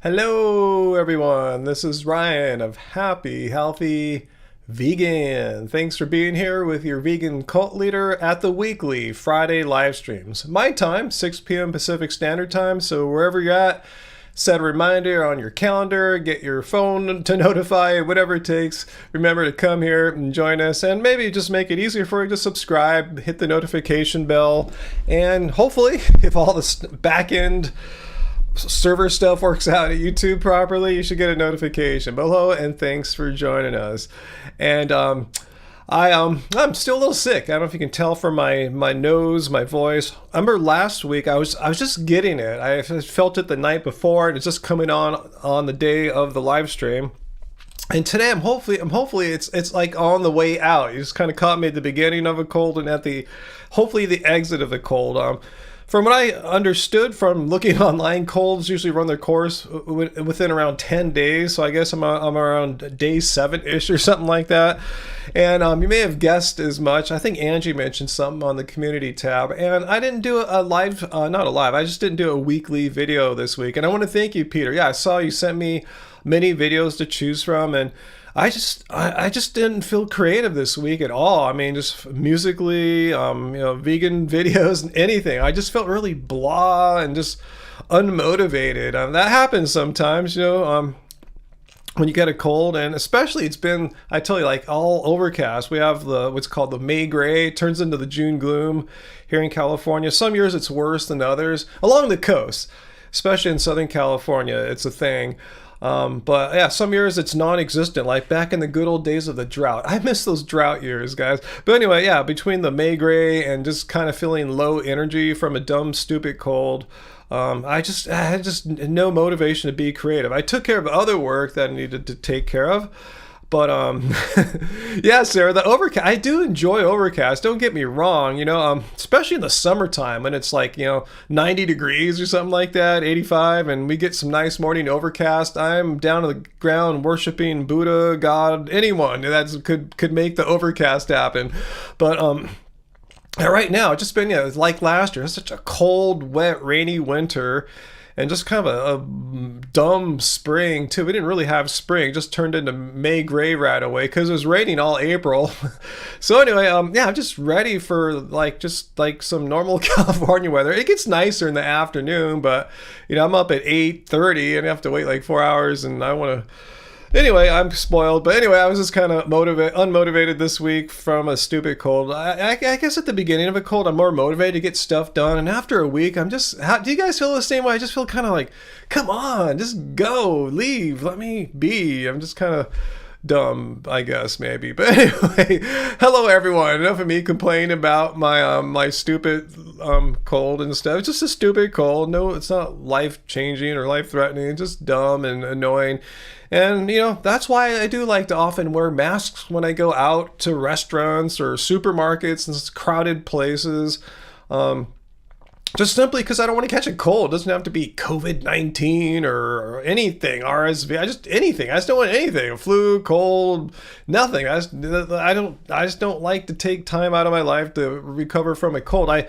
Hello, everyone. This is Ryan of Happy, Healthy, Vegan. Thanks for being here with your vegan cult leader at the weekly Friday live streams. My time, 6 p.m. Pacific Standard Time. So wherever you're at, set a reminder on your calendar, get your phone to notify, whatever it takes. Remember to come here and join us, and maybe just make it easier for you to subscribe, hit the notification bell, and hopefully, if all the back end server stuff works out at YouTube properly, you should get a notification. But hello and thanks for joining us. And I'm still a little sick. I don't know if you can tell from my nose, my voice. I remember last week I was just getting it. I felt it the night before, and it's just coming on the day of the live stream. And today I'm hopefully it's like on the way out. You just kind of caught me at the beginning of a cold and at the hopefully the exit of the cold. From what I understood from looking online, colds usually run their course within around 10 days. So I guess I'm around day 7-ish or something like that. And you may have guessed as much. I think Angie mentioned something on the community tab. And I didn't do a live, I just didn't do a weekly video this week. And I want to thank you, Peter. Yeah, I saw you sent me many videos to choose from. And I just didn't feel creative this week at all. I mean, just musically, vegan videos, anything. I just felt really blah and just unmotivated. That happens sometimes, when you get a cold, and especially it's been, I tell you, like all overcast. We have what's called the May gray. It turns into the June gloom here in California. Some years it's worse than others along the coast, especially in Southern California. It's a thing. But yeah, some years it's non-existent, like back in the good old days of the drought. I miss those drought years, guys. But anyway, yeah, between the May gray and just kind of feeling low energy from a dumb, stupid cold, I had just no motivation to be creative. I took care of other work that I needed to take care of. But yeah, Sarah, the overcast. I do enjoy overcast. Don't get me wrong. Especially in the summertime when it's like 90 degrees or something like that, 85, and we get some nice morning overcast. I'm down to the ground worshiping Buddha, God, anyone that could make the overcast happen. But right now it's just been like last year. It's such a cold, wet, rainy winter. And just kind of a dumb spring, too. We didn't really have spring. It just turned into May gray right away because it was raining all April. So anyway, yeah, I'm just ready for just some normal California weather. It gets nicer in the afternoon, but, I'm up at 8:30 and I have to wait like 4 hours, and I want to... Anyway, I'm spoiled. But anyway, I was just kind of unmotivated this week from a stupid cold. I guess at the beginning of a cold, I'm more motivated to get stuff done. And after a week, do you guys feel the same way? I just feel kind of like, come on, just go, leave, let me be. I'm just kind of dumb, I guess, maybe. But anyway, hello everyone. Enough of me complaining about my stupid cold and stuff. It's just a stupid cold. No, it's not life-changing or life-threatening. It's just dumb and annoying. And, that's why I do like to often wear masks when I go out to restaurants or supermarkets and crowded places. Just simply because I don't want to catch a cold. It doesn't have to be COVID-19 or anything, RSV. Anything. I just don't want anything. A flu, cold, nothing. I just don't like to take time out of my life to recover from a cold. I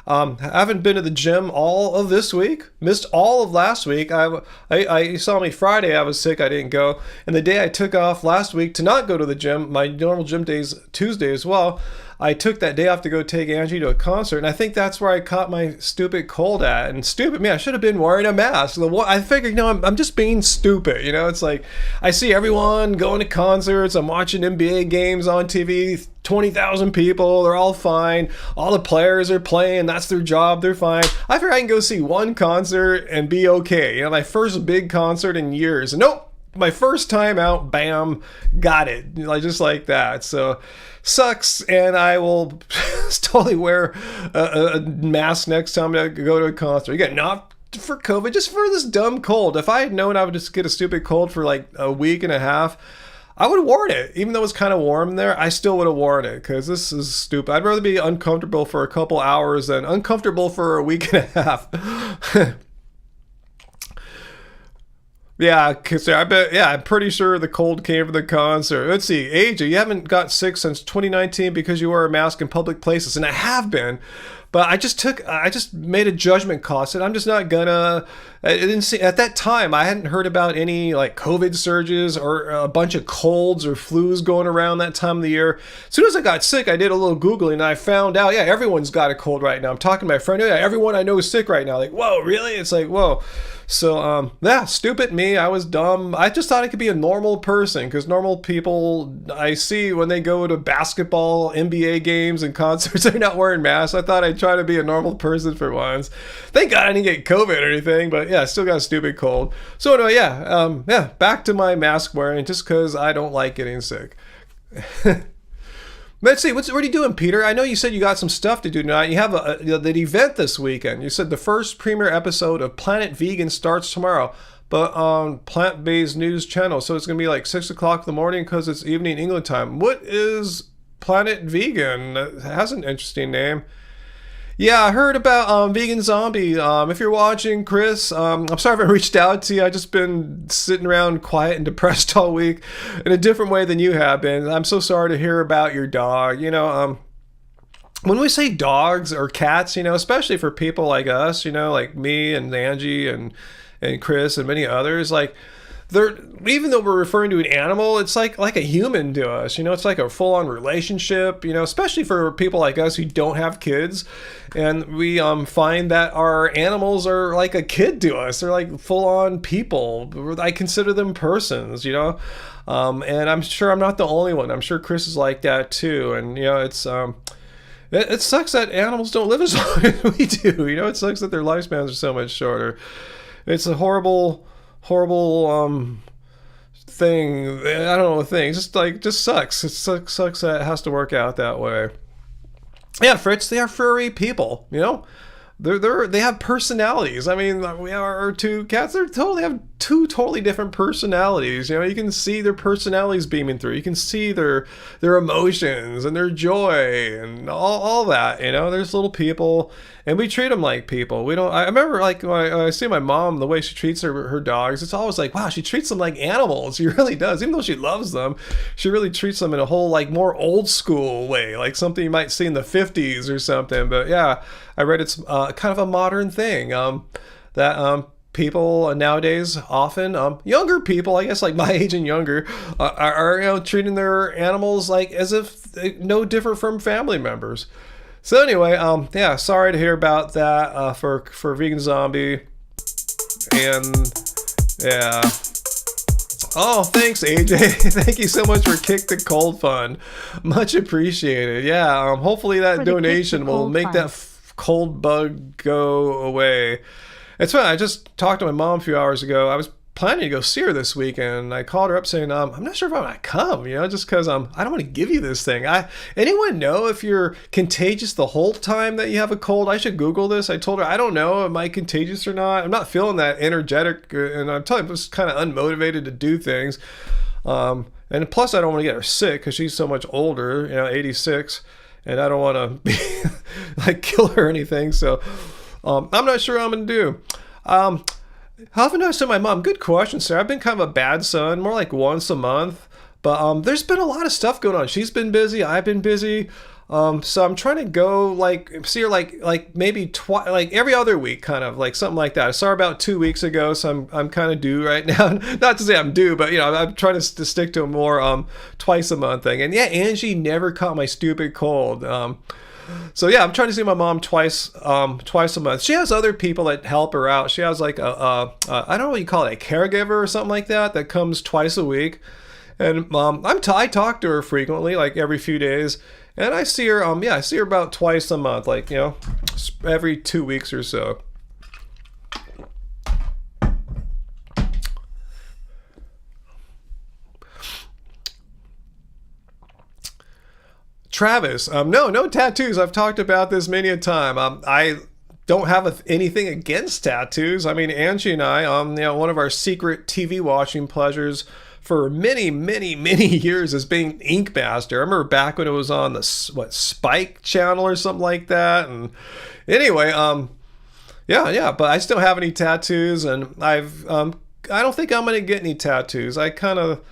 haven't been to the gym all of this week. Missed all of last week. You saw me Friday. I was sick. I didn't go. And the day I took off last week to not go to the gym, my normal gym day is Tuesday as well. I took that day off to go take Angie to a concert, and I think that's where I caught my stupid cold at. And stupid, man, I should have been wearing a mask. I figured, I'm just being stupid. It's like I see everyone going to concerts. I'm watching NBA games on TV. 20,000 people, they're all fine. All the players are playing. That's their job. They're fine. I figure I can go see one concert and be okay. My first big concert in years. Nope. My first time out, bam, got it. Just like that. So, sucks. And I will totally wear a mask next time I go to a concert. Again, not for COVID, just for this dumb cold. If I had known I would just get a stupid cold for like a week and a half, I would have worn it. Even though it's kind of warm there, I still would have worn it because this is stupid. I'd rather be uncomfortable for a couple hours than uncomfortable for a week and a half. Yeah, cause I'm pretty sure the cold came from the concert. Let's see, AJ, you haven't got sick since 2019 because you wear a mask in public places, and I have been. But I just made a judgment call. I said, I'm just not gonna. I didn't see at that time. I hadn't heard about any like COVID surges or a bunch of colds or flus going around that time of the year. As soon as I got sick, I did a little Googling and I found out, yeah, everyone's got a cold right now. I'm talking to my friend, yeah, everyone I know is sick right now. Like, whoa, really? It's like, whoa. So, yeah, stupid me. I was dumb. I just thought I could be a normal person because normal people I see when they go to basketball, NBA games, and concerts, they're not wearing masks. I thought I'd try to be a normal person for once. Thank God I didn't get COVID or anything, but yeah, I still got a stupid cold. So anyway, yeah, back to my mask wearing just because I don't like getting sick. Let's see, what are you doing, Peter? I know you said you got some stuff to do tonight. You have the event this weekend. You said the first premiere episode of Planet Vegan starts tomorrow, but on Plant-Based News Channel. So it's going to be like 6 o'clock in the morning because it's evening England time. What is Planet Vegan? It has an interesting name. Yeah, I heard about Vegan Zombie. If you're watching, Chris, I'm sorry if I reached out to you. I've just been sitting around quiet and depressed all week in a different way than you have been. I'm so sorry to hear about your dog. You know, when we say dogs or cats, you know, especially for people like us, you know, like me and Angie and Chris and many others, like, even though we're referring to an animal, it's like a human to us. You know, it's like a full-on relationship, you know, especially for people like us who don't have kids. And we find that our animals are like a kid to us. They're like full-on people. I consider them persons, you know. And I'm sure I'm not the only one. I'm sure Chris is like that too. And, you know, it sucks that animals don't live as long as we do. You know, it sucks that their lifespans are so much shorter. It's a horrible thing. I don't know the thing. Just sucks. It sucks that it has to work out that way. Yeah, Fritz, they are furry people, you know? They have personalities. I mean, we have our two cats. They have two totally different personalities. You know, you can see their personalities beaming through. You can see their emotions and their joy and all that. You know, there's little people, and we treat them like people. We don't. I remember like when I see my mom, the way she treats her dogs. It's always like, wow, she treats them like animals. She really does. Even though she loves them, she really treats them in a whole like more old school way, like something you might see in the 50s or something. But yeah, I read it's kind of a modern thing that people nowadays, often younger people, I guess like my age and younger, are you know, treating their animals like as if no different from family members. So anyway, yeah, sorry to hear about that for Vegan Zombie, and yeah. Oh, thanks, AJ. Thank you so much for Kick the Cold Fund. Much appreciated. Yeah, hopefully that donation will make that cold bug go away. It's funny, I just talked to my mom a few hours ago. I was planning to go see her this weekend. I called her up saying, I'm not sure if I'm going to come, you know, just because I don't want to give you this thing. Anyone know if you're contagious the whole time that you have a cold? I should Google this. I told her, I don't know, am I contagious or not? I'm not feeling that energetic, and I'm telling you, I'm just kind of unmotivated to do things. And plus, I don't want to get her sick because she's so much older, you know, 86, and I don't want to be like kill her or anything. So I'm not sure what I'm going to do. How often do I send my mom? Good question, sir. I've been kind of a bad son, more like once a month. But there's been a lot of stuff going on. She's been busy. I've been busy. So I'm trying to go like see her like maybe like every other week, kind of like something like that. I saw her about 2 weeks ago, so I'm kind of due right now. Not to say I'm due, but you know, I'm trying to stick to a more twice a month thing. And yeah, Angie never caught my stupid cold. So yeah, I'm trying to see my mom twice a month. She has other people that help her out. She has like I don't know what you call it, a caregiver or something like that comes twice a week. And I talk to her frequently, like every few days. And I see her, I see her about twice a month, like, you know, every 2 weeks or so. Travis, no tattoos. I've talked about this many a time. I don't have anything against tattoos. I mean, Angie and I, you know, one of our secret TV watching pleasures for many years as being Ink Master. I remember back when it was on the Spike channel or something like that. And anyway, yeah, but I still have any tattoos, and I don't think I'm gonna get any tattoos. I kind of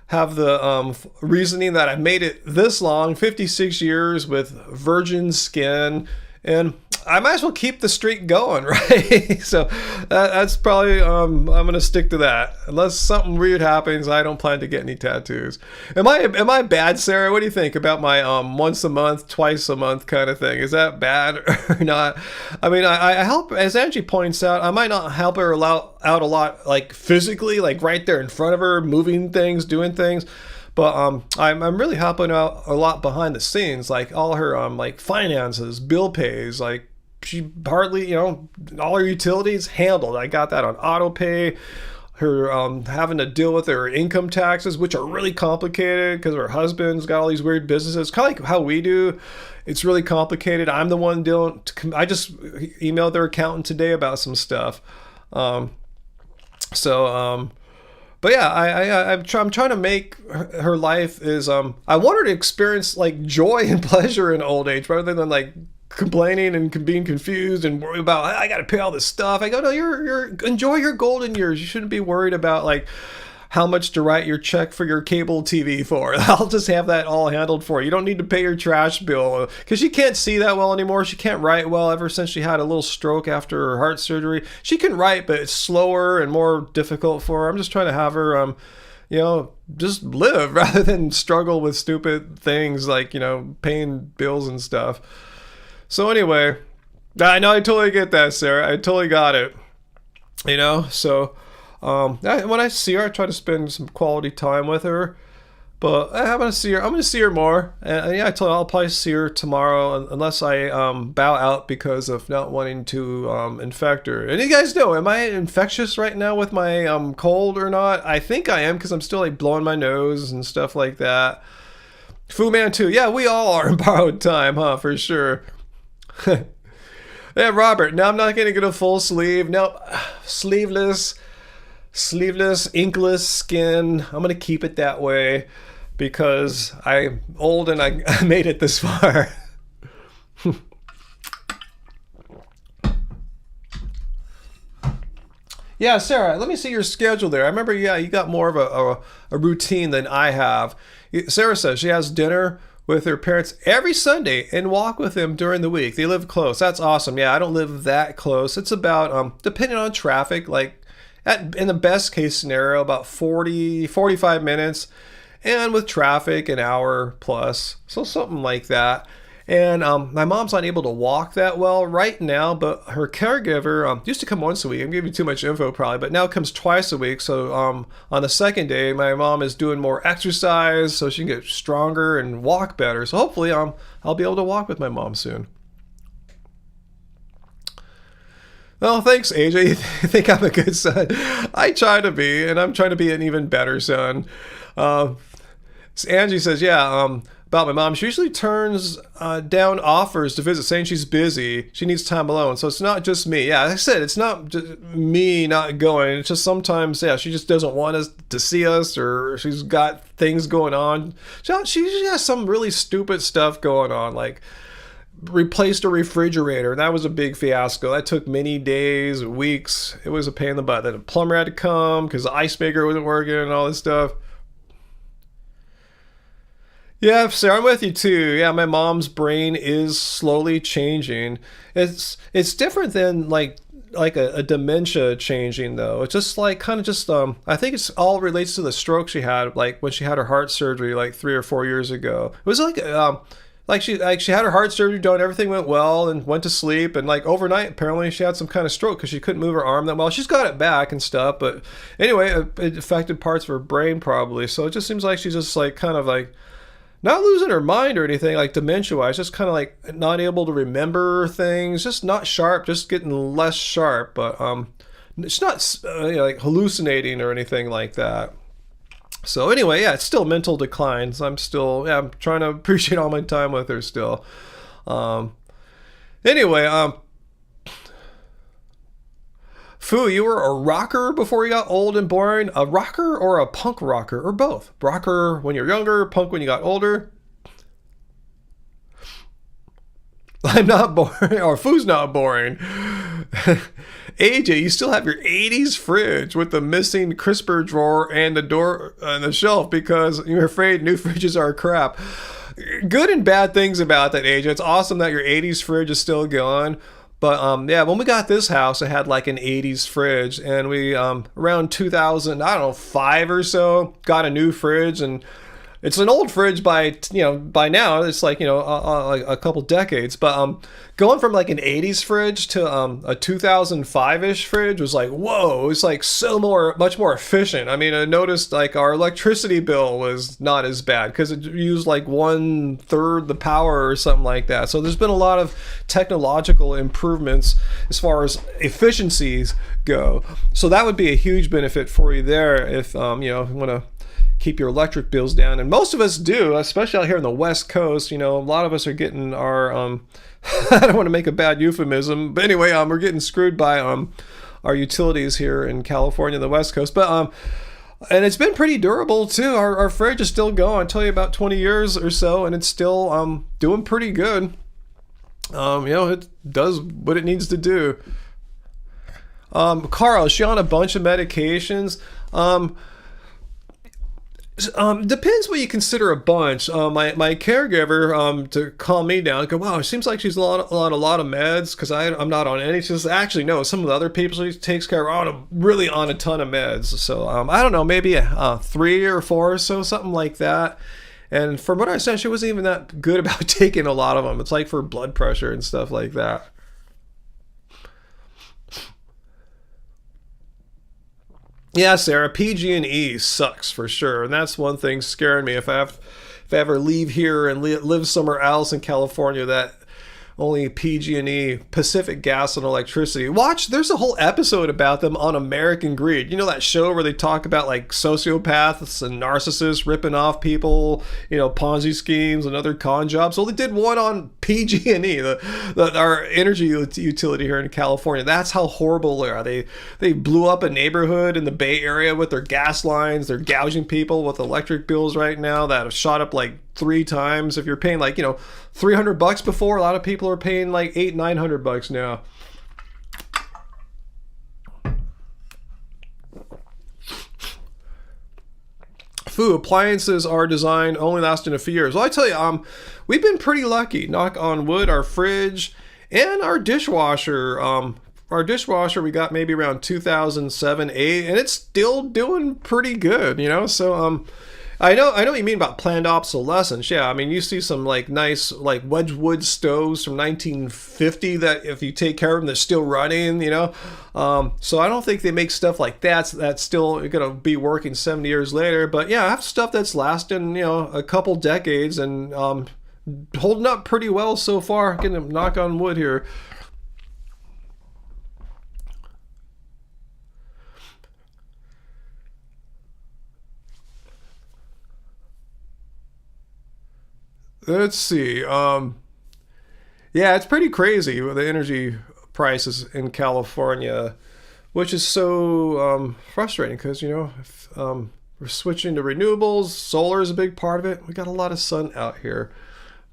have the reasoning that I made it this long, 56 years with virgin skin, and I might as well keep the streak going, right? So that's probably I'm gonna stick to that unless something weird happens. I don't plan to get any tattoos. Am I bad, Sarah? What do you think about my once a month, twice a month kind of thing? Is that bad or not? I mean, I help, as Angie points out, I might not help her out a lot, like physically, like right there in front of her, moving things, doing things. But I'm really helping out a lot behind the scenes, like all her like finances, bill pays, like she hardly, all her utilities handled. I got that on auto pay. Her having to deal with her income taxes, which are really complicated because her husband's got all these weird businesses, kind of like how we do. It's really complicated. I'm the one dealing. I just emailed their accountant today about some stuff. But yeah, I'm trying to make her life is I want her to experience like joy and pleasure in old age rather than like complaining and being confused and worried about I got to pay all this stuff. I go, no, you're enjoy your golden years. You shouldn't be worried about like how much to write your check for your cable TV for. I'll just have that all handled for you. You don't need to pay your trash bill because she can't see that well anymore. She can't write well ever since she had a little stroke after her heart surgery. She can write, but it's slower and more difficult for her. I'm just trying to have her, just live rather than struggle with stupid things like, paying bills and stuff. So anyway, I know I totally get that, Sarah. I totally got it. So... when I see her, I try to spend some quality time with her. But I'm gonna see her more. And yeah, I told her I'll probably see her tomorrow, unless I bow out because of not wanting to infect her. And you guys know, am I infectious right now with my cold or not? I think I am because I'm still like blowing my nose and stuff like that. Fu Man too. Yeah, we all are in borrowed time, huh? For sure. Yeah, Robert. Now I'm not gonna get a full sleeve. No, sleeveless, inkless skin. I'm gonna keep it that way because I'm old and I made it this far. Yeah, Sarah, let me see your schedule there. I remember, you got more of a routine than I have. Sarah says she has dinner with her parents every Sunday and walk with them during the week. They live close. That's awesome. Yeah, I don't live that close. It's about, depending on traffic, like in the best case scenario, about 45 minutes. And with traffic, an hour plus. So something like that. And my mom's not able to walk that well right now, but her caregiver used to come once a week. I'm giving you too much info probably, but now comes twice a week. So on the second day, my mom is doing more exercise so she can get stronger and walk better. So hopefully I'll be able to walk with my mom soon. Well, thanks, AJ. You think I'm a good son? I try to be, and I'm trying to be an even better son. Angie says, about my mom. She usually turns down offers to visit, saying she's busy. She needs time alone. So it's not just me. Yeah, like I said, it's not just me not going. It's just sometimes, she just doesn't want us to see us, or she's got things going on. She usually has some really stupid stuff going on, like replaced a refrigerator. That was a big fiasco. That took many days, weeks. It was a pain in the butt. Then a plumber had to come because the ice maker wasn't working and all this stuff. Yeah, Sarah, I'm with you too. Yeah, my mom's brain is slowly changing. It's different than like a dementia changing though. It's just like kind of just I think it's all relates to the stroke she had, like when she had her heart surgery like 3 or 4 years ago. It was like she had her heart surgery done, everything went well and went to sleep, and like overnight apparently she had some kind of stroke because she couldn't move her arm that well. She's got it back and stuff, but anyway, it affected parts of her brain probably. So it just seems like she's just like kind of like not losing her mind or anything like dementia-wise, just kind of like not able to remember things, just not sharp, just getting less sharp, but it's not like hallucinating or anything like that. So anyway, it's still mental declines. I'm trying to appreciate all my time with her still. Anyway, Fu, you were a rocker before you got old and boring? A rocker or a punk rocker? Or both? Rocker when you're younger, punk when you got older? I'm not boring, or Fu's not boring. AJ, you still have your 80s fridge with the missing crisper drawer and the door and the shelf because you're afraid new fridges are crap. Good and bad things about that, AJ. It's awesome that your 80s fridge is still going. But yeah, when we got this house, it had like an 80s fridge, and we around 2000, I don't know, 5 or so, got a new fridge. And it's an old fridge by now it's like, a couple decades. But going from like an 80s fridge to a 2005-ish fridge was like, whoa, it's like much more efficient. I mean, I noticed like our electricity bill was not as bad because it used like 1/3 the power or something like that. So there's been a lot of technological improvements as far as efficiencies go. So that would be a huge benefit for you there if you want to keep your electric bills down. And most of us do, especially out here on the West Coast. A lot of us are getting our I don't want to make a bad euphemism, but anyway, we're getting screwed by our utilities here in California on the West Coast. But and it's been pretty durable too. Our fridge is still going. I tell you, about 20 years or so, and it's still doing pretty good. It does what it needs to do. Carl, is she on a bunch of medications? Depends what you consider a bunch. My caregiver to calm me down, go, wow, it seems like she's on a lot of meds, because I'm not on any. She says, actually, no, some of the other people she takes care of are really on a ton of meds. So I don't know, maybe 3 or 4 or so, something like that. And from what I understand, she wasn't even that good about taking a lot of them. It's like for blood pressure and stuff like that. Yeah, Sarah, PG&E sucks for sure, and that's one thing scaring me. If I ever leave here and live somewhere else in California, that only PG&E, Pacific Gas and Electricity. There's a whole episode about them on American Greed. That show where they talk about like sociopaths and narcissists ripping off people, Ponzi schemes and other con jobs. So they did one on PG&E, our energy utility here in California. That's how horrible they are. They blew up a neighborhood in the Bay Area with their gas lines. They're gouging people with electric bills right now that have shot up like 3 times. If you're paying like, $300 before, a lot of people are paying like $800-900 now. Food appliances are designed only lasting a few years. Well, I tell you, we've been pretty lucky. Knock on wood. Our fridge and our dishwasher. Our dishwasher we got maybe around 2007-8, and it's still doing pretty good. So I know what you mean about planned obsolescence. Yeah, I mean, you see some like nice like Wedgwood stoves from 1950 that if you take care of them, they're still running, So I don't think they make stuff like that's still going to be working 70 years later. But yeah, I have stuff that's lasting, a couple decades and holding up pretty well so far. Getting a knock on wood here. Let's see. Yeah, it's pretty crazy with the energy prices in California, which is so frustrating because, if, we're switching to renewables. Solar is a big part of it. We got a lot of sun out here.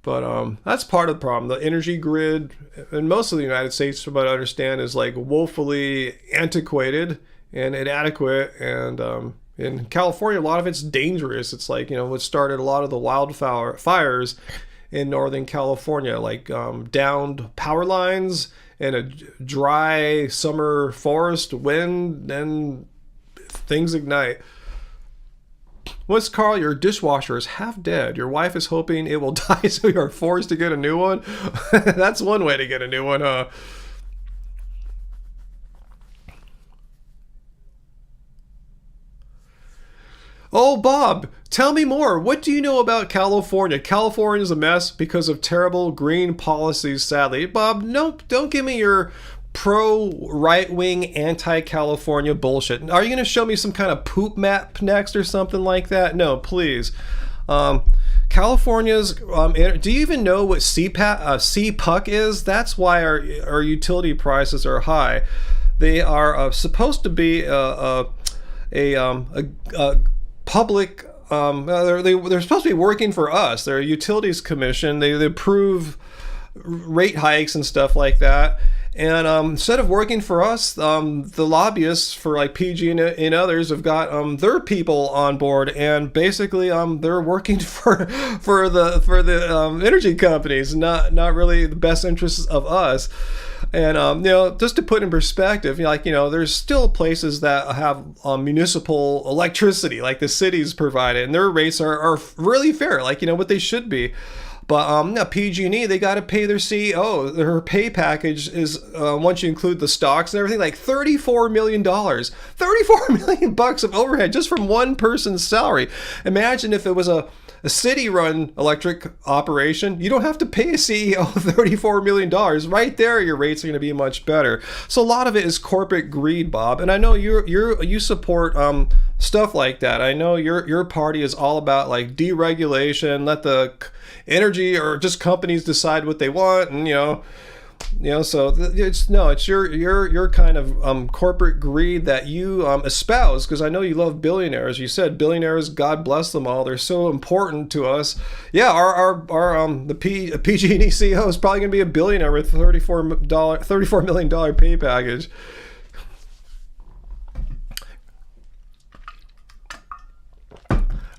But that's part of the problem. The energy grid in most of the United States, from what I understand, is like woefully antiquated and inadequate. And in California, a lot of it's dangerous. It's like, what started a lot of the wildfires in Northern California, like downed power lines and a dry summer forest wind, and things ignite. What's Carl? Your dishwasher is half dead. Your wife is hoping it will die, so you are forced to get a new one. That's one way to get a new one, huh? Oh, Bob, tell me more. What do you know about California? California is a mess because of terrible green policies, sadly. Bob, no, don't give me your pro-right-wing, anti-California bullshit. Are you going to show me some kind of poop map next or something like that? No, please. California's, do you even know what CPUC is? That's why our utility prices are high. They are supposed to be a public, they're supposed to be working for us. They're a utilities commission. They approve rate hikes and stuff like that. And instead of working for us, the lobbyists for like PG and others have got their people on board, and basically they're working for the energy companies, not really the best interests of us. And just to put in perspective, there's still places that have municipal electricity, like the cities provide it, and their rates are really fair, what they should be. But PG&E, they got to pay their CEO. Her pay package is, once you include the stocks and everything, like $34 million. $34 million of overhead just from one person's salary. Imagine if it was a city-run electric operation. You don't have to pay a CEO $34 million. Right there, your rates are going to be much better. So a lot of it is corporate greed, Bob. And I know you support stuff like that. I know your party is all about like deregulation, let the energy or just companies decide what they want, and so it's your kind of corporate greed that you espouse, because I know you love billionaires. You said billionaires, God bless them all, they're so important to us. Yeah, the PG&E CEO is probably going to be a billionaire with $34 million pay package.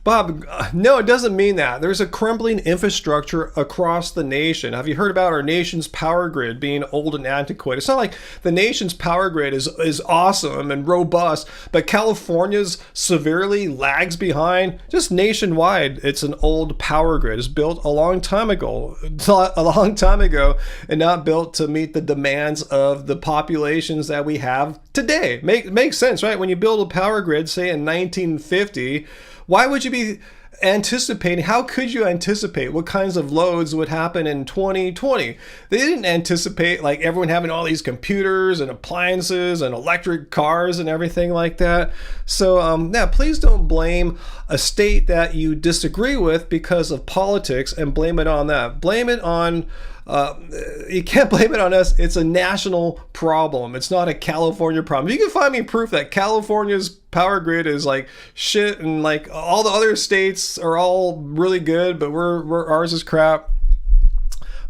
Bob, no, it doesn't mean that. There's a crumbling infrastructure across the nation. Have you heard about our nation's power grid being old and antiquated? It's not like the nation's power grid is awesome and robust, but California's severely lags behind. Just nationwide, it's an old power grid. It's built a long time ago, and not built to meet the demands of the populations that we have today. Makes sense, right? When you build a power grid, say in 1950, why would you be anticipating? How could you anticipate what kinds of loads would happen in 2020? They didn't anticipate like everyone having all these computers and appliances and electric cars and everything like that. So please don't blame a state that you disagree with because of politics and blame it on that. Blame it on you can't blame it on us. It's a national problem. It's not a California problem. You can find me proof that California's power grid is like shit, and like all the other states are all really good, but ours is crap.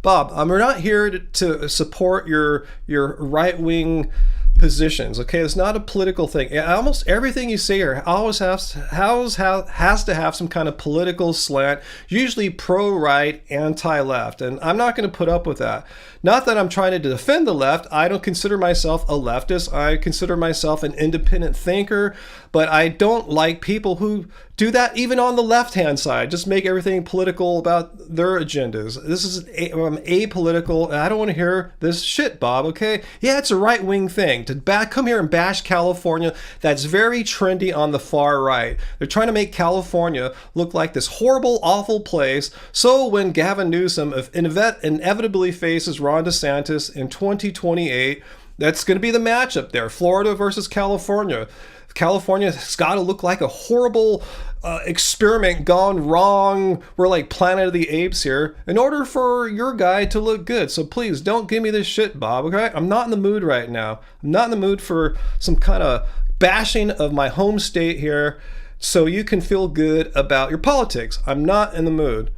Bob, we're not here to support your right-wing positions. Okay, it's not a political thing. Almost everything you say here always has to have some kind of political slant, usually pro-right, anti-left, and I'm not going to put up with that. Not that I'm trying to defend the left. I don't consider myself a leftist. I consider myself an independent thinker, but I don't like people who do that even on the left-hand side. Just make everything political about their agendas. This is apolitical, and I don't want to hear this shit, Bob, okay? Yeah, it's a right-wing thing to come here and bash California. That's very trendy on the far right. They're trying to make California look like this horrible, awful place. So when Gavin Newsom inevitably faces Ron DeSantis in 2028, that's going to be the matchup there. Florida versus California. California's got to look like a horrible experiment gone wrong. We're like Planet of the Apes here in order for your guy to look good. So please don't give me this shit, Bob, okay? I'm not in the mood right now. I'm not in the mood for some kind of bashing of my home state here so you can feel good about your politics. I'm not in the mood.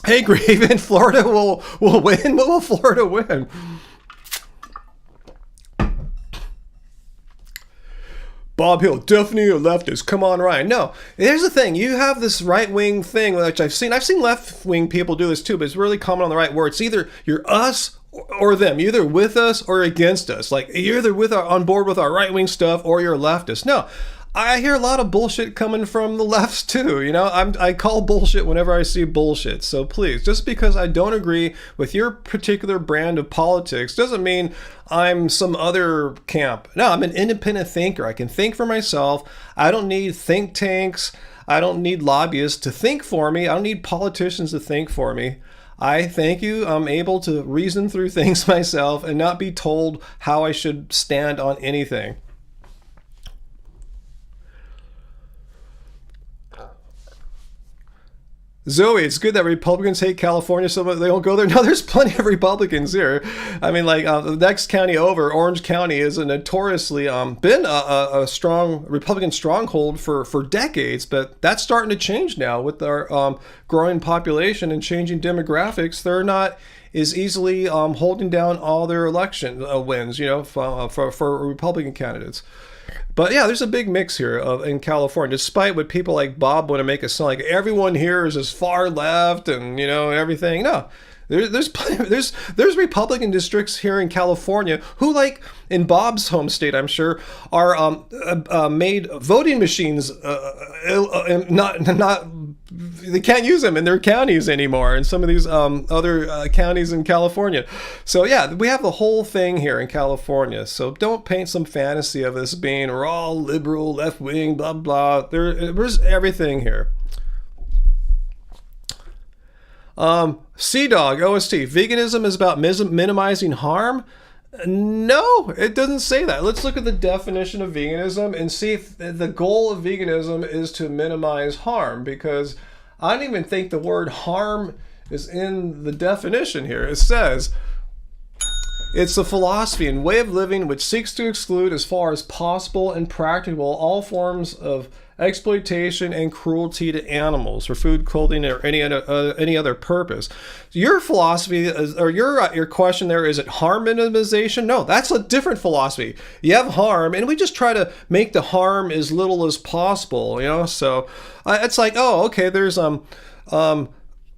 Hey, Graven, Florida will win. What will Florida win? Bob Hill, definitely a leftist. Come on, Ryan. No, here's the thing. You have this right-wing thing, which I've seen left-wing people do this too, but it's really common on the right, where it's either you're us or them. You're either with us or against us. Like, you're either on board with our right-wing stuff or you're a leftist. No, I hear a lot of bullshit coming from the lefts too. I call bullshit whenever I see bullshit. So please, just because I don't agree with your particular brand of politics doesn't mean I'm some other camp. No, I'm an independent thinker. I can think for myself. I don't need think tanks. I don't need lobbyists to think for me. I don't need politicians to think for me. I thank you. I'm able to reason through things myself and not be told how I should stand on anything. Zoe, it's good that Republicans hate California so much they don't go there. No, there's plenty of Republicans here. I mean, like the next county over, Orange County, is a notoriously been a strong Republican stronghold for decades, but that's starting to change now with our growing population and changing demographics. They're not as easily holding down all their election wins, you know, for Republican candidates. But yeah, there's a big mix here in California, despite what people like Bob want to make it sound like everyone here is as far left and, you know, everything. No, there's Republican districts here in California who, like in Bob's home state, I'm sure, are made voting machines not they can't use them in their counties anymore in some of these other counties in California. So yeah, we have the whole thing here in California. So don't paint some fantasy of us being we're all liberal, left wing, blah blah. There's everything here. Sea Dog OST. Veganism is about minimizing harm. No, it doesn't say that. Let's look at the definition of veganism and see if the goal of veganism is to minimize harm, because I don't even think the word harm is in the definition here. It says it's a philosophy and way of living which seeks to exclude as far as possible and practicable all forms of exploitation and cruelty to animals for food, clothing, or any other purpose. Your philosophy is, or your question there, is it harm minimization? No, that's a different philosophy. You have harm, and we just try to make the harm as little as possible. You know, so it's like, oh, okay, there's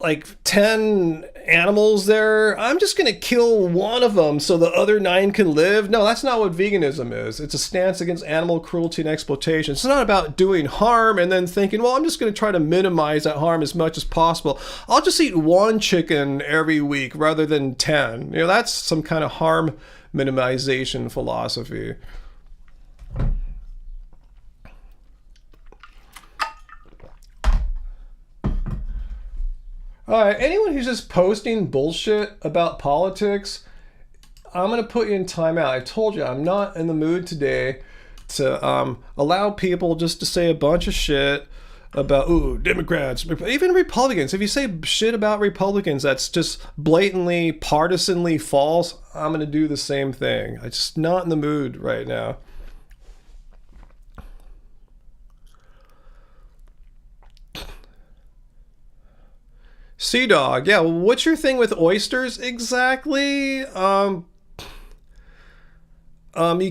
like 10 animals there. I'm just going to kill one of them so the other 9 can live. No, that's not what veganism is. It's a stance against animal cruelty and exploitation. It's not about doing harm and then thinking, well, I'm just going to try to minimize that harm as much as possible. I'll just eat 1 chicken every week rather than 10. You know, that's some kind of harm minimization philosophy. All right, anyone who's just posting bullshit about politics, I'm going to put you in timeout. I told you I'm not in the mood today to allow people just to say a bunch of shit about, ooh, Democrats, even Republicans. If you say shit about Republicans that's just blatantly, partisanly false, I'm going to do the same thing. I'm just not in the mood right now. Sea Dog, yeah, what's your thing with oysters exactly? You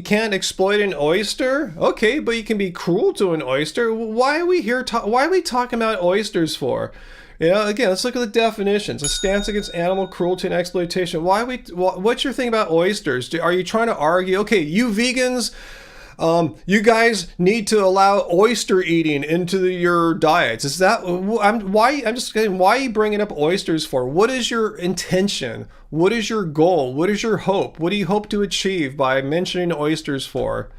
can't exploit an oyster? Okay, but you can be cruel to an oyster. Why are we here? Why are we talking about oysters for? You know, again, let's look at the definitions. A stance against animal cruelty and exploitation. What's your thing about oysters? Are you trying to argue, okay, you vegans, you guys need to allow oyster eating into your diets? Is that I'm just kidding. Why are you bringing up oysters for? What is your intention? What is your goal? What is your hope? What do you hope to achieve by mentioning oysters for?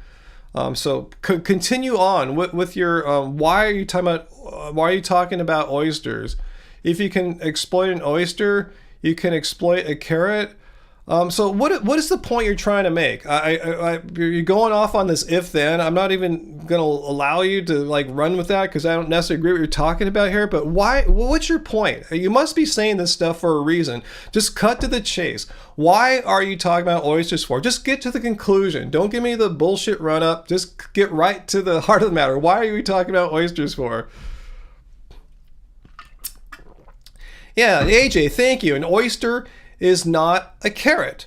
So continue on with your why are you talking about oysters? If you can exploit an oyster, you can exploit a carrot. So what is the point you're trying to make? You're going off on this if then. I'm not even going to allow you to like run with that because I don't necessarily agree with what you're talking about here. But why? What's your point? You must be saying this stuff for a reason. Just cut to the chase. Why are you talking about oysters for? Just get to the conclusion. Don't give me the bullshit run up. Just get right to the heart of the matter. Why are we talking about oysters for? Yeah, AJ, thank you. An oyster is not a carrot.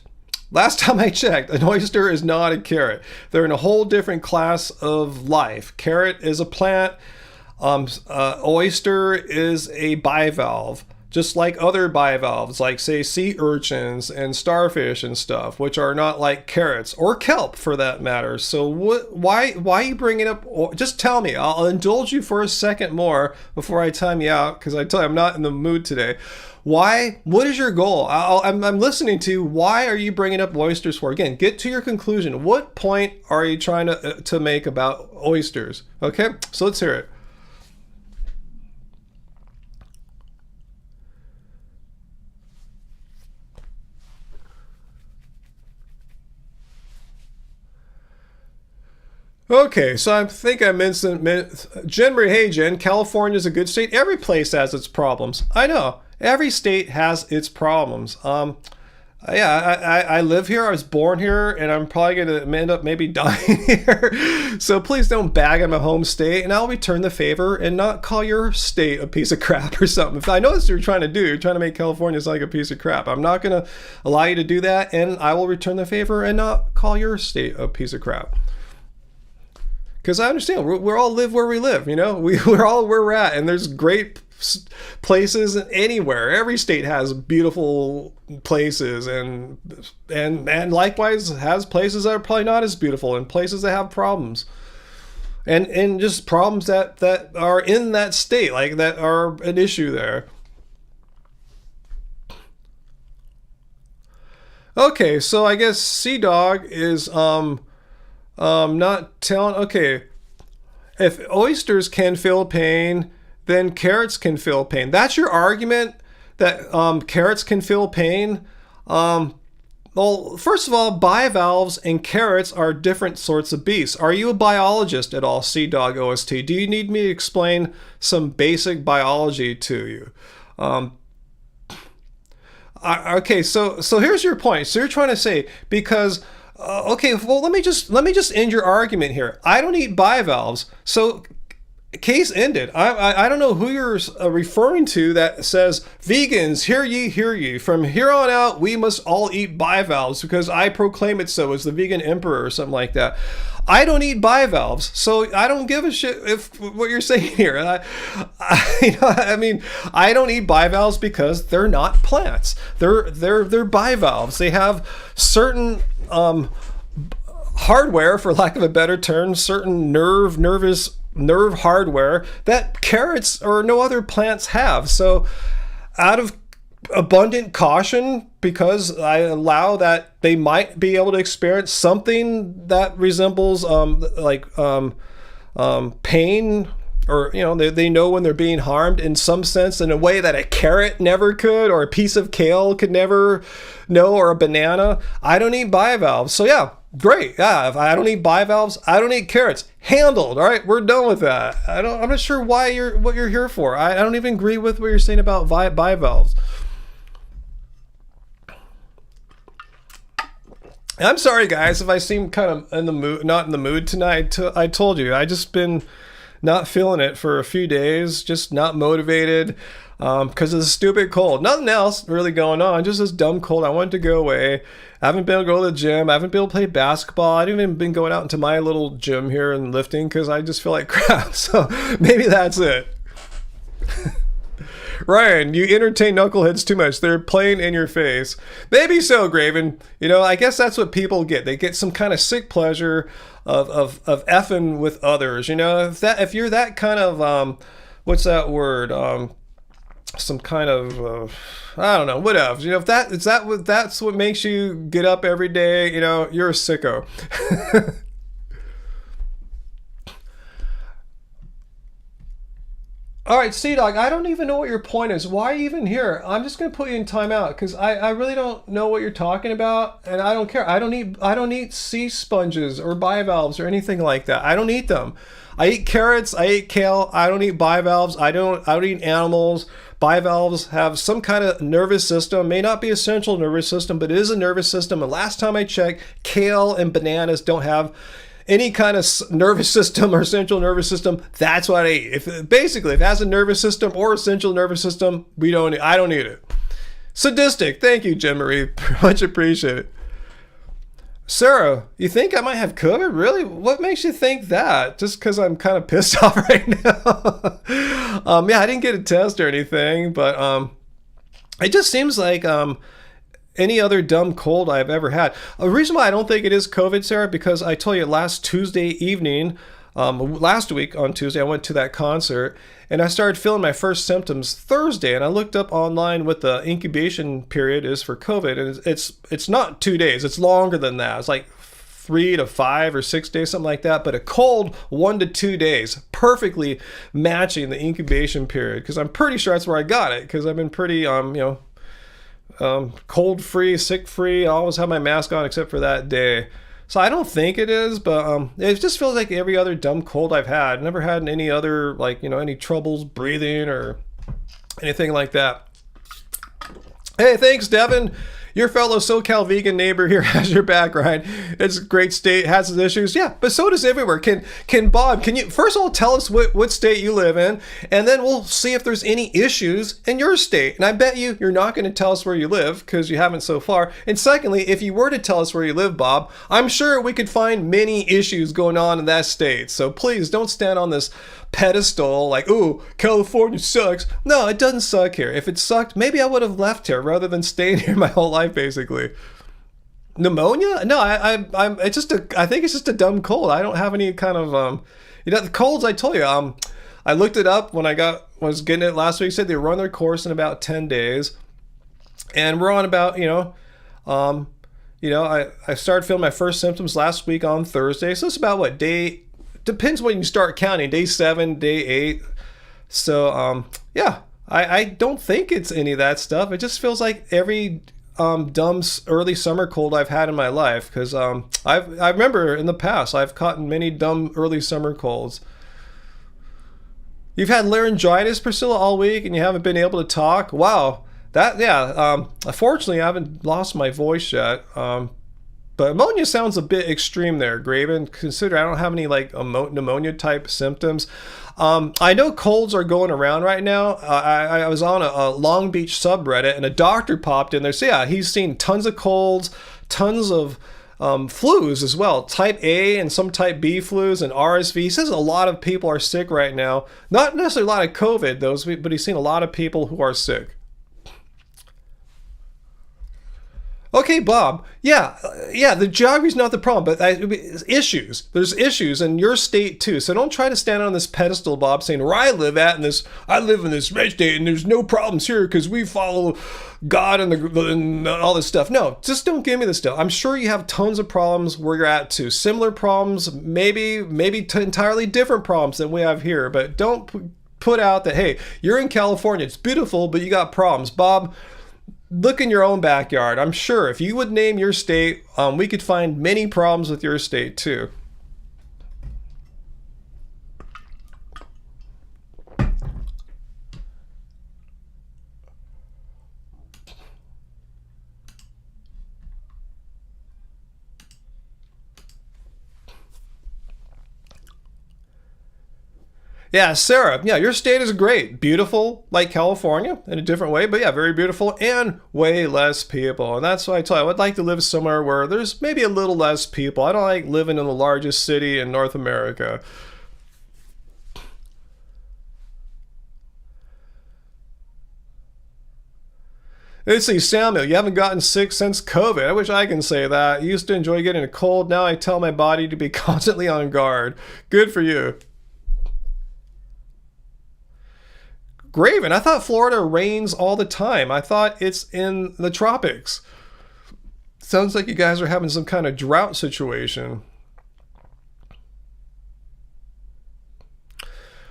Last time I checked, an oyster is not a carrot. They're in a whole different class of life. Carrot is a plant. Oyster is a bivalve, just like other bivalves, like say sea urchins and starfish and stuff, which are not like carrots or kelp for that matter. So why are you bringing up? Just tell me. I'll indulge you for a second more before I time you out because I tell you I'm not in the mood today. Why? What is your goal? I'm listening to. Why are you bringing up oysters for? Again, get to your conclusion. What point are you trying to make about oysters? Okay, so let's hear it. Okay, so I think I mentioned Jen Marie. Hey, Jen, California's a good state. Every place has its problems. I know. Every state has its problems. Yeah, I live here. I was born here, and I'm probably going to end up maybe dying here. So please don't bag on my home state, and I'll return the favor and not call your state a piece of crap or something. If I know that's what you're trying to do, you're trying to make California sound like a piece of crap. I'm not going to allow you to do that, and I will return the favor and not call your state a piece of crap. Because I understand, we all live where we live, you know? We're all where we're at, and there's great places anywhere. Every state has beautiful places, and likewise has places that are probably not as beautiful, and places that have problems, and just problems that are in that state, like that are an issue there. Okay, so I guess Sea Dog is not telling. Okay, if oysters can feel pain, then carrots can feel pain. That's your argument, that carrots can feel pain? Well, first of all, bivalves and carrots are different sorts of beasts. Are you a biologist at all, Sea Dog OST? Do you need me to explain some basic biology to you? Okay, so here's your point. So you're trying to say, because okay, well, let me just end your argument here. I don't eat bivalves, so case ended. I don't know who you're referring to that says, vegans, hear ye. From here on out, we must all eat bivalves because I proclaim it so as the vegan emperor or something like that. I don't eat bivalves, so I don't give a shit if what you're saying here. I mean, I don't eat bivalves because they're not plants. They're bivalves. They have certain hardware, for lack of a better term, certain nerve hardware that carrots or no other plants have. So out of abundant caution, because I allow that they might be able to experience something that resembles pain, or they know when they're being harmed in some sense, in a way that a carrot never could, or a piece of kale could never know, or a banana. I don't eat bivalves. So yeah, great. Yeah, if I don't eat bivalves, I don't eat carrots. Handled. All right, we're done with that. I'm not sure what you're here for. I don't even agree with what you're saying about bivalves. I'm sorry, guys, if I seem kind of not in the mood tonight. I told you, I just been not feeling it for a few days, just not motivated because of the stupid cold. Nothing else really going on, just this dumb cold. I wanted to go away. I haven't been able to go to the gym. I haven't been able to play basketball. I haven't even been going out into my little gym here and lifting because I just feel like crap. So maybe that's it. Ryan, you entertain knuckleheads too much. They're playing in your face. Maybe so, Graven. I guess that's what people get. They get some kind of sick pleasure of effing with others. If you're that kind of what's that word? Some kind of I don't know, whatever. If that's what makes you get up every day, you're a sicko. All right, C-Dog, I don't even know what your point is. Why are you even here? I'm just going to put you in timeout because I really don't know what you're talking about, and I don't care. I don't eat sea sponges or bivalves or anything like that. I don't eat them. I eat carrots. I eat kale. I don't eat bivalves. I don't eat animals. Bivalves have some kind of nervous system. May not be a central nervous system, but it is a nervous system. And last time I checked, kale and bananas don't have any kind of nervous system or central nervous system. That's what I eat. If it has a nervous system or a central nervous system, I don't eat it. Sadistic. Thank you, Jen Marie. Much appreciated. Sarah, you think I might have COVID? Really? What makes you think that? Just because I'm kind of pissed off right now? Yeah, I didn't get a test or anything, but it just seems like any other dumb cold I've ever had. A reason why I don't think it is COVID, Sarah, because I told you last Tuesday evening, last week on Tuesday, I went to that concert and I started feeling my first symptoms Thursday, and I looked up online what the incubation period is for COVID, and it's not 2 days, it's longer than that. It's like 3 to 5 or 6 days, something like that, but a cold 1 to 2 days, perfectly matching the incubation period, because I'm pretty sure that's where I got it, because I've been pretty cold free, sick free. I always have my mask on except for that day. So I don't think it is, but it just feels like every other dumb cold I've had. Never had any other, like, any troubles breathing or anything like that. Hey, thanks, Devin. Your fellow SoCal vegan neighbor here has your back, right? It's a great state, has its issues. Yeah, but so does everywhere. Can Bob, can you first of all tell us what state you live in, and then we'll see if there's any issues in your state. And I bet you're not going to tell us where you live because you haven't so far. And secondly, if you were to tell us where you live, Bob, I'm sure we could find many issues going on in that state. So please don't stand on this pedestal like, oh, California sucks. No, it doesn't suck here. If it sucked, maybe I would have left here rather than staying here my whole life, basically. Pneumonia? No, I think it's just a dumb cold. I don't have any kind of the colds. I told you, I looked it up when was getting it last week. Said they run their course in about 10 days, and we're on about I started feeling my first symptoms last week on Thursday. So it's about what day. Depends when you start counting, day 7, day 8. So yeah, I don't think it's any of that stuff. It just feels like every dumb early summer cold I've had in my life, because I remember in the past I've caught many dumb early summer colds. You've had laryngitis, Priscilla, all week and you haven't been able to talk. Wow, unfortunately I haven't lost my voice yet. But pneumonia sounds a bit extreme there, Graven. Consider I don't have any like pneumonia type symptoms. I know colds are going around right now. I was on a Long Beach subreddit and a doctor popped in there. So yeah, he's seen tons of colds, tons of flus as well. Type A and some type B flus and RSV. He says a lot of people are sick right now. Not necessarily a lot of COVID, but he's seen a lot of people who are sick. Okay, Bob. Yeah, the geography's not the problem, but issues. There's issues in your state too. So don't try to stand on this pedestal, Bob, saying where I live I live in this red state and there's no problems here because we follow God and all this stuff. No, just don't give me this stuff. I'm sure you have tons of problems where you're at too. Similar problems, maybe entirely different problems than we have here. But don't put out that, hey, you're in California, it's beautiful, but you got problems. Bob, look in your own backyard. I'm sure if you would name your state, we could find many problems with your state too. Yeah, Sarah, yeah, your state is great. Beautiful, like California in a different way, but yeah, very beautiful and way less people. And that's why I tell you, I would like to live somewhere where there's maybe a little less people. I don't like living in the largest city in North America. Let's see, Samuel, you haven't gotten sick since COVID. I wish I can say that. I used to enjoy getting a cold. Now I tell my body to be constantly on guard. Good for you. Graven, I thought Florida rains all the time. I thought it's in the tropics. Sounds like you guys are having some kind of drought situation.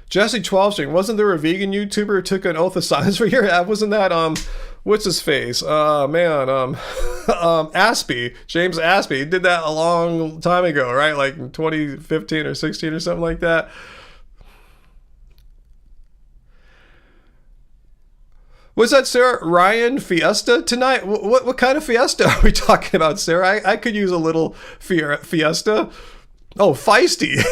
Jesse 12string, wasn't there a vegan YouTuber who took an oath of silence for your ad? Wasn't that what's his face? Aspie, James Aspie. He did that a long time ago, right? Like in 2015 or 16 or something like that. Was that, Sarah? Ryan Fiesta tonight? What kind of fiesta are we talking about, Sarah? I could use a little fiesta. Oh, feisty.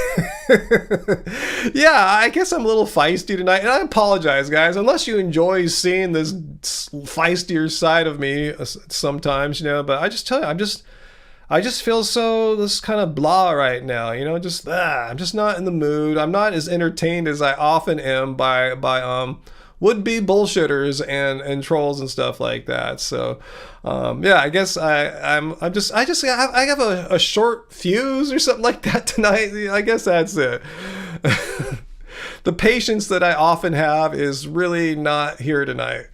Yeah, I guess I'm a little feisty tonight. And I apologize, guys. Unless you enjoy seeing this feistier side of me sometimes, But I just tell you, I just feel so this kind of blah right now, I'm just not in the mood. I'm not as entertained as I often am by would-be bullshitters and trolls and stuff like that. So yeah, I guess I have a short fuse or something like that tonight. I guess that's it. The patience that I often have is really not here tonight.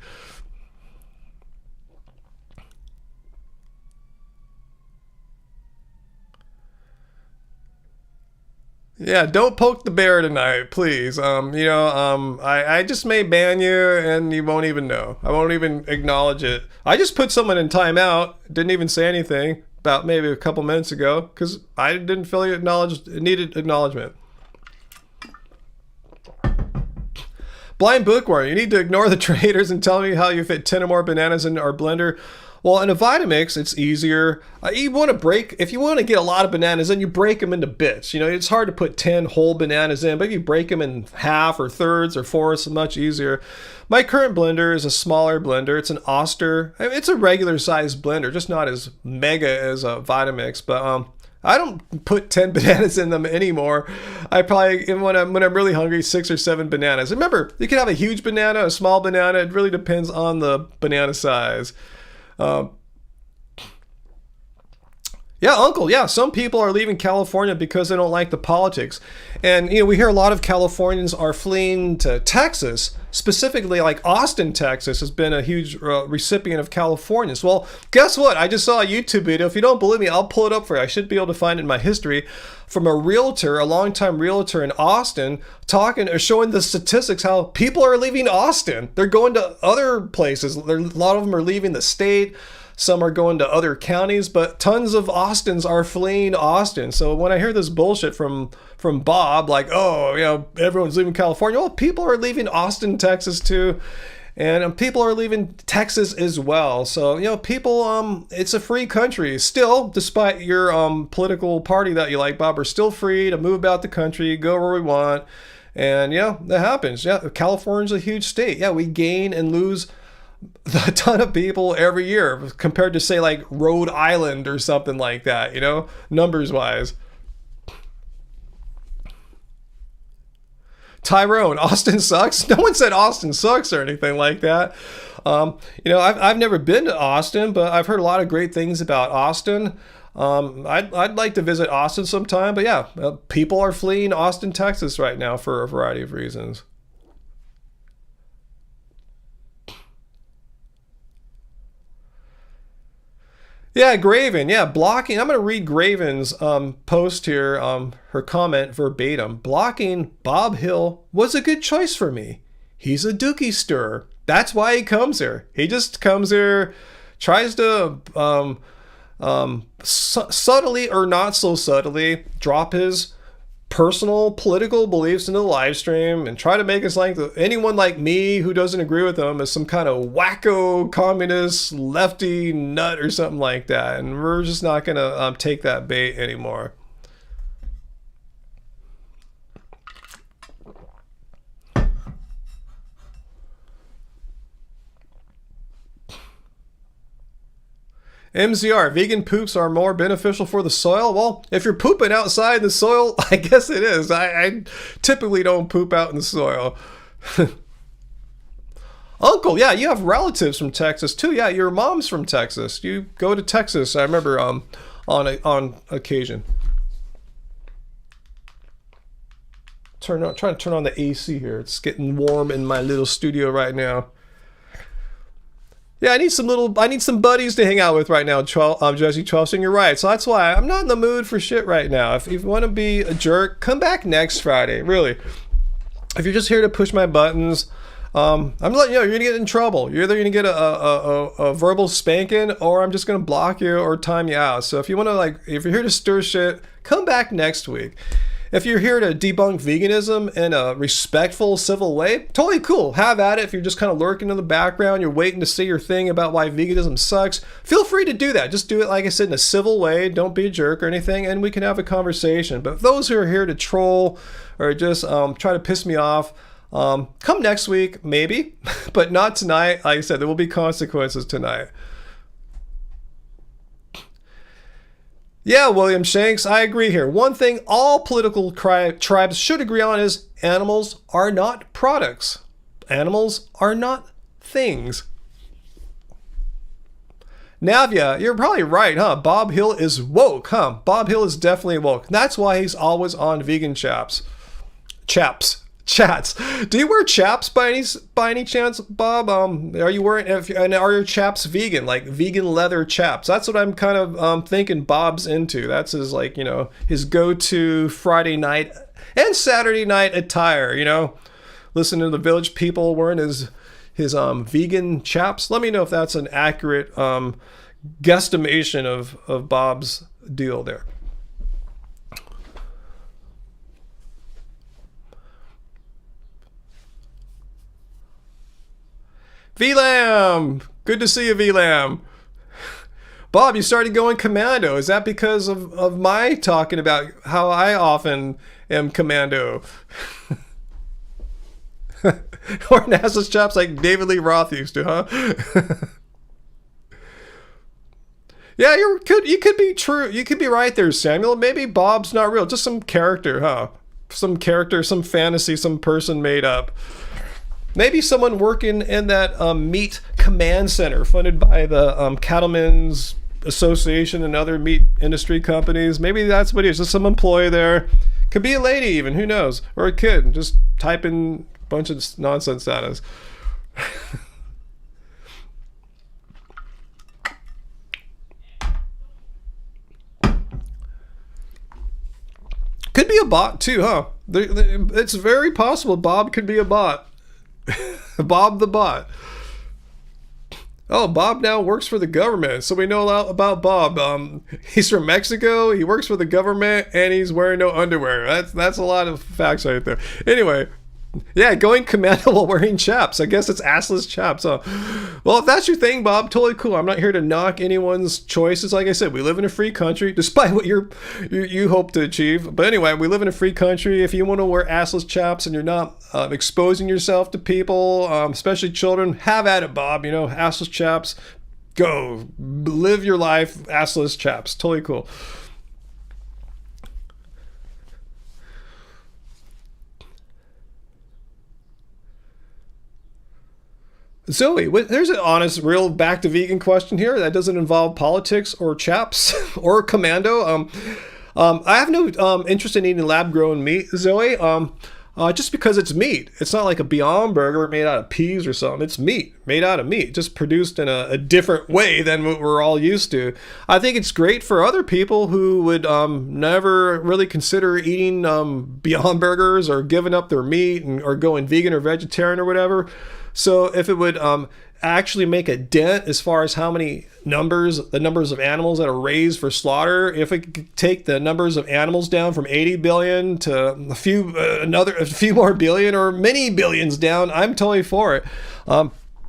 Yeah, don't poke the bear tonight, please. I just may ban you and you won't even know. I won't even acknowledge it. I just put someone in timeout, didn't even say anything. about maybe a couple minutes ago because I didn't feel it needed acknowledgement. Blind bookworm, you need to ignore the traders and tell me how you fit 10 or more bananas in our blender. Well, in a Vitamix, it's easier. If you want to get a lot of bananas, then you break them into bits. You know, it's hard to put 10 whole bananas in, but if you break them in half or thirds or fourths, it's much easier. My current blender is a smaller blender. It's an Oster. It's a regular size blender, just not as mega as a Vitamix, but I don't put 10 bananas in them anymore. I probably, when I'm really hungry, 6 or 7 bananas. Remember, you can have a huge banana, a small banana. It really depends on the banana size. Yeah, Uncle. Yeah, some people are leaving California because they don't like the politics. And, we hear a lot of Californians are fleeing to Texas. Specifically, like Austin, Texas has been a huge recipient of Californians. Well, guess what? I just saw a YouTube video. If you don't believe me, I'll pull it up for you. I should be able to find it in my history from a realtor, a longtime realtor in Austin, showing the statistics how people are leaving Austin. They're going to other places. A lot of them are leaving the state. Some are going to other counties, but tons of Austins are fleeing Austin. So when I hear this bullshit from Bob, like, everyone's leaving California. Well, people are leaving Austin, Texas too. And people are leaving Texas as well. So, people, it's a free country. Still, despite your political party that you like, Bob, we're still free to move about the country, go where we want. And, that happens. Yeah, California's a huge state. Yeah, we gain and lose a ton of people every year compared to, say, like Rhode Island or something like that, numbers-wise. Tyrone, Austin sucks? No one said Austin sucks or anything like that. I've never been to Austin, but I've heard a lot of great things about Austin. I'd like to visit Austin sometime, but yeah, people are fleeing Austin, Texas right now for a variety of reasons. Yeah, Graven. Yeah, blocking. I'm going to read Graven's post here, her comment verbatim. Blocking Bob Hill was a good choice for me. He's a dookie stirrer. That's why he comes here. He just comes here, tries to subtly or not so subtly drop his personal political beliefs into the live stream and try to make us like anyone like me who doesn't agree with them is some kind of wacko communist lefty nut or something like that, and we're just not gonna take that bait anymore. MZR, vegan poops are more beneficial for the soil? Well, if you're pooping outside the soil, I guess it is. I typically don't poop out in the soil. Uncle, yeah, you have relatives from Texas too. Yeah, your mom's from Texas. You go to Texas, I remember, on occasion. Trying to turn on the AC here. It's getting warm in my little studio right now. Yeah, I need some buddies to hang out with right now, Jesse Charleston. You're right. So that's why I'm not in the mood for shit right now. If you want to be a jerk, come back next Friday. Really. If you're just here to push my buttons, I'm letting you know you're gonna get in trouble. You're either gonna get a verbal spanking, or I'm just gonna block you or time you out. So if you want to, if you're here to stir shit, come back next week. If you're here to debunk veganism in a respectful, civil way, totally cool. Have at it. If you're just kind of lurking in the background, you're waiting to say your thing about why veganism sucks, feel free to do that. Just do it, like I said, in a civil way. Don't be a jerk or anything, and we can have a conversation. But those who are here to troll or just try to piss me off, come next week, maybe, but not tonight. Like I said, there will be consequences tonight. Yeah, William Shanks, I agree here. One thing all political tribes should agree on is animals are not products. Animals are not things. Navia, you're probably right, huh? Bob Hill is woke, huh? Bob Hill is definitely woke. That's why he's always on vegan chats. Do you wear chaps by any chance, Bob? Are you wearing, and are your chaps vegan, like vegan leather chaps? That's what I'm kind of thinking Bob's into. That's his, his go-to Friday night and Saturday night attire, listening to the Village People wearing his vegan chaps. Let me know if that's an accurate guesstimation of Bob's deal there. VLAM! Good to see you, VLAM. Bob, you started going commando. Is that because of my talking about how I often am commando? Or NASA's chops like David Lee Roth used to, huh? Yeah, you could be true. You could be right there, Samuel. Maybe Bob's not real. Just some character, huh? Some character, some fantasy, some person made up. Maybe someone working in that meat command center funded by the Cattlemen's Association and other meat industry companies. Maybe that's what he is. Just some employee there. Could be a lady even. Who knows? Or a kid. Just type in a bunch of nonsense at us. Could be a bot too, huh? It's very possible Bob could be a bot. Bob the bot. Oh, Bob now works for the government, so we know a lot about Bob. He's from Mexico, he works for the government, and he's wearing no underwear. That's a lot of facts right there. Anyway, yeah, going commando while wearing chaps. I guess it's assless chaps. Huh? Well, if that's your thing, Bob, totally cool. I'm not here to knock anyone's choices. Like I said, we live in a free country, despite what you hope to achieve. But anyway, we live in a free country. If you want to wear assless chaps and you're not exposing yourself to people, especially children, have at it, Bob. You know, assless chaps. Go. Live your life, assless chaps. Totally cool. Zoe, there's an honest, real back to vegan question here that doesn't involve politics or chaps or commando. I have no interest in eating lab-grown meat, Zoe, just because it's meat. It's not like a Beyond Burger made out of peas or something. It's meat, made out of meat, just produced in a different way than what we're all used to. I think it's great for other people who would never really consider eating Beyond Burgers or giving up their meat or going vegan or vegetarian or whatever. So if it would actually make a dent as far as how many the numbers of animals that are raised for slaughter, if it could take the numbers of animals down from 80 billion to a few more billion or many billions down, I'm totally for it.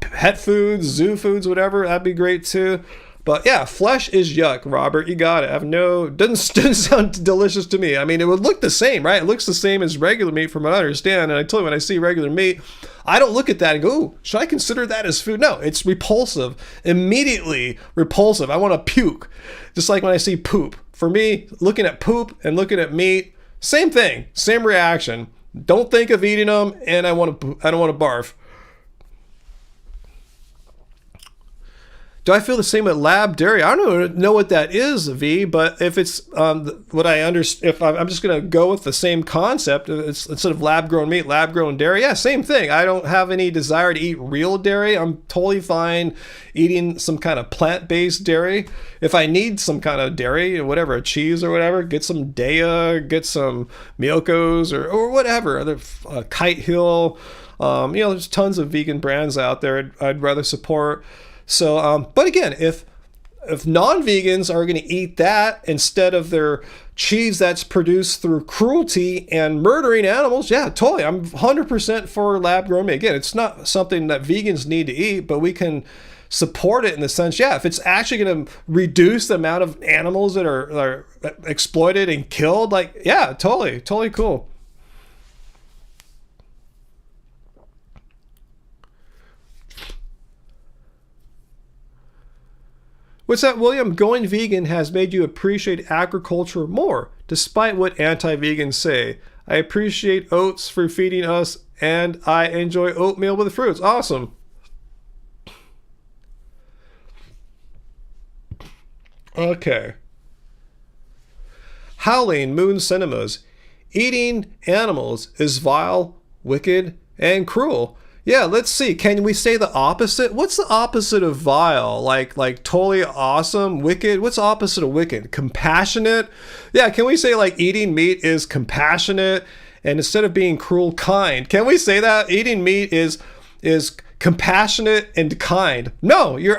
Pet foods, zoo foods, whatever, that'd be great too. But yeah, flesh is yuck, Robert. You got it. Doesn't sound delicious to me. I mean, it would look the same, right? It looks the same as regular meat from what I understand. And I told you, when I see regular meat, I don't look at that and go, ooh, should I consider that as food? No, it's repulsive. Immediately repulsive. I want to puke. Just like when I see poop. For me, looking at poop and looking at meat, same thing, same reaction. Don't think of eating them, and I don't want to barf. Do I feel the same with lab dairy? I don't know what that is, V, but if it's what I understand, if I'm just going to go with the same concept, it's instead of lab-grown meat, lab-grown dairy, yeah, same thing. I don't have any desire to eat real dairy. I'm totally fine eating some kind of plant-based dairy. If I need some kind of dairy, whatever, a cheese or whatever, get some Daiya, get some Milkos or whatever, Kite Hill. There's tons of vegan brands out there I'd rather support. So, but again, if non-vegans are going to eat that instead of their cheese that's produced through cruelty and murdering animals, yeah, totally. I'm 100% for lab-grown meat. Again, it's not something that vegans need to eat, but we can support it in the sense, yeah, if it's actually going to reduce the amount of animals that are exploited and killed, like, yeah, totally cool. What's that, William? Going vegan has made you appreciate agriculture more, despite what anti-vegans say. I appreciate oats for feeding us, and I enjoy oatmeal with fruits. Awesome. Okay. Howling Moon Cinemas. Eating animals is vile, wicked, and cruel. Yeah, let's see. Can we say the opposite? What's the opposite of vile? Like totally awesome, wicked? What's the opposite of wicked? Compassionate? Yeah, can we say like eating meat is compassionate and instead of being cruel, kind? Can we say that? Eating meat is compassionate and kind. No, you're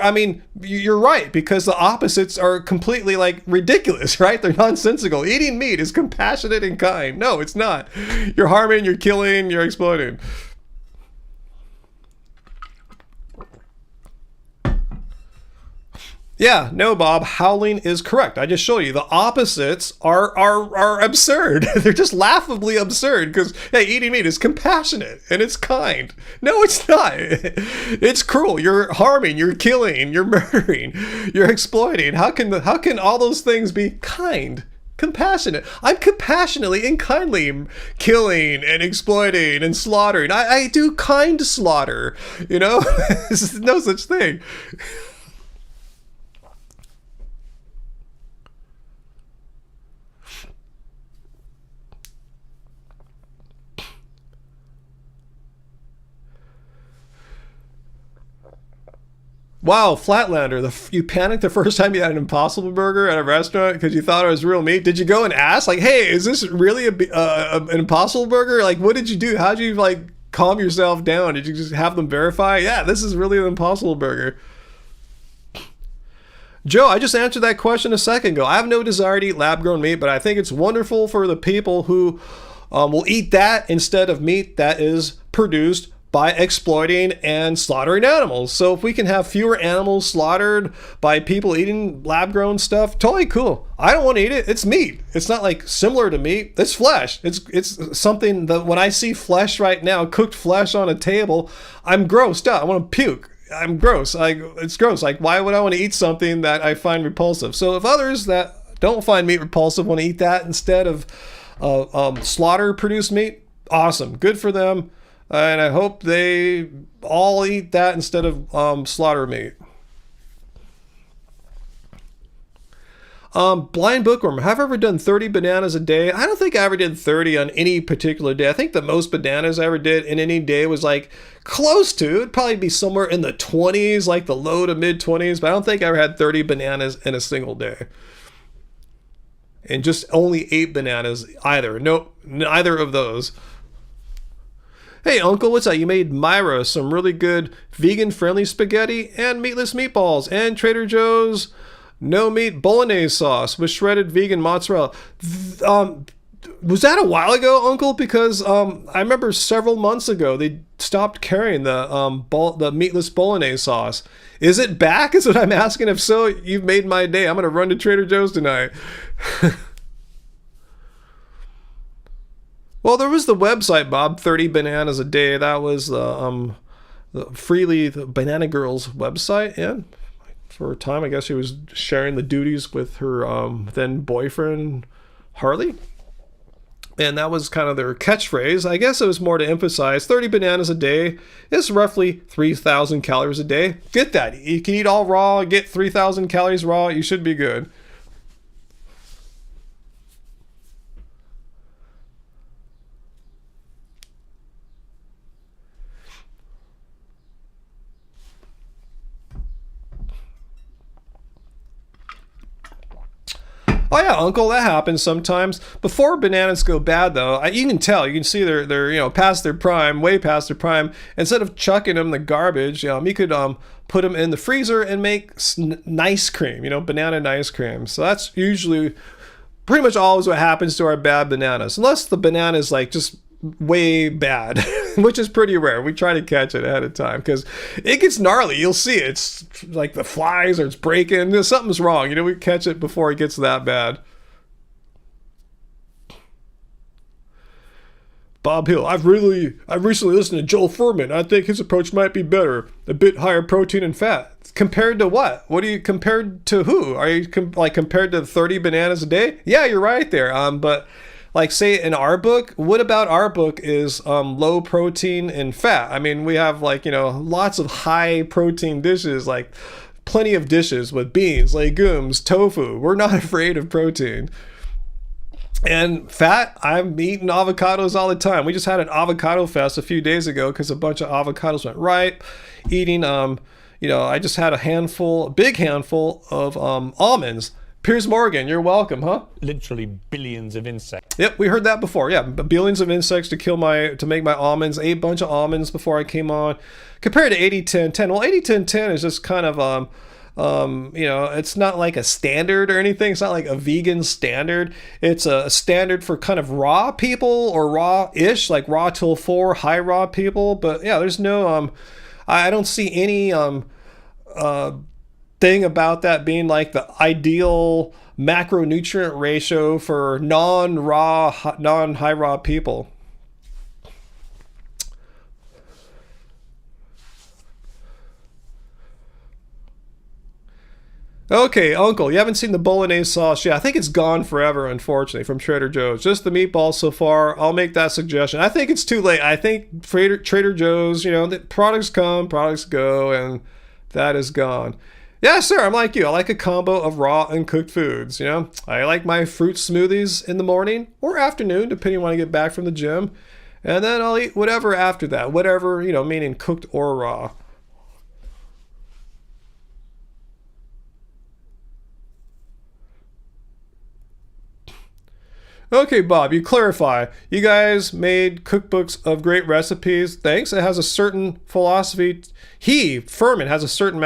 right, because the opposites are completely like ridiculous, right? They're nonsensical. Eating meat is compassionate and kind. No, it's not. You're harming, you're killing, you're exploiting. Yeah, no, Bob, howling is correct. I just show you the opposites are absurd. They're just laughably absurd because, hey, eating meat is compassionate and it's kind. No, it's not. It's cruel. You're harming, you're killing, you're murdering, you're exploiting. How can all those things be kind? Compassionate. I'm compassionately and kindly killing and exploiting and slaughtering. I do kind slaughter, you know? There's no such thing. Wow, Flatlander, you panicked the first time you had an Impossible Burger at a restaurant because you thought it was real meat. Did you go and ask, like, hey, is this really an Impossible Burger? Like, what did you do? How'd you, like, calm yourself down? Did you just have them verify? Yeah, this is really an Impossible Burger. Joe, I just answered that question a second ago. I have no desire to eat lab-grown meat, but I think it's wonderful for the people who will eat that instead of meat that is produced by exploiting and slaughtering animals. So if we can have fewer animals slaughtered by people eating lab-grown stuff, totally cool. I don't want to eat it. It's meat. It's not like similar to meat. It's flesh. It's something that when I see flesh right now, cooked flesh on a table, I'm grossed out. I want to puke. I'm gross. It's gross. Like, why would I want to eat something that I find repulsive? So if others that don't find meat repulsive want to eat that instead of slaughter-produced meat, awesome. Good for them. And I hope they all eat that instead of slaughter meat. Blind bookworm. Have I ever done 30 bananas a day? I don't think I ever did 30 on any particular day. I think the most bananas I ever did in any day was like close to, it'd probably be somewhere in the 20s, like the low to mid 20s, but I don't think I ever had 30 bananas in a single day. And just only 8 bananas either. Nope, neither of those. Hey, Uncle, what's that? You made Myra some really good vegan-friendly spaghetti and meatless meatballs and Trader Joe's no-meat bolognese sauce with shredded vegan mozzarella. Was that a while ago, Uncle? Because I remember several months ago they stopped carrying the meatless bolognese sauce. Is it back? Is what I'm asking. If so, you've made my day. I'm going to run to Trader Joe's tonight. Well, there was the website, Bob, 30 bananas a day. That was the Banana Girl's website. And for a time, I guess she was sharing the duties with her then boyfriend, Harley. And that was kind of their catchphrase. I guess it was more to emphasize 30 bananas a day is roughly 3,000 calories a day. Get that. You can eat all raw, get 3,000 calories raw. You should be good. Oh yeah, Uncle, that happens sometimes. Before bananas go bad, though, you can tell. You can see they're past their prime, way past their prime. Instead of chucking them in the garbage, you could put them in the freezer and make nice cream. Banana nice cream. So that's usually pretty much always what happens to our bad bananas, unless the banana is like just way bad, which is pretty rare. We try to catch it ahead of time because it gets gnarly. You'll see it. It's like the flies or it's breaking. Something's wrong. We catch it before it gets that bad. Bob Hill, I've recently listened to Joel Furman. I think his approach might be better. A bit higher protein and fat. Compared to what? What are you compared to? Who are you compared to 30 bananas a day? Yeah, you're right there. But like say in our book, what about our book is low protein and fat? I mean, we have lots of high protein dishes, like plenty of dishes with beans, legumes, tofu. We're not afraid of protein. And fat, I'm eating avocados all the time. We just had an avocado fest a few days ago because a bunch of avocados went ripe. Eating, I just had a big handful of almonds. Piers Morgan, you're welcome, huh? Literally billions of insects. Yep, we heard that before. Yeah, billions of insects to make my almonds. Ate a bunch of almonds before I came on. Compared to 80-10-10. Well, 80-10-10 is just kind of it's not like a standard or anything. It's not like a vegan standard. It's a standard for kind of raw people or raw-ish, like raw till 4, high raw people. But yeah, there's no I don't see any thing about that being like the ideal macronutrient ratio for non-raw, non-high raw people. Okay, Uncle, you haven't seen the bolognese sauce yet. I think it's gone forever, unfortunately, from Trader Joe's. Just the meatballs so far. I'll make that suggestion. I think it's too late. I think Trader Joe's, the products come, products go, and that is gone. Yeah, sir, I'm like you. I like a combo of raw and cooked foods, I like my fruit smoothies in the morning or afternoon, depending on when I get back from the gym. And then I'll eat whatever after that. Whatever, meaning cooked or raw. Okay, Bob, you clarify. You guys made cookbooks of great recipes. Thanks. It has a certain philosophy. Furman, has a certain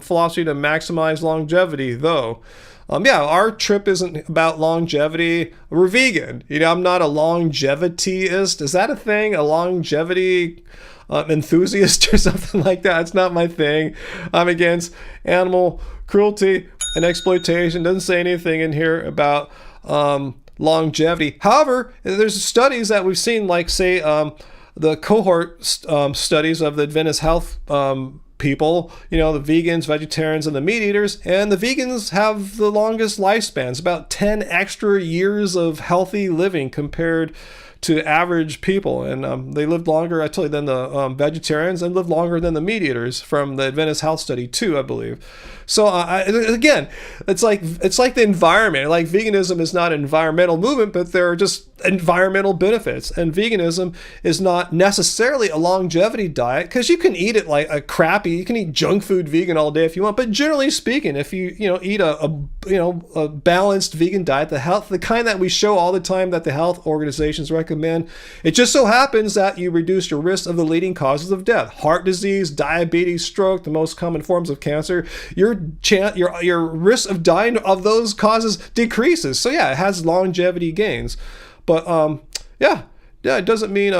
philosophy to maximize longevity, though. Our trip isn't about longevity. We're vegan. I'm not a longevityist. Is that a thing? A longevity enthusiast or something like that? It's not my thing. I'm against animal cruelty and exploitation. Doesn't say anything in here about longevity. However, there's studies that we've seen, like say the cohort studies of the Adventist health people, the vegans, vegetarians, and the meat eaters, and the vegans have the longest lifespans, about 10 extra years of healthy living compared to average people, and they lived longer, I told you, than the vegetarians, and lived longer than the meat eaters from the Adventist health study too, I believe. So again, it's like the environment. Like veganism is not an environmental movement, but there are just environmental benefits. And veganism is not necessarily a longevity diet, because you can eat it like a crappy. You can eat junk food vegan all day if you want. But generally speaking, if you eat a balanced vegan diet, the kind that we show all the time that the health organizations recommend, it just so happens that you reduce your risk of the leading causes of death: heart disease, diabetes, stroke, the most common forms of cancer. Your risk of dying of those causes decreases. So yeah, it has longevity gains. But it doesn't mean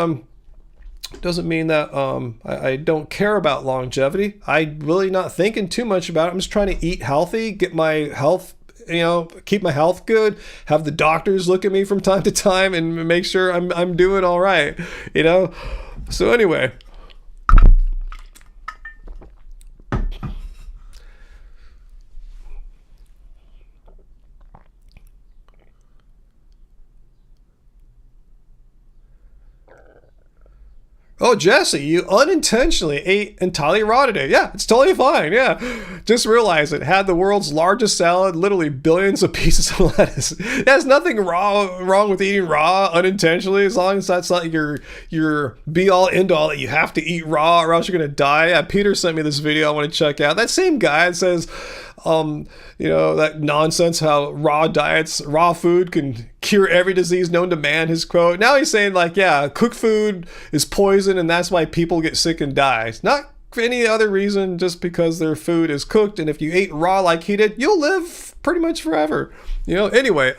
that I don't care about longevity. I'm really not thinking too much about it. I'm just trying to eat healthy, get my health, keep my health good, have the doctors look at me from time to time and make sure I'm doing all right, So anyway. Oh, Jesse, you unintentionally ate entirely raw today. Yeah, it's totally fine. Yeah. Just realize it had the world's largest salad, literally billions of pieces of lettuce. There's nothing wrong with eating raw unintentionally, as long as that's not your be-all, end-all that you have to eat raw or else you're going to die. Yeah, Peter sent me this video I want to check out. That same guy says, that nonsense how raw food can cure every disease known to man, his quote. Now he's saying cooked food is poison and that's why people get sick and die. Not for any other reason, just because their food is cooked, and if you ate raw like he did, you'll live pretty much forever. Anyway,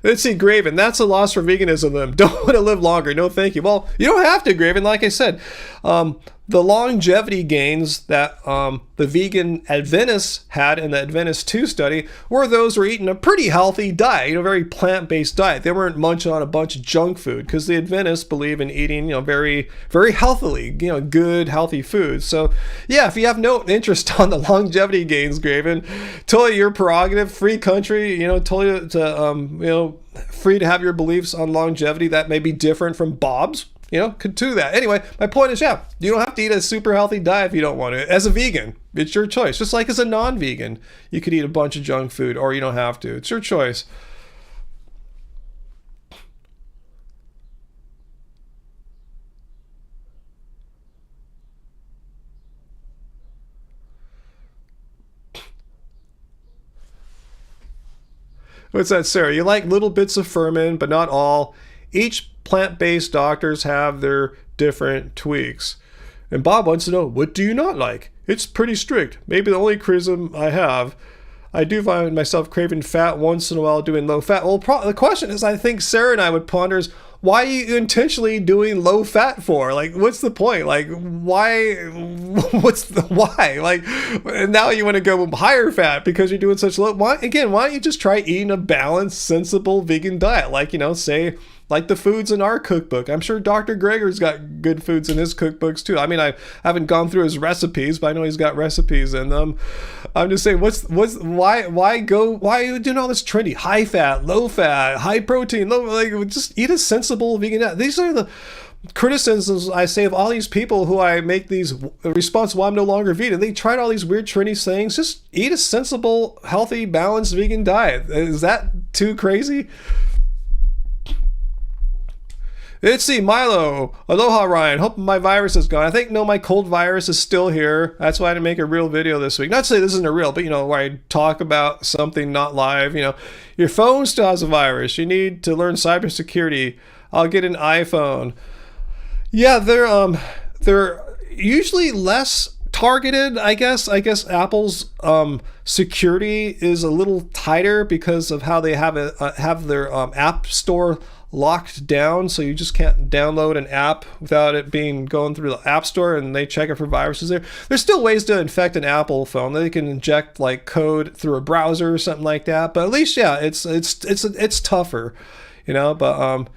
let's see, Graven, that's a loss for veganism then. Don't want to live longer. No, thank you. Well, you don't have to, Graven. Like I said, the longevity gains that the vegan Adventists had in the Adventist 2 study were those who were eating a pretty healthy diet, very plant-based diet. They weren't munching on a bunch of junk food, because the Adventists believe in eating, very, very healthily, good, healthy food. So, yeah, if you have no interest on the longevity gains, Graven, totally your prerogative, free country, totally to, free to have your beliefs on longevity that may be different from Bob's. Could do that. Anyway, my point is, you don't have to eat a super healthy diet if you don't want to. As a vegan, it's your choice. Just like as a non-vegan, you could eat a bunch of junk food, or you don't have to. It's your choice. What's that, Sarah? You like little bits of ferment, but not all. Each plant-based doctors have their different tweaks. And Bob wants to know, what do you not like? It's pretty strict. Maybe the only criticism I have, I do find myself craving fat once in a while doing low fat. Well, the question is, I think Sarah and I would ponder is, why are you intentionally doing low fat for? Like, what's the point? Like, why? What's the why? Like, and now you want to go higher fat because you're doing such low. Why don't you just try eating a balanced, sensible vegan diet? Like, say, like the foods in our cookbook. I'm sure Dr. Greger's got good foods in his cookbooks too. I mean, I haven't gone through his recipes, but I know he's got recipes in them. I'm just saying, why are you doing all this trendy, high fat, low fat, high protein, just eat a sensible vegan diet. These are the criticisms I say of all these people who I make these response why I'm no longer vegan. They tried all these weird trendy sayings. Just eat a sensible, healthy, balanced vegan diet. Is that too crazy? Let's see, Milo. Aloha, Ryan. Hope my virus is gone. I think, no, my cold virus is still here. That's why I didn't make a real video this week. Not to say this isn't a real, but, where I talk about something not live. Your phone still has a virus. You need to learn cybersecurity. I'll get an iPhone. Yeah, they're usually less targeted, I guess. Apple's security is a little tighter because of how they have their app store locked down, so you just can't download an app without it going through the app store, and they check it for viruses there. There's still ways to infect an Apple phone. They can inject like code through a browser or something like that, but at least, yeah, it's tougher, but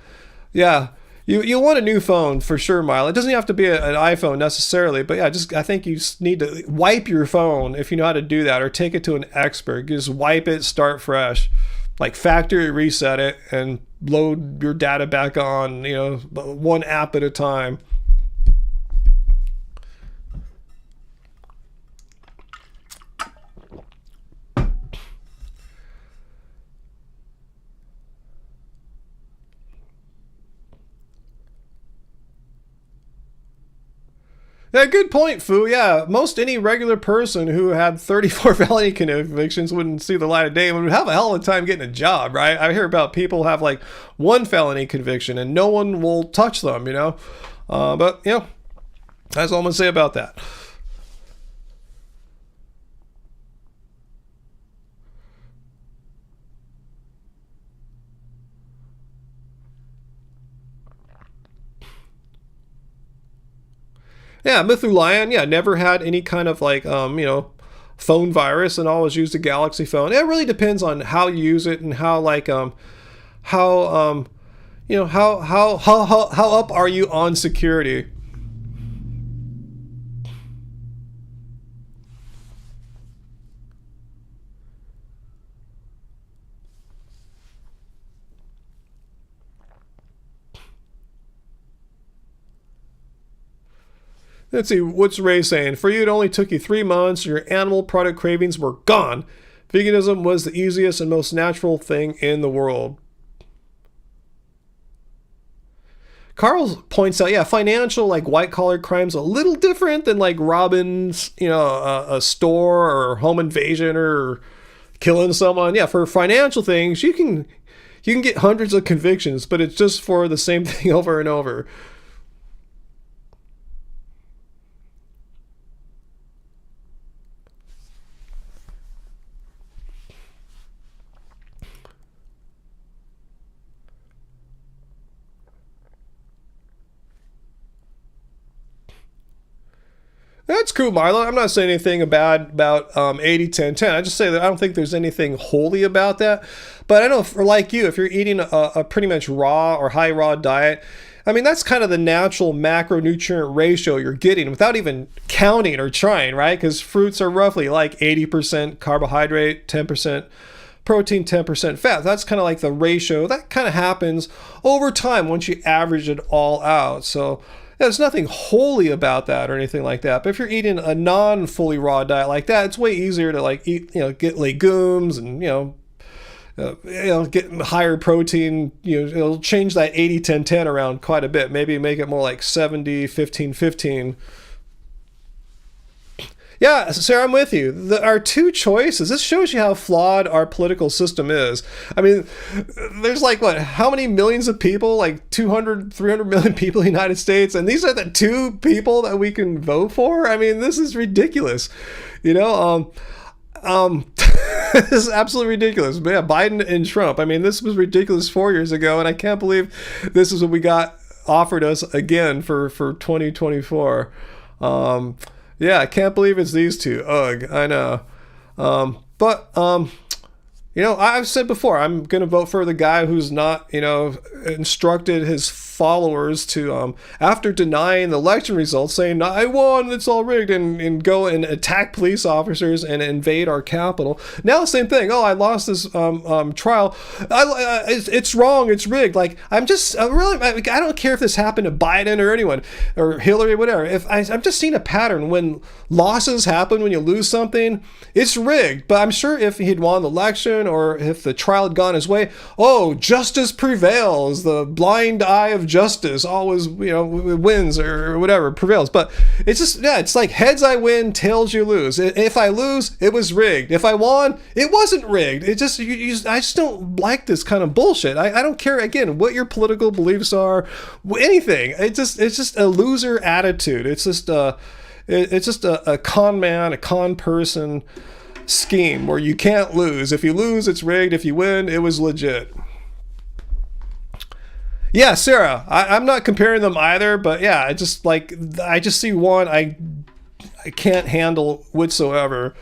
yeah. You want a new phone for sure, Mile. It doesn't have to be an iPhone necessarily, but yeah, I think you need to wipe your phone if you know how to do that, or take it to an expert. Just wipe it, start fresh, like factory reset it, and load your data back on, one app at a time. Yeah, good point, Fu. Yeah, most any regular person who had 34 felony convictions wouldn't see the light of day and would have a hell of a time getting a job, right? I hear about people who have like one felony conviction and no one will touch them, But, that's all I'm going to say about that. Yeah, Mythulion, never had any kind of like, phone virus, and always used a Galaxy phone. It really depends on how you use it and how how up are you on security. Let's see, what's Ray saying? For you, it only took you 3 months and your animal product cravings were gone. Veganism was the easiest and most natural thing in the world. Carl points out, financial, like white-collar crimes, a little different than like robbing, a store or home invasion or killing someone. Yeah, for financial things, you can get hundreds of convictions, but it's just for the same thing over and over. That's cool, Marlo. I'm not saying anything bad about 80-10-10. I just say that I don't think there's anything holy about that. But I know, for like you, if you're eating a pretty much raw or high raw diet, I mean, that's kind of the natural macronutrient ratio you're getting without even counting or trying, right? Because fruits are roughly like 80% carbohydrate, 10% protein, 10% fat. That's kind of like the ratio. That kind of happens over time once you average it all out. So there's nothing holy about that or anything like that. But if you're eating a non-fully raw diet like that, it's way easier to like eat, get legumes and, get higher protein. It'll change that 80-10-10 around quite a bit. Maybe make it more like 70-15-15. Yeah, Sarah, I'm with you. Our two choices, this shows you how flawed our political system is. I mean, there's like, what, how many millions of people? Like 200, 300 million people in the United States. And these are the two people that we can vote for? I mean, this is ridiculous. You know, this is absolutely ridiculous. But yeah, Biden and Trump. I mean, this was ridiculous 4 years ago. And I can't believe this is what we got offered us again for 2024. Yeah, I can't believe it's these two. Ugh, I know. But you know, I've said before, I'm going to vote for the guy who's not, you know, instructed his followers to, after denying the election results, saying, I won, it's all rigged, and go and attack police officers and invade our Capitol. Now the same thing. Oh, I lost this trial. It's wrong. It's rigged. Like, I don't care if this happened to Biden or anyone, or Hillary, whatever. I'm just seeing a pattern. When losses happen, when you lose something, it's rigged. But I'm sure if he'd won the election, or if the trial had gone his way, oh, justice prevails. The blind eye of justice always, you know, wins, or whatever, prevails. But it's just, yeah, it's like heads I win, tails you lose. If I lose, it was rigged. If I won, it wasn't rigged. It just, I just don't like this kind of bullshit. I don't care, again, what your political beliefs are, anything. It's just a loser attitude. It's just a con man, a con person scheme where you can't lose. If you lose, it's rigged. If you win, it was legit. Yeah, Sarah, I'm not comparing them either, but yeah, I just see one I can't handle whatsoever.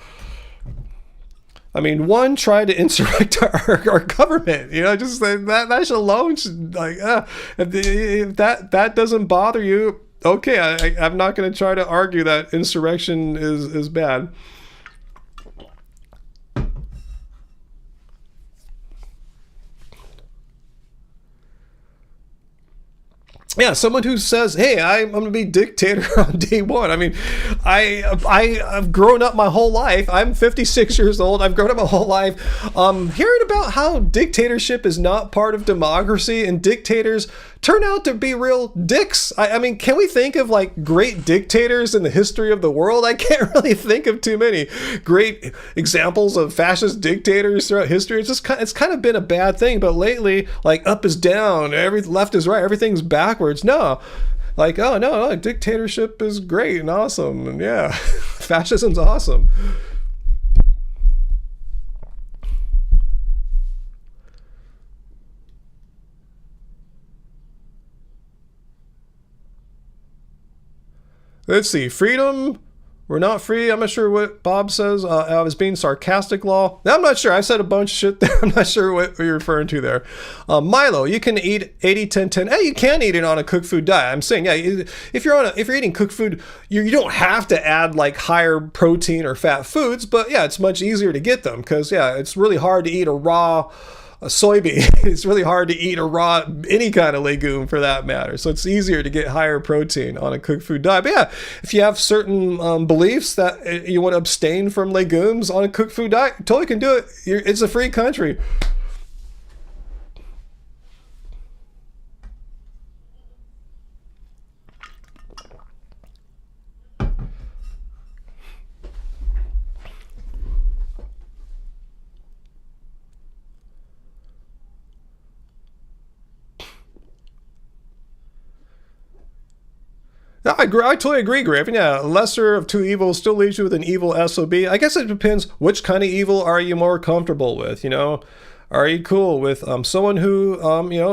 I mean, one tried to insurrect our government, you know, just that alone should, like, if that doesn't bother you, okay, I'm not going to try to argue that insurrection is bad. Yeah, someone who says, hey, I'm going to be dictator on day one. I mean, I've grown up my whole life. I'm 56 years old. I've grown up my whole life hearing about how dictatorship is not part of democracy, and dictators turn out to be real dicks. I mean, can we think of like great dictators in the history of the world? I can't really think of too many great examples of fascist dictators throughout history. It's kind of been a bad thing, but lately, like, up is down, left is right, everything's backwards. No, like, oh no, dictatorship is great and awesome, and yeah, fascism's awesome. Let's see. Freedom. We're not free. I'm not sure what Bob says. I was being sarcastic, law. I'm not sure. I said a bunch of shit there. I'm not sure what you're referring to there. Milo, you can eat 80-10-10. Hey, you can eat it on a cooked food diet. I'm saying, yeah, if you're eating cooked food, you don't have to add like higher protein or fat foods, but yeah, it's much easier to get them because, yeah, it's really hard to eat a soybean. It's really hard to eat a raw, any kind of legume for that matter. So it's easier to get higher protein on a cooked food diet. But yeah, if you have certain beliefs that you want to abstain from legumes on a cooked food diet, you totally can do it. It's a free country. No, I totally agree, Griffin. Yeah, lesser of two evils still leaves you with an evil SOB. I guess it depends which kind of evil are you more comfortable with, you know? Are you cool with someone who,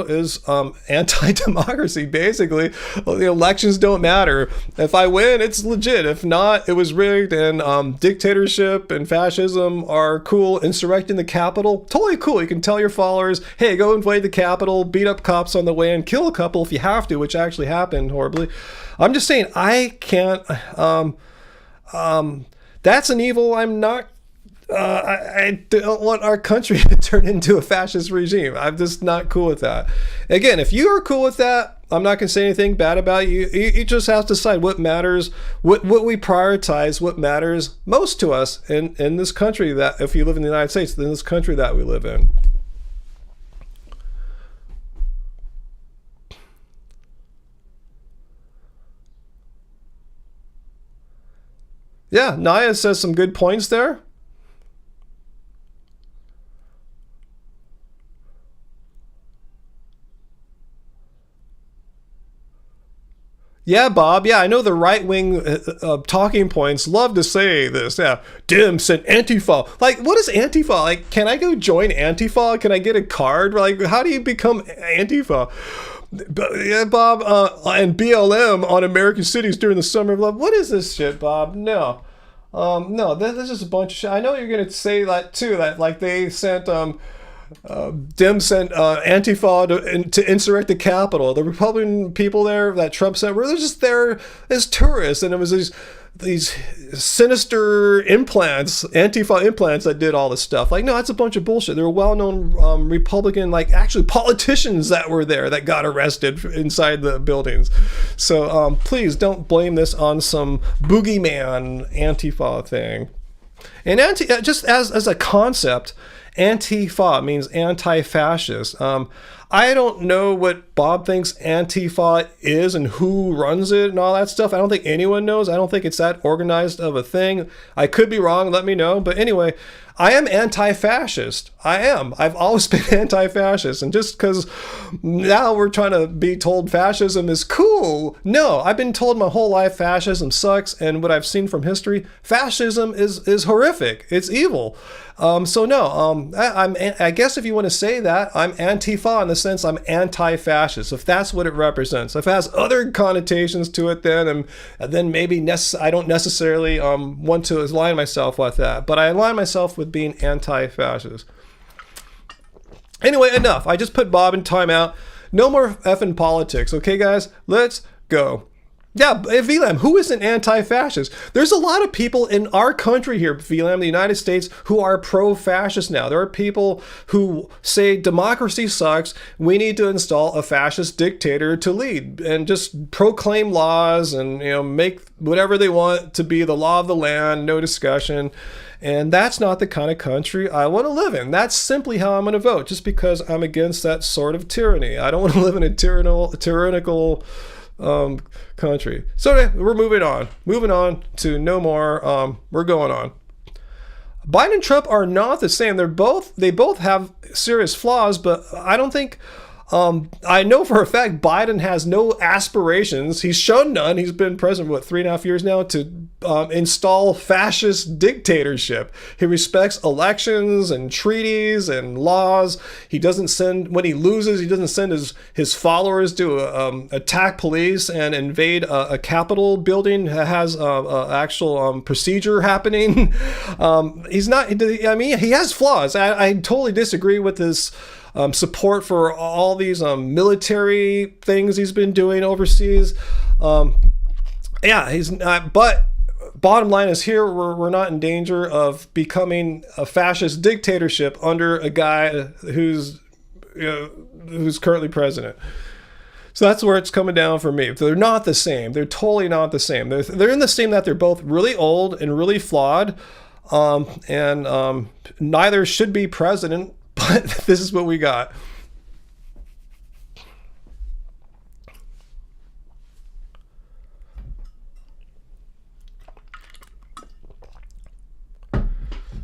is anti-democracy, basically? The elections don't matter. If I win, it's legit. If not, it was rigged, and dictatorship and fascism are cool. Insurrecting the Capitol, totally cool. You can tell your followers, hey, go invade the Capitol, beat up cops on the way, and kill a couple if you have to, which actually happened horribly. I'm just saying, I can't, that's an evil I'm not, I don't want our country to turn into a fascist regime. I'm just not cool with that. Again, if you are cool with that, I'm not going to say anything bad about you. You just have to decide what matters, what we prioritize, what matters most to us in this country, that if you live in the United States, in this country that we live in. Yeah, Naya says some good points there. Yeah, Bob. Yeah, I know the right-wing talking points love to say this. Yeah, Dim sent Antifa. Like, what is Antifa? Like, can I go join Antifa? Can I get a card? Like, how do you become Antifa? Yeah, Bob, and BLM on American cities during the summer of love. What is this shit, Bob? No. No, this is just a bunch of shit. I know you're going to say that, too, that, like, they sent... Dem sent Antifa to insurrect the Capitol. The Republican people there that Trump sent were just there as tourists, and it was these sinister implants, Antifa implants, that did all this stuff. Like, no, that's a bunch of bullshit. There were well-known Republican, like, actually politicians that were there that got arrested inside the buildings. So please don't blame this on some boogeyman Antifa thing. And just as a concept, Antifa means anti-fascist. I don't know what Bob thinks Antifa is and who runs it and all that stuff. I don't think anyone knows. I don't think it's that organized of a thing. I could be wrong. Let me know. But anyway, I am anti-fascist. I am. I've always been anti-fascist. And just because now we're trying to be told fascism is cool. No, I've been told my whole life fascism sucks. And what I've seen from history, fascism is horrific. It's evil. So no, I guess if you want to say that, I'm Antifa in the sense I'm anti-fascist, if that's what it represents. If it has other connotations to it, then maybe I don't necessarily want to align myself with that, but I align myself with being anti-fascist. Anyway, enough. I just put Bob in timeout. No more effing politics, okay, guys? Let's go. Yeah, VLAM, who isn't anti-fascist? There's a lot of people in our country here, VLAM, the United States, who are pro-fascist now. There are people who say democracy sucks, we need to install a fascist dictator to lead and just proclaim laws and, you know, make whatever they want to be the law of the land, no discussion. And that's not the kind of country I want to live in. That's simply how I'm going to vote, just because I'm against that sort of tyranny. I don't want to live in a tyrannical country. So we're moving on to no more. We're going on. Biden and Trump are not the same. They both have serious flaws, but I don't think, I know for a fact Biden has no aspirations. He's shown none. He's been president, 3.5 years now, to install fascist dictatorship. He respects elections and treaties and laws. He doesn't send, when he loses, he doesn't send his followers to attack police and invade a Capitol building. Has actual procedure happening. He's not, I mean, he has flaws. I totally disagree with this support for all these military things he's been doing overseas. Yeah, he's not, but bottom line is here we're not in danger of becoming a fascist dictatorship under a guy who's currently president. So that's where it's coming down for me. They're not the same. They're totally not the same. They're in the same that they're both really old and really flawed, and neither should be president. But this is what we got.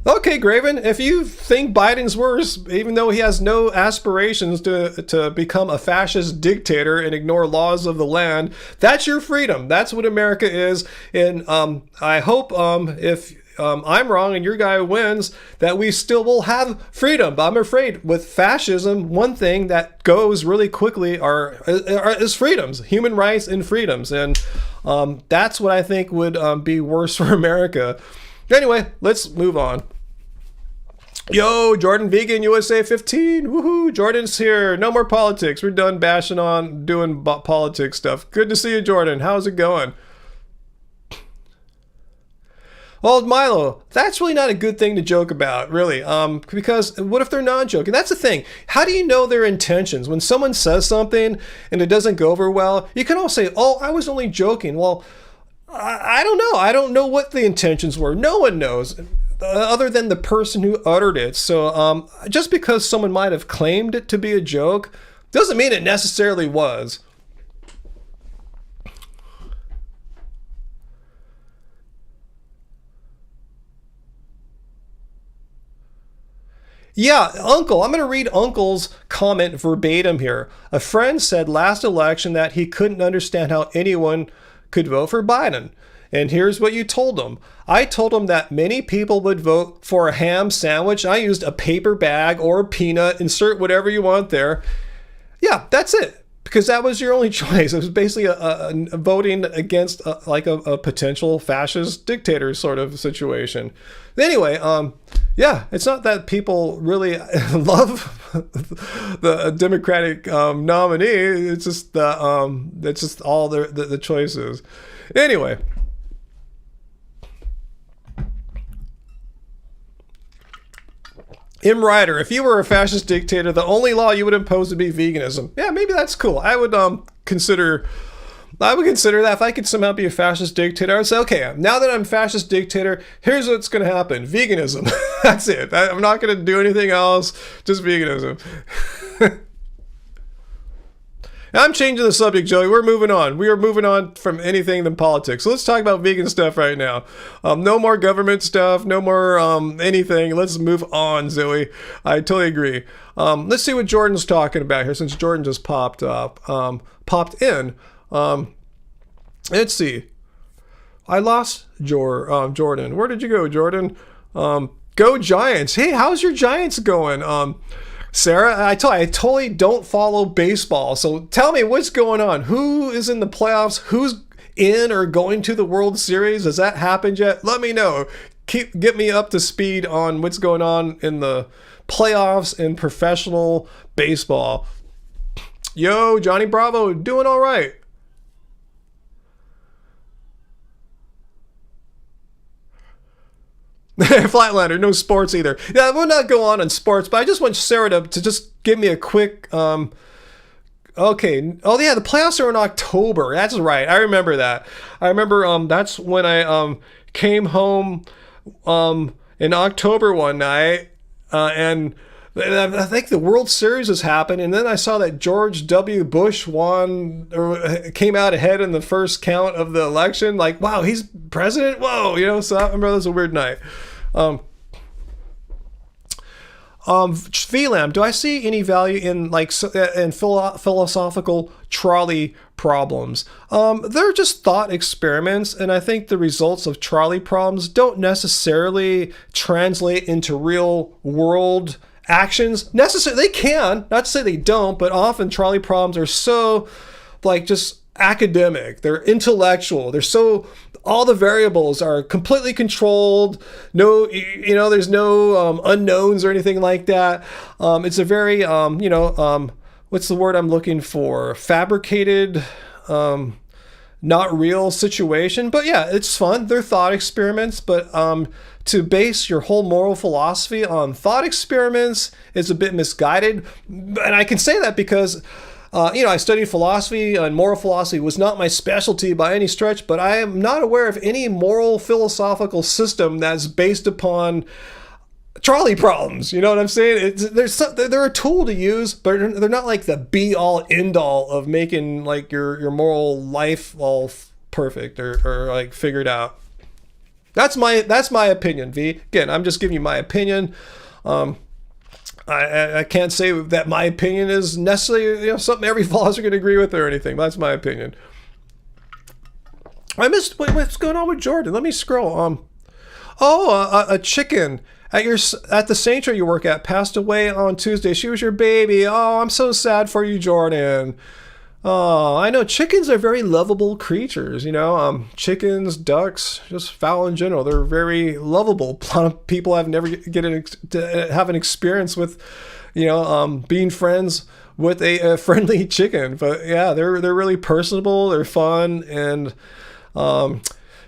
Okay, Graven, if you think Biden's worse, even though he has no aspirations to become a fascist dictator and ignore laws of the land, that's your freedom. That's what America is. And I hope if I'm wrong and your guy wins, that we still will have freedom. But I'm afraid with fascism, one thing that goes really quickly is freedoms, human rights and freedoms. And that's what I think would be worse for America. Anyway, let's move on. Yo, Jordan Vegan USA 15. Woohoo, Jordan's here. No more politics. We're done bashing on doing politics stuff. Good to see you, Jordan. How's it going? Well, Milo, that's really not a good thing to joke about, really, because what if they're not joking? That's the thing. How do you know their intentions? When someone says something and it doesn't go over well, you can all say, oh, I was only joking. Well, I don't know. I don't know what the intentions were. No one knows, other than the person who uttered it. So just because someone might have claimed it to be a joke doesn't mean it necessarily was. Yeah, Uncle. I'm going to read Uncle's comment verbatim here. A friend said last election that he couldn't understand how anyone could vote for Biden. And here's what you told him. I told him that many people would vote for a ham sandwich. I used a paper bag or a peanut. Insert whatever you want there. Yeah, that's it. Because that was your only choice. It was basically a voting against a potential fascist dictator sort of situation. Anyway, yeah, it's not that people really love the Democratic nominee. It's just it's just all the choices. Anyway. M. Ryder, if you were a fascist dictator, the only law you would impose would be veganism. Yeah, maybe that's cool. I would consider that if I could somehow be a fascist dictator. I would say, okay, now that I'm a fascist dictator, here's what's going to happen. Veganism. That's it. I'm not going to do anything else. Just veganism. I'm changing the subject, Joey. We're moving on. We are moving on from anything than politics. So let's talk about vegan stuff right now. No more government stuff. No more anything. Let's move on, Zoe. I totally agree. Let's see what Jordan's talking about here, since Jordan just popped in. Let's see. I lost Jordan. Where did you go, Jordan? Go Giants. Hey, how's your Giants going? Sarah, I totally don't follow baseball. So tell me what's going on. Who is in the playoffs? Who's in or going to the World Series? Has that happened yet? Let me know. Get me up to speed on what's going on in the playoffs in professional baseball. Yo, Johnny Bravo, doing all right. Flatlander, no sports either. Yeah, we'll not go on sports, but I just want Sarah to just give me a quick. Okay. Oh yeah, the playoffs are in October. That's right. I remember that. I remember that's when I came home in October one night, and I think the World Series has happened, and then I saw that George W. Bush won or came out ahead in the first count of the election. Like, wow, he's president. Whoa, so I remember that was a weird night. VLAM, do I see any value in philosophical trolley problems? They're just thought experiments, and I think the results of trolley problems don't necessarily translate into real world actions. They can, not to say they don't, but often trolley problems are so just academic. They're intellectual. They're so, all the variables are completely controlled. No, there's no unknowns or anything like that. It's a very, what's the word I'm looking for? Fabricated, not real situation. But yeah, it's fun. They're thought experiments, but to base your whole moral philosophy on thought experiments is a bit misguided. And I can say that because I studied philosophy, and moral philosophy was not my specialty by any stretch, but I am not aware of any moral philosophical system that's based upon trolley problems. You know what I'm saying? They're a tool to use, but they're not like the be-all, end-all of making your moral life all perfect or figured out. That's my opinion, V. Again, I'm just giving you my opinion. I can't say that my opinion is necessarily something every philosopher can agree with or anything. That's my opinion. I missed what's going on with Jordan. Let me scroll. A chicken at the sanctuary you work at passed away on Tuesday. She was your baby. Oh, I'm so sad for you, Jordan. Oh, I know chickens are very lovable creatures, chickens, ducks, just fowl in general. They're very lovable. A lot of people have never have an experience with, being friends with a friendly chicken. But yeah, they're really personable. They're fun. And,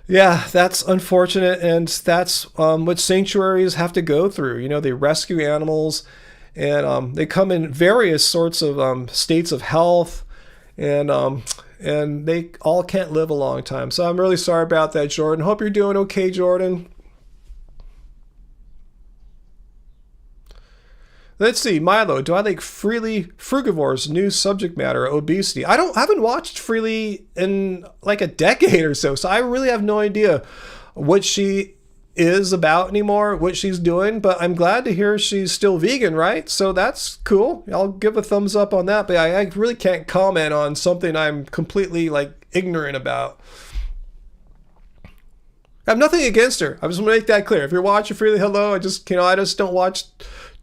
yeah, that's unfortunate. And that's what sanctuaries have to go through. They rescue animals, and they come in various sorts of states of health. And they all can't live a long time. So I'm really sorry about that, Jordan. Hope you're doing okay, Jordan. Let's see, Milo, do I like Freely Frugivore's new subject matter, obesity? I haven't watched Freely in a decade or so I really have no idea what she is about anymore, what she's doing, but I'm glad to hear she's still vegan, right? So that's cool. I'll give a thumbs up on that, but I really can't comment on something I'm completely like ignorant about. I have nothing against her. I just want to make that clear. If you're watching freely, hello. I just don't watch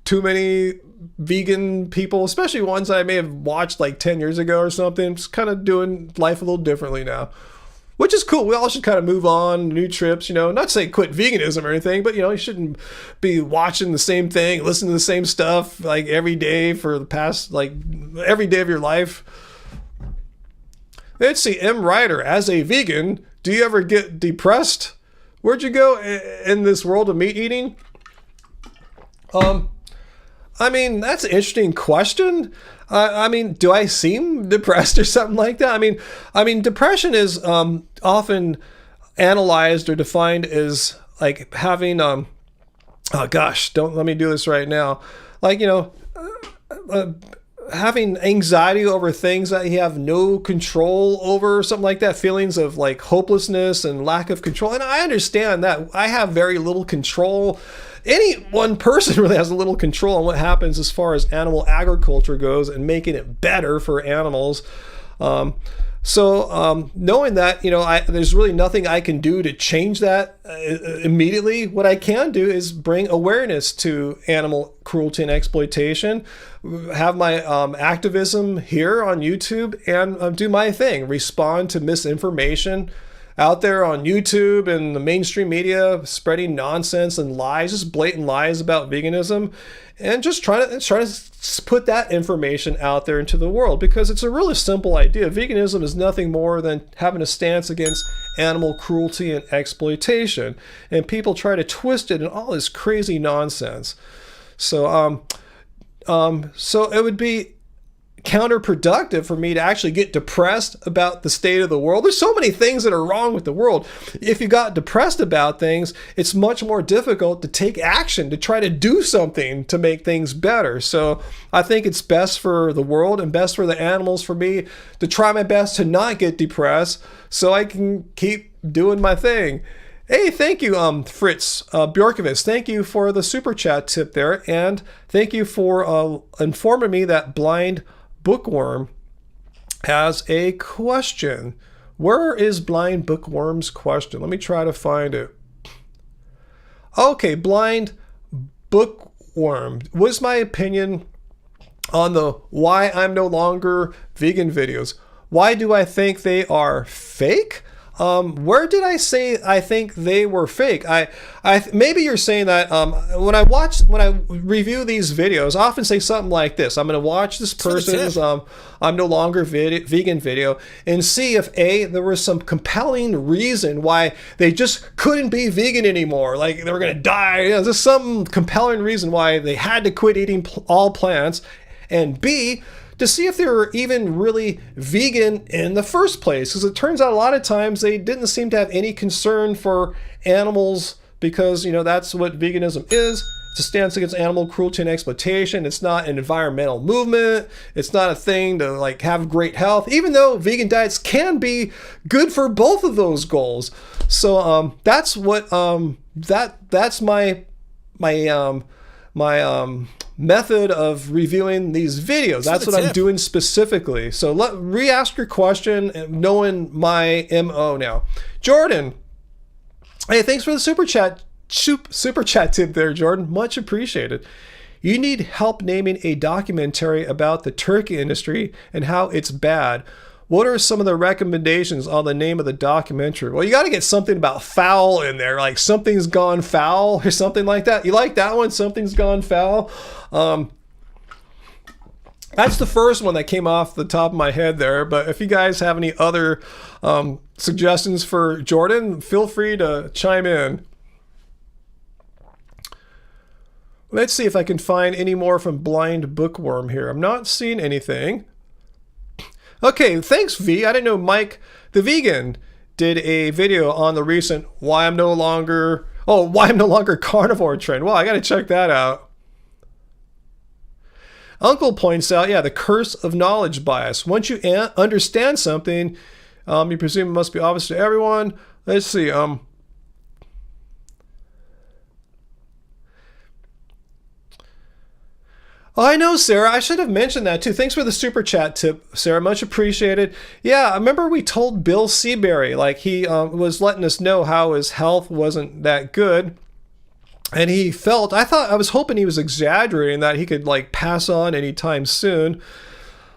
too many vegan people, especially ones that I may have watched like 10 years ago or something. I'm just kind of doing life a little differently now, which is cool. We all should kind of move on, new trips, not to say quit veganism or anything, but you shouldn't be watching the same thing, listening to the same stuff like every day for the past, like every day of your life. Let's see, M. Ryder, as a vegan, do you ever get depressed? Where'd you go in this world of meat eating? I mean, that's an interesting question. I mean, do I seem depressed or something like that? I mean, depression is often analyzed or defined as like having oh gosh, don't let me do this right now. Like having anxiety over things that you have no control over, or something like that. Feelings of like hopelessness and lack of control. And I understand that I have very little control. Any one person really has a little control on what happens as far as animal agriculture goes and making it better for animals. So knowing that, there's really nothing I can do to change that immediately. What I can do is bring awareness to animal cruelty and exploitation, have my activism here on YouTube, and do my thing, respond to misinformation out there on YouTube and the mainstream media spreading nonsense and lies, just blatant lies about veganism, and just trying to put that information out there into the world, because it's a really simple idea. Veganism is nothing more than having a stance against animal cruelty and exploitation, and people try to twist it in all this crazy nonsense. So so it would be counterproductive for me to actually get depressed about the state of the world. There's so many things that are wrong with the world. If you got depressed about things, it's much more difficult to take action, to try to do something to make things better. So I think it's best for the world and best for the animals for me to try my best to not get depressed so I can keep doing my thing. Hey, thank you, Fritz Bjorkovitz. Thank you for the super chat tip there. And thank you for informing me that Blind Bookworm has a question. Where is Blind Bookworm's question? Let me try to find it. Okay, Blind Bookworm. What's my opinion on the why I'm no longer vegan videos? Why do I think they are fake? Where did I say I think they were fake? Maybe you're saying that when I review these videos, I often say something like this. I'm going to watch this person's I'm no longer vegan video and see if there was some compelling reason why they just couldn't be vegan anymore, like they were going to die. There's some compelling reason why they had to quit eating all plants, and B, to see if they were even really vegan in the first place. Because it turns out a lot of times they didn't seem to have any concern for animals, because, that's what veganism is. It's a stance against animal cruelty and exploitation. It's not an environmental movement. It's not a thing to like have great health, even though vegan diets can be good for both of those goals. So that's what that's my method of reviewing these videos. That's what I'm doing specifically. So re-ask your question, knowing my MO now. Jordan, hey, thanks for the super chat tip there, Jordan. Much appreciated. You need help naming a documentary about the turkey industry and how it's bad. What are some of the recommendations on the name of the documentary? Well, you got to get something about foul in there, like Something's Gone Foul or something like that. You like that one, Something's Gone Foul? That's the first one that came off the top of my head there. But if you guys have any other suggestions for Jordan, feel free to chime in. Let's see if I can find any more from Blind Bookworm here. I'm not seeing anything. Okay, thanks, V. I didn't know Mike the Vegan did a video on the recent why I'm no longer carnivore trend. Well, I got to check that out. Uncle points out, the curse of knowledge bias. Once you understand something, you presume it must be obvious to everyone. Let's see. Oh, I know, Sarah. I should have mentioned that too. Thanks for the super chat tip, Sarah. Much appreciated. Yeah, I remember we told Bill Seabury, like he was letting us know how his health wasn't that good. And he felt, I was hoping he was exaggerating that he could like pass on anytime soon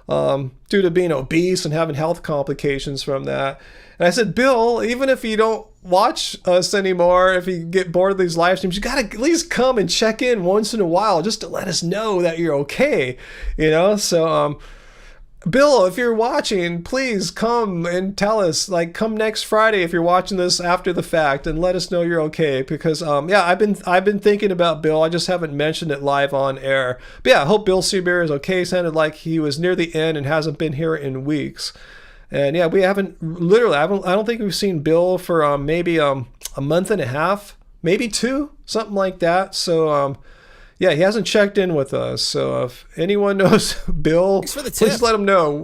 due to being obese and having health complications from that. And I said, Bill, even if you don't watch us anymore, if you get bored of these live streams, you got to at least come and check in once in a while just to let us know that you're okay, you know? So, Bill, if you're watching, please come and tell us, like, come next Friday if you're watching this after the fact and let us know you're okay. Because, yeah, I've been thinking about Bill. I just haven't mentioned it live on air. But yeah, I hope Bill Seabury is okay. Sounded like he was near the end and hasn't been here in weeks. And yeah, we haven't literally, I don't think we've seen Bill for maybe a month and a half, maybe 2, something like that. So, yeah, he hasn't checked in with us. So if anyone knows Bill, please let him know.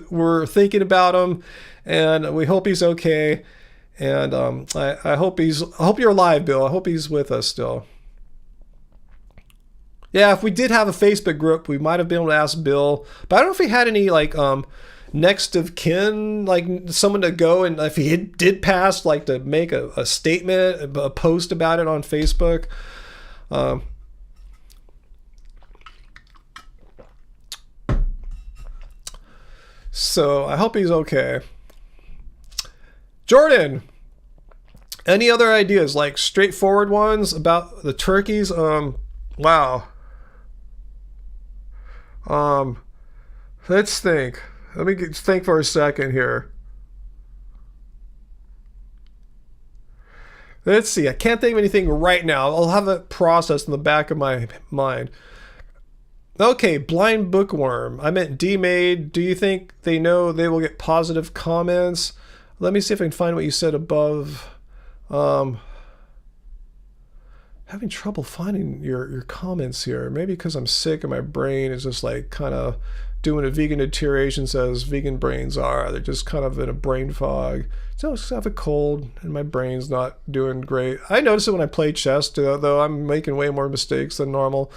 We're thinking about him, and we hope he's okay. And I hope you're alive, Bill. I hope he's with us still. Yeah, if we did have a Facebook group, we might have been able to ask Bill. But I don't know if he had any like next of kin, like someone to go and if he did pass, like to make a statement, a post about it on Facebook. So I hope he's okay. Jordan, any other ideas, like straightforward ones about the turkeys? Wow. Let's think. Let me think for a second here. Let's see. I can't think of anything right now. I'll have it processed in the back of my mind. Okay, blind bookworm. I meant D-Made. Do you think they know they will get positive comments? Let me see if I can find what you said above. Having trouble finding your comments here. Maybe because I'm sick and my brain is just like kind of doing a vegan deterioration as vegan brains are. They're just kind of in a brain fog. So I just have a cold and my brain's not doing great. I notice it when I play chess, though I'm making way more mistakes than normal.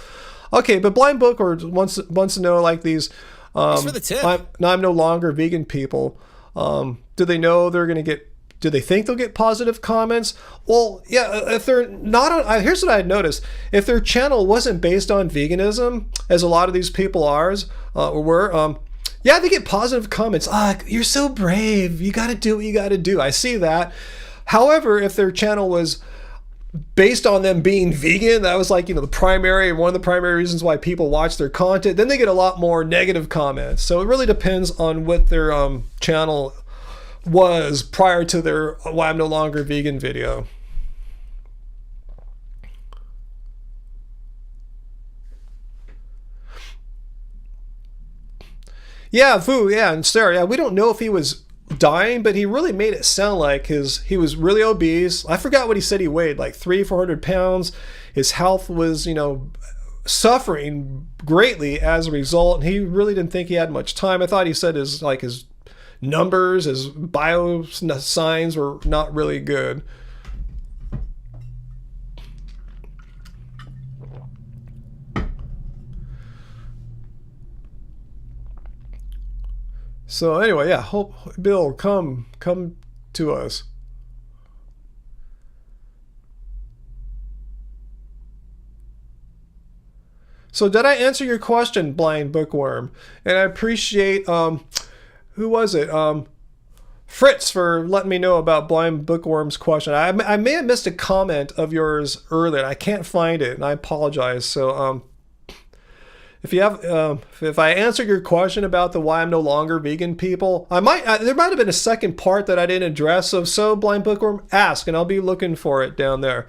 Okay, but blind book or wants to know like these. Thanks for the tip. I'm no longer vegan people. Do they know they're going to get? Do they think they'll get positive comments? Well, yeah. If they're not on, here's what I noticed: if their channel wasn't based on veganism, as a lot of these people were, yeah, they get positive comments. You're so brave. You got to do what you got to do. I see that. However, if their channel was based on them being vegan, that was like, one of the primary reasons why people watch their content, then they get a lot more negative comments. So it really depends on what their channel was prior to their why I'm no longer vegan video. Yeah, Fu, yeah, and Sarah, yeah, we don't know if he was dying, but he really made it sound like he was really obese. I forgot what he said he weighed, like 300-400 pounds. His health was, suffering greatly as a result. And he really didn't think he had much time. I thought he said his numbers, his bio signs were not really good. So anyway, yeah, hope Bill come to us. So did I answer your question, blind bookworm? And I appreciate who was it? Fritz for letting me know about blind bookworm's question. I may have missed a comment of yours earlier. I can't find it, and I apologize. So if I answered your question about the why I'm no longer vegan people, there might have been a second part that I didn't address. So blind bookworm, ask, and I'll be looking for it down there.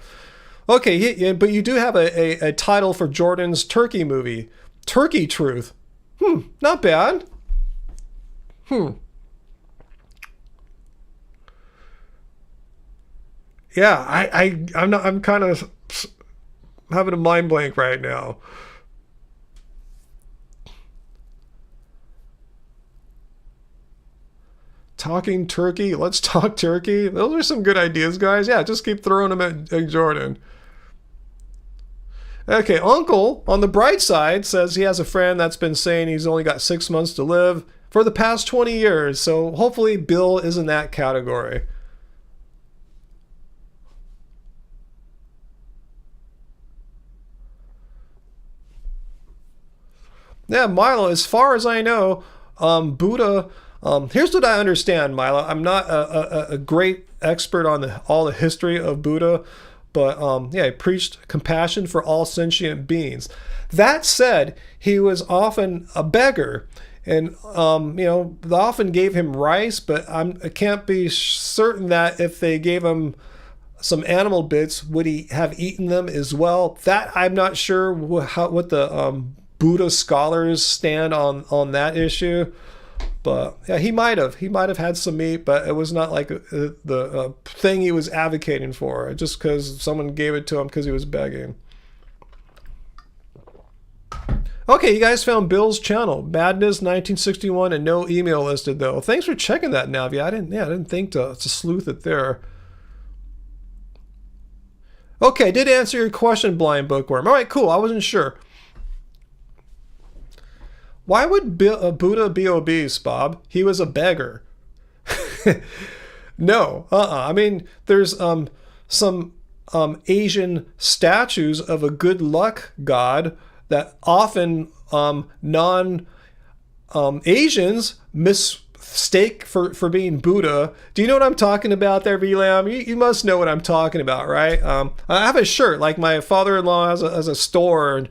Okay, but you do have a title for Jordan's turkey movie, Turkey Truth. Not bad. Yeah, I'm kind of having a mind blank right now. Talking turkey. Let's talk turkey. Those are some good ideas, guys. Yeah, just keep throwing them at Jordan. Okay, Uncle, on the bright side, says he has a friend that's been saying he's only got 6 months to live for the past 20 years. So hopefully Bill is in that category. Yeah, Milo, as far as I know, Buddha, here's what I understand, Milo. I'm not a great expert on all the history of Buddha, but yeah, he preached compassion for all sentient beings. That said, he was often a beggar, and they often gave him rice, but I can't be certain that if they gave him some animal bits, would he have eaten them as well? That I'm not sure what the Buddha scholars stand on that issue. But yeah, he might have had some meat, but it was not like the thing he was advocating for, just because someone gave it to him because he was begging. Okay, you guys found Bill's channel, Madness 1961, and no email listed though. Thanks for checking that, Navi. I didn't think to sleuth it there. Okay, did answer your question, Blind Bookworm. All right, cool. I wasn't sure. Why would Buddha be obese, Bob? He was a beggar. No, I mean, there's some Asian statues of a good luck god that often non-Asians mistake for being Buddha. Do you know what I'm talking about there, VLAM? You must know what I'm talking about, right? I have a shirt, like my father-in-law has a store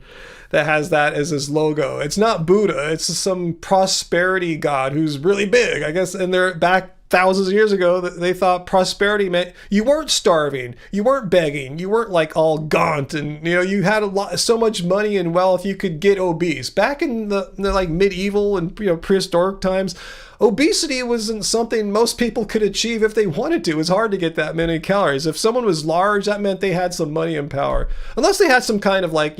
that has that as his logo. It's not Buddha, it's some prosperity god who's really big, I guess. And they're back thousands of years ago, they thought prosperity meant you weren't starving, you weren't begging, you weren't like all gaunt, and you had so much money and wealth you could get obese. Back in the like medieval and prehistoric times, obesity wasn't something most people could achieve if they wanted to. It was hard to get that many calories. If someone was large, that meant they had some money and power, unless they had some kind of like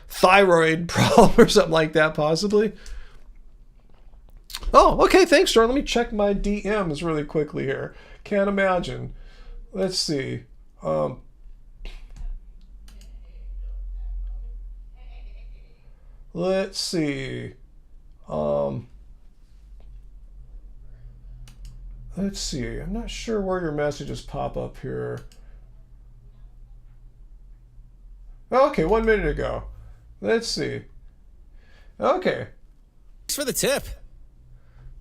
thyroid problem or something like that, possibly. Oh, okay, thanks, Jordan. Let me check my DMs really quickly here. Can't imagine. Let's see. Let's see. Let's see. I'm not sure where your messages pop up here. Okay, 1 minute ago. Let's see. Okay. Thanks for the tip.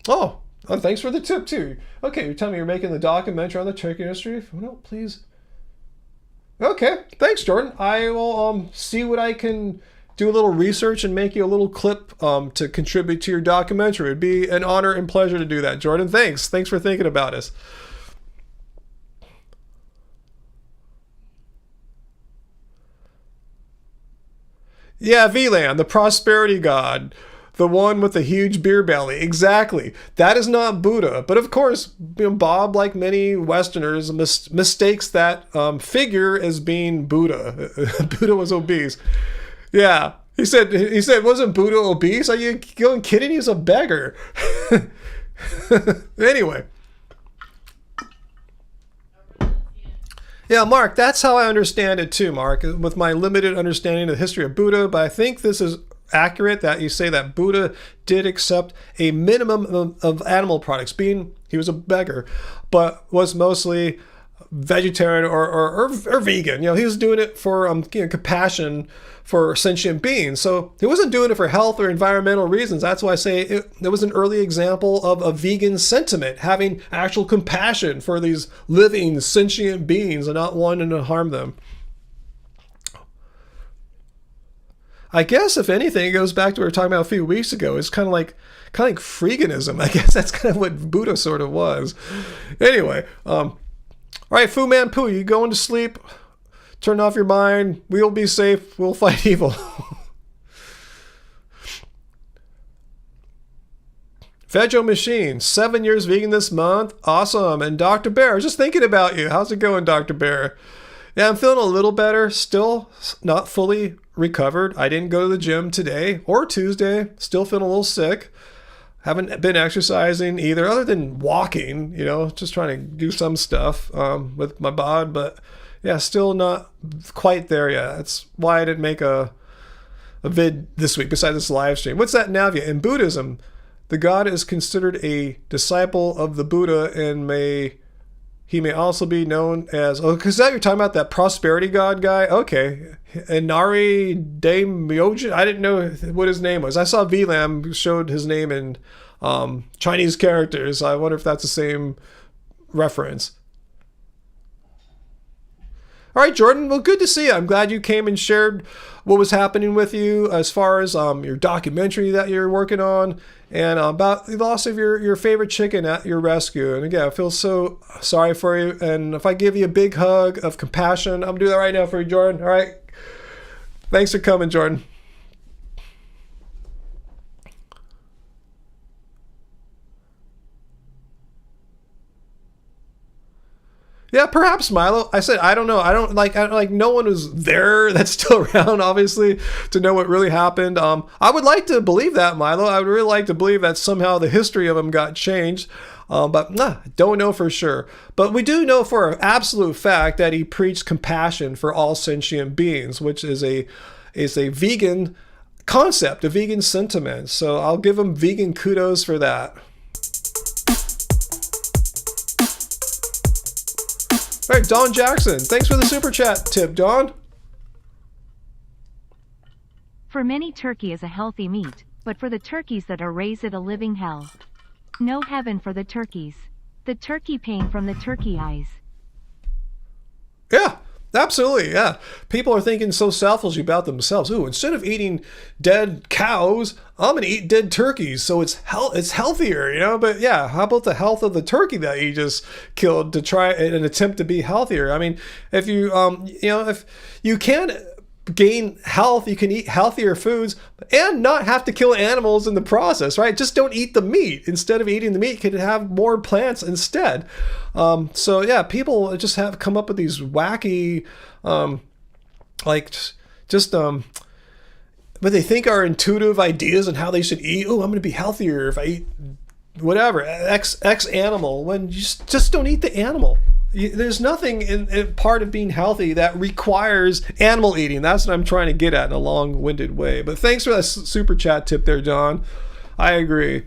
Oh, thanks for the tip too. Okay, you're telling me you're making the documentary on the turkey industry? No, please. Okay, thanks, Jordan. I will see what I can do, a little research and make you a little clip to contribute to your documentary. It'd be an honor and pleasure to do that, Jordan. Thanks for thinking about us. Yeah, VLAN, the prosperity god. The one with the huge beer belly. Exactly. That is not Buddha. But of course, Bob, like many Westerners, mistakes that figure as being Buddha. Buddha was obese. Yeah. He said, wasn't Buddha obese? Are you going kidding? He was a beggar. Anyway. Yeah, Mark, that's how I understand it too, Mark, with my limited understanding of the history of Buddha. But I think this is accurate that you say that Buddha did accept a minimum of animal products, being he was a beggar, but was mostly vegetarian or vegan. He was doing it for compassion for sentient beings. So he wasn't doing it for health or environmental reasons. That's why I say it was an early example of a vegan sentiment, having actual compassion for these living sentient beings and not wanting to harm them. I guess if anything, it goes back to what we were talking about a few weeks ago. It's kind of like freeganism. I guess that's kind of what Buddha sort of was. Anyway, all right, Fu Man Poo, you going to sleep? Turn off your mind. We'll be safe. We'll fight evil. Veggie Machine, 7 years vegan this month. Awesome. And Dr. Bear, I was just thinking about you. How's it going, Dr. Bear? Yeah, I'm feeling a little better. Still not fully recovered. I didn't go to the gym today or Tuesday. Still feeling a little sick. Haven't been exercising either, other than walking, just trying to do some stuff with my bod. But Yeah, still not quite there yet. That's why I didn't make a vid this week besides this live stream. What's that, Navya? In Buddhism, the god is considered a disciple of the Buddha and he may also be known as, oh, because that you're talking about that prosperity god guy? Okay. Inari Daimyojin? I didn't know what his name was. I saw VLAM showed his name in Chinese characters. I wonder if that's the same reference. All right, Jordan. Well, good to see you. I'm glad you came and shared what was happening with you as far as your documentary that you're working on and about the loss of your favorite chicken at your rescue. And again, I feel so sorry for you. And if I give you a big hug of compassion, I'm going to do that right now for you, Jordan. All right. Thanks for coming, Jordan. Yeah, perhaps Milo. I said I don't know. I don't like no one was there that's still around, obviously, to know what really happened. I would like to believe that, Milo. I would really like to believe that somehow the history of him got changed. But don't know for sure. But we do know for an absolute fact that he preached compassion for all sentient beings, which is a vegan concept, a vegan sentiment. So I'll give him vegan kudos for that. All right, Don Jackson. Thanks for the super chat tip, Don. For many, turkey is a healthy meat, but for the turkeys that are raised at a living hell. No heaven for the turkeys. The turkey pain from the turkey eyes. Yeah, absolutely. Yeah. People are thinking so selfishly about themselves. Ooh, instead of eating dead cows, I'm going to eat dead turkeys. So it's healthier, you know? But yeah, how about the health of the turkey that you just killed to try an attempt to be healthier? I mean, if you, if you can gain health, you can eat healthier foods and not have to kill animals in the process, right? Just don't eat the meat. Instead of eating the meat, you can have more plants instead. So yeah, people just have come up with these wacky, what they think are intuitive ideas on how they should eat. Oh, I'm going to be healthier if I eat whatever, X animal, when you just don't eat the animal. There's nothing in part of being healthy that requires animal eating. That's what I'm trying to get at in a long-winded way. But thanks for that super chat tip there, John. I agree.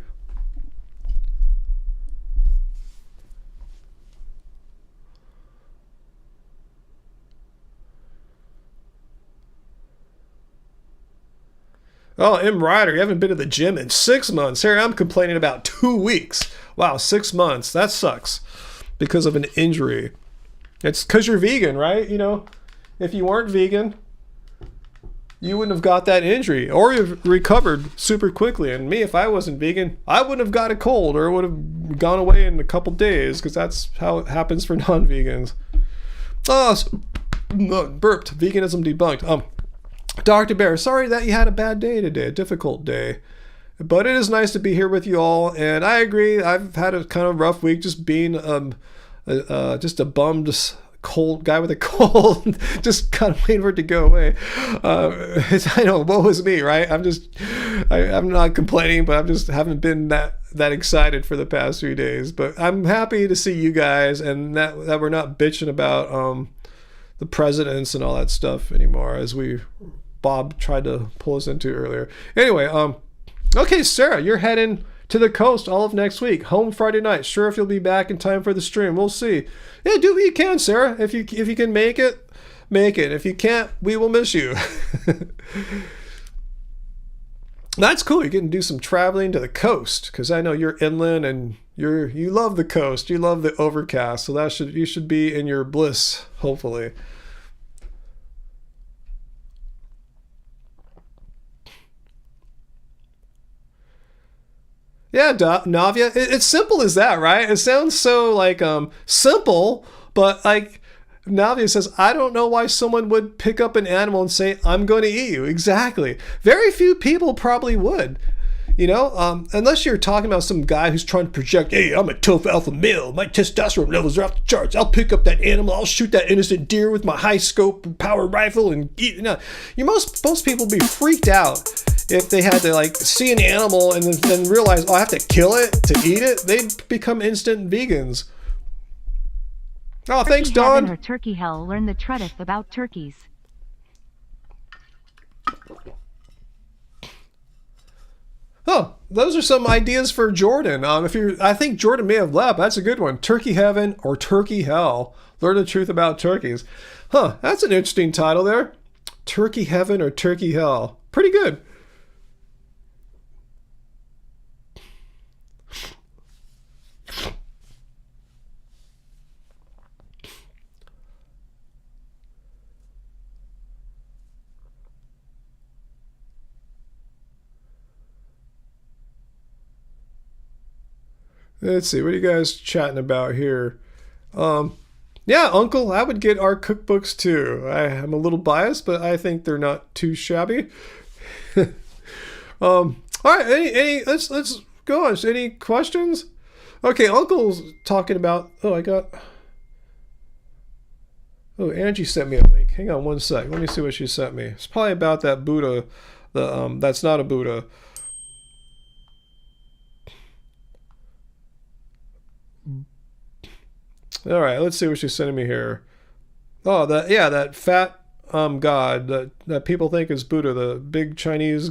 Oh, M. Ryder, you haven't been to the gym in 6 months. Here, I'm complaining about 2 weeks. Wow, 6 months. That sucks. Because of an injury. It's because you're vegan, right? You know, if you weren't vegan, you wouldn't have got that injury, or you've recovered super quickly. And me, if I wasn't vegan, I wouldn't have got a cold, or it would have gone away in a couple days, because that's how it happens for non-vegans. Oh, burped. Veganism debunked. Dr. Bear, sorry that you had a bad day today, a difficult day. But it is nice to be here with you all, and I agree. I've had a kind of rough week, just being just a bummed, cold guy with a cold, just kind of waiting for it to go away. I know, what was me, right? I'm not complaining, but I just haven't been that excited for the past few days. But I'm happy to see you guys, and that we're not bitching about the presidents and all that stuff anymore, as Bob tried to pull us into earlier. Anyway, okay, Sarah, you're heading to the coast all of next week. Home Friday night. Sure, if you'll be back in time for the stream. We'll see. Yeah, do what you can, Sarah. If you can make it, make it. If you can't, we will miss you. That's cool. You can do some traveling to the coast, because I know you're inland and you love the coast. You love the overcast. So you should be in your bliss, hopefully. Yeah, Navia, it's simple as that, right? It sounds so simple, but Navia says, I don't know why someone would pick up an animal and say, I'm going to eat you. Exactly. Very few people probably would, unless you're talking about some guy who's trying to project, hey, I'm a tough alpha male. My testosterone levels are off the charts. I'll pick up that animal. I'll shoot that innocent deer with my high scope power rifle and eat it. No, most people would be freaked out if they had to see an animal and then realize, oh, I have to kill it to eat it. They'd become instant vegans. Oh, thanks, Turkey heaven Dawn. or turkey hell, learn the truth about turkeys. Oh, those are some ideas for Jordan. I think Jordan may have left. That's a good one. Turkey heaven or turkey hell. Learn the truth about turkeys. Huh, that's an interesting title there. Turkey heaven or turkey hell. Pretty good. Let's see, what are you guys chatting about here? Yeah, Uncle, I would get our cookbooks too. I'm a little biased, but I think they're not too shabby. All right, let's go on. Any questions? Okay, Uncle's talking about. Angie sent me a link. Hang on one sec. Let me see what she sent me. It's probably about that Buddha. That's not a Buddha. All right, let's see what she's sending me here. Oh, that fat god that people think is Buddha, the big Chinese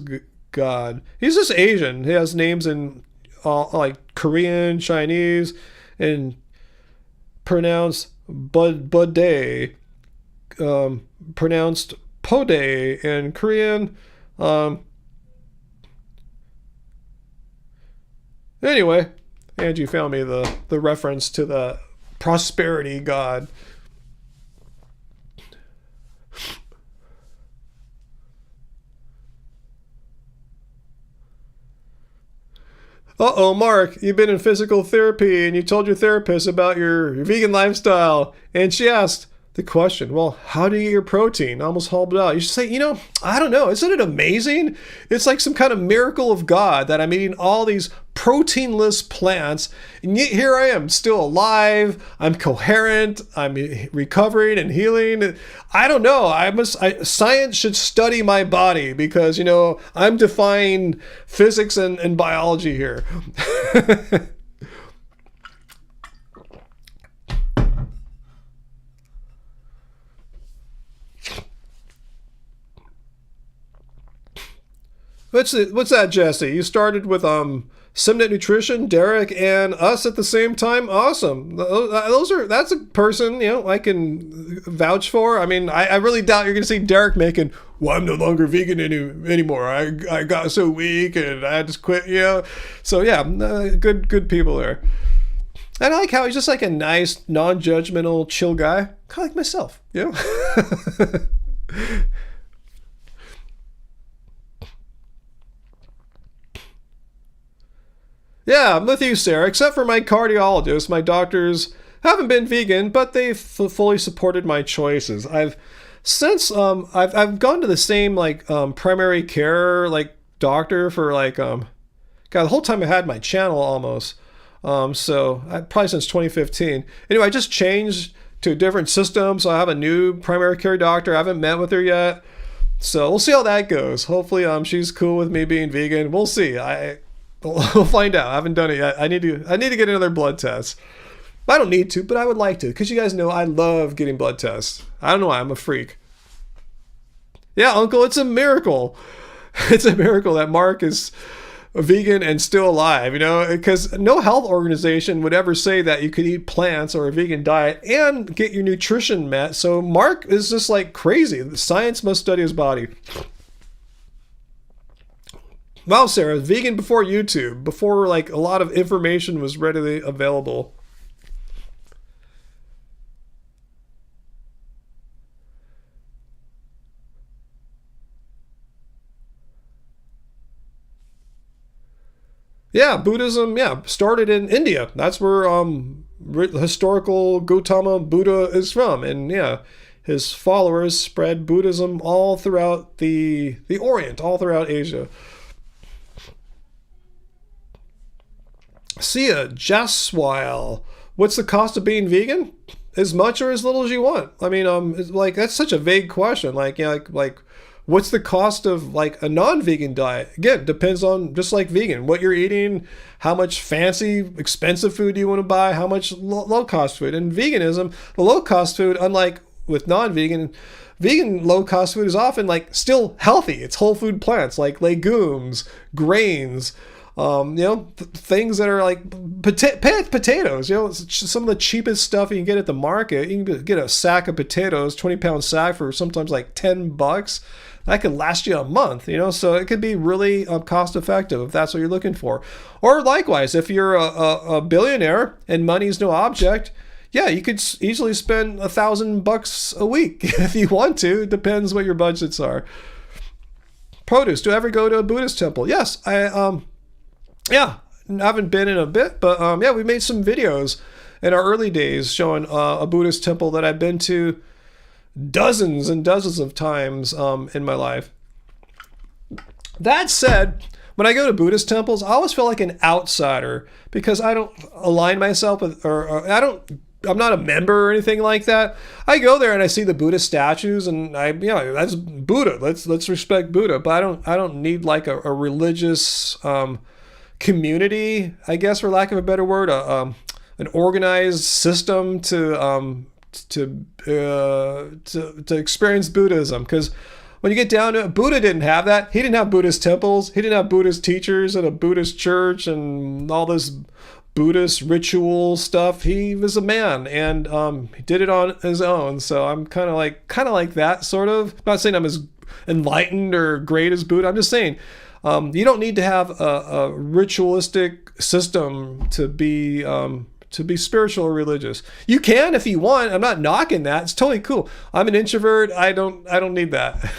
god. He's just Asian. He has names in like Korean, Chinese, and pronounced Buddha, pronounced Pode in Korean. Anyway, Angie found me the reference to the prosperity god. Uh-oh, Mark, you've been in physical therapy and you told your therapist about your vegan lifestyle, and she asked the question, well, how do you get your protein? I almost hauled it out. You should say, I don't know. Isn't it amazing? It's like some kind of miracle of God that I'm eating all these proteinless plants, and yet here I am, still alive. I'm coherent. I'm recovering and healing. I don't know. Science should study my body because, I'm defying physics and biology here. What's that, Jesse? You started with Simnet Nutrition, Derek, and us at the same time. Awesome. That's a person I can vouch for. I mean, I really doubt you're going to see Derek making, well, I'm no longer vegan anymore. I got so weak and I just quit. So yeah, good people there. And I like how he's just like a nice, non-judgmental, chill guy, kind of like myself. Yeah, I'm with you, Sarah. Except for my cardiologist, my doctors haven't been vegan, but they've fully supported my choices. I've gone to the same primary care doctor for the whole time I had my channel almost. Probably since 2015. Anyway, I just changed to a different system, so I have a new primary care doctor. I haven't met with her yet, so we'll see how that goes. Hopefully, she's cool with me being vegan. We'll see. We'll find out. I haven't done it yet. I need to get another blood test. I don't need to, but I would like to, because you guys know I love getting blood tests. I don't know why. I'm a freak. Yeah, Uncle, it's a miracle. It's a miracle that Mark is a vegan and still alive, because no health organization would ever say that you could eat plants or a vegan diet and get your nutrition met. So Mark is just like crazy. The science must study his body. Wow, Sarah, vegan before YouTube, before a lot of information was readily available. Yeah, Buddhism, started in India. That's where historical Gautama Buddha is from, and his followers spread Buddhism all throughout the Orient, all throughout Asia. Sia Jaswile, what's the cost of being vegan? As much or as little as you want. I mean, that's such a vague question. What's the cost of like a non-vegan diet? Again, depends on, just like vegan, what you're eating, how much fancy, expensive food you want to buy, how much low-cost food. And veganism, the low-cost food, unlike with non-vegan, vegan low-cost food is often like still healthy. It's whole food plants like legumes, grains, things that are like potatoes, some of the cheapest stuff you can get at the market. You can get a sack of potatoes, 20-pound sack, for sometimes like $10. That could last you a month, so it could be really cost effective if that's what you're looking for. Or likewise, if you're a billionaire and money's no object, yeah, you could easily spend $1,000 a week if you want to. It depends what your budgets are. Produce. Do I ever go to a Buddhist temple? Yes, I haven't been in a bit, but we made some videos in our early days showing a Buddhist temple that I've been to dozens and dozens of times in my life. That said, when I go to Buddhist temples, I always feel like an outsider because I don't align myself with, I'm not a member or anything like that. I go there and I see the Buddhist statues, and that's Buddha. Let's respect Buddha, but I don't need like a religious community, I guess, for lack of a better word, an organized system to experience Buddhism. Because when you get down to it, Buddha didn't have that. He didn't have Buddhist temples. He didn't have Buddhist teachers and a Buddhist church and all this Buddhist ritual stuff. He was a man, and he did it on his own. So I'm kind of like that, sort of. I'm not saying I'm as enlightened or great as Buddha. I'm just saying you don't need to have a ritualistic system to be spiritual or religious. You can if you want. I'm not knocking that. It's totally cool. I'm an introvert. I don't need that.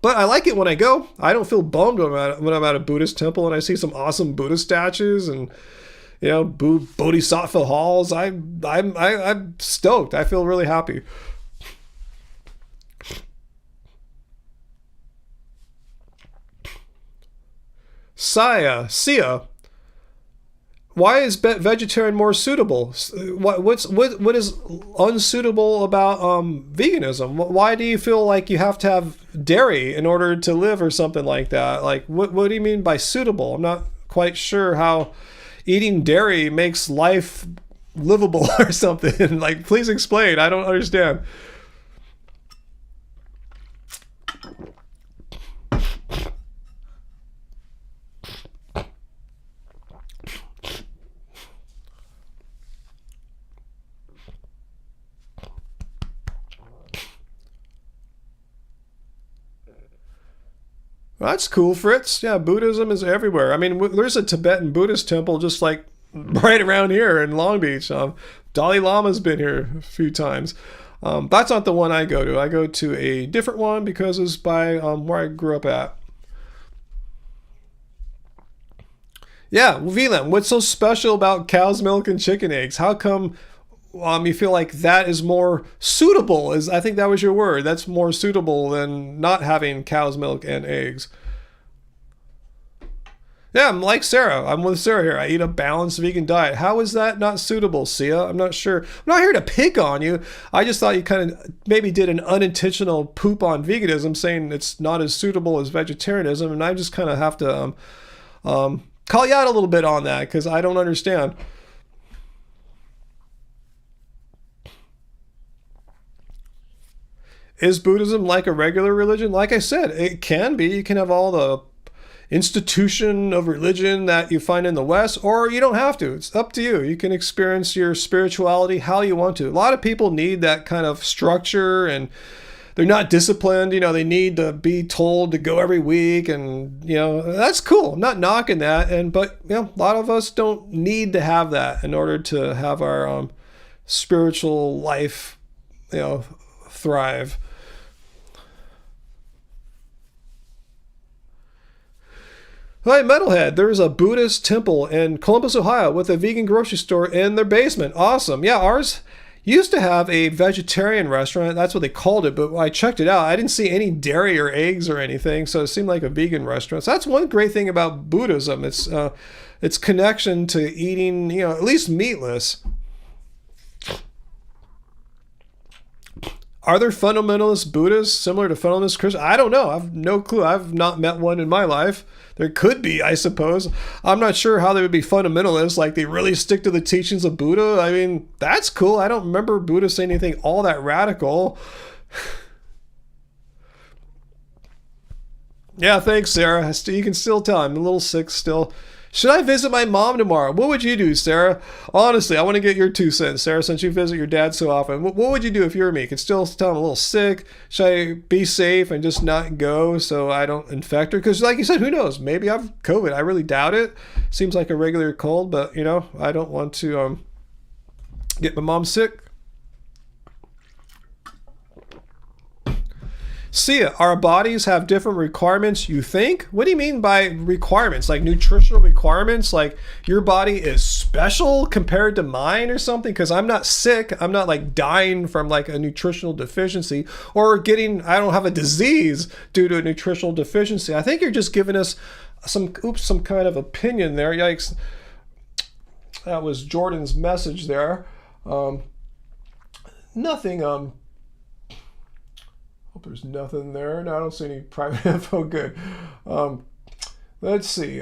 But I like it when I go. I don't feel bummed when I'm at a Buddhist temple and I see some awesome Buddha statues and Bodhisattva halls. I'm stoked. I feel really happy. Sia, why is vegetarian more suitable? What is unsuitable about veganism? Why do you feel like you have to have dairy in order to live or something like that? Like, what do you mean by suitable? I'm not quite sure how eating dairy makes life livable or something. Like, please explain. I don't understand. That's cool, Fritz. Yeah, Buddhism is everywhere. I mean, there's a Tibetan Buddhist temple just like right around here in Long Beach. Dalai Lama's been here a few times. That's not the one I go to. I go to a different one because it's by where I grew up at. Yeah, VLAN, what's so special about cow's milk and chicken eggs? How come you feel like that is more suitable? I think that was your word. That's more suitable than not having cow's milk and eggs. Yeah, I'm like Sarah. I'm with Sarah here. I eat a balanced vegan diet. How is that not suitable, Sia? I'm not sure. I'm not here to pick on you. I just thought you kind of maybe did an unintentional poop on veganism, saying it's not as suitable as vegetarianism, and I just kind of have to call you out a little bit on that because I don't understand. Is Buddhism like a regular religion? Like I said, it can be. You can have all the institution of religion that you find in the West, or you don't have to. It's up to you. You can experience your spirituality how you want to. A lot of people need that kind of structure, and they're not disciplined. They need to be told to go every week, and that's cool. I'm not knocking that, but a lot of us don't need to have that in order to have our spiritual life, thrive. Hi, Metalhead. There's a Buddhist temple in Columbus, Ohio with a vegan grocery store in their basement. Awesome. Yeah, ours used to have a vegetarian restaurant. That's what they called it, but when I checked it out, I didn't see any dairy or eggs or anything, so it seemed like a vegan restaurant. So that's one great thing about Buddhism. Its connection to eating, at least meatless. Are there fundamentalist Buddhists similar to fundamentalist Christians? I don't know. I've no clue. I've not met one in my life. There could be, I suppose. I'm not sure how they would be fundamentalists, like they really stick to the teachings of Buddha. I mean, that's cool. I don't remember Buddha saying anything all that radical. Yeah, thanks, Sarah. You can still tell I'm a little sick still. Should I visit my mom tomorrow? What would you do, Sarah? Honestly, I want to get your 2 cents, Sarah, since you visit your dad so often. What would you do if you were me? You can still tell I'm a little sick. Should I be safe and just not go so I don't infect her? Because like you said, who knows? Maybe I've COVID. I really doubt it. Seems like a regular cold, but, you know, I don't want to get my mom sick. Sia, our bodies have different requirements, you think? What do you mean by requirements? Like nutritional requirements? Like your body is special compared to mine or something? Because I'm not sick. I'm not like dying from like a nutritional deficiency or I don't have a disease due to a nutritional deficiency. I think you're just giving us some kind of opinion there. Yikes. That was Jordan's message there. Nothing, hope there's nothing there. No, I don't see any private info. Good. Let's see.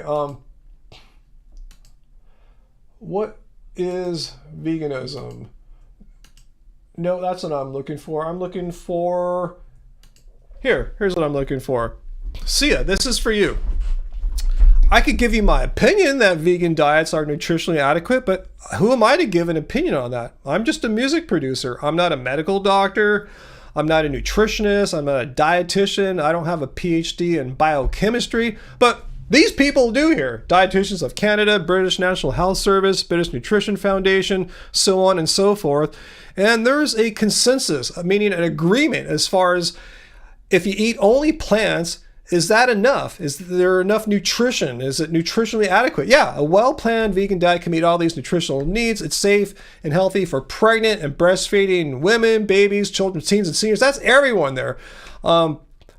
What is veganism? No, that's what I'm looking for. I'm looking for... Here's what I'm looking for. Sia, this is for you. I could give you my opinion that vegan diets are nutritionally adequate, but who am I to give an opinion on that? I'm just a music producer. I'm not a medical doctor. I'm not a nutritionist. I'm not a dietitian. I don't have a PhD in biochemistry, but these people do here. Dietitians of Canada, British National Health Service, British Nutrition Foundation, so on and so forth. And there's a consensus, meaning an agreement as far as if you eat only plants, is that enough? Is there enough nutrition? Is it nutritionally adequate? Yeah, a well-planned vegan diet can meet all these nutritional needs. It's safe and healthy for pregnant and breastfeeding women, babies, children, teens, and seniors. That's everyone there.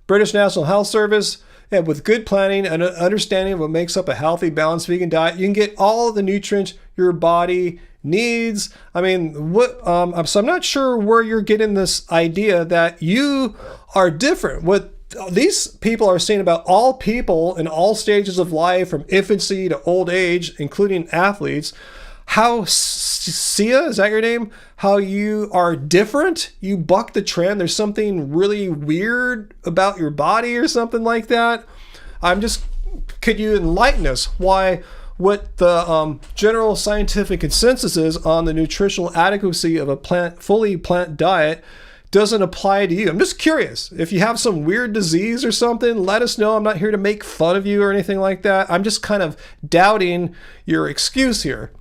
British National Health Service, yeah, with good planning and an understanding of what makes up a healthy, balanced vegan diet, you can get all of the nutrients your body needs. I mean, so I'm not sure where you're getting this idea that you are different. What these people are saying about all people in all stages of life, from infancy to old age, including athletes, how, Sia, is that your name? How you are different? You buck the trend. There's something really weird about your body or something like that. Could you enlighten us why what the general scientific consensus is on the nutritional adequacy of a fully plant diet doesn't apply to you? I'm just curious. If you have some weird disease or something, let us know. I'm not here to make fun of you or anything like that. I'm just kind of doubting your excuse here.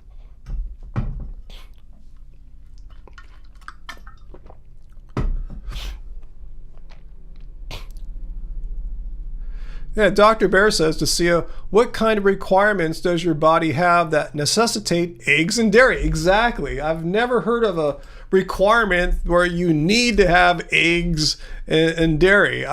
Yeah, Dr. Bear says to Sia, what kind of requirements does your body have that necessitate eggs and dairy? Exactly. I've never heard of a requirement where you need to have eggs and dairy.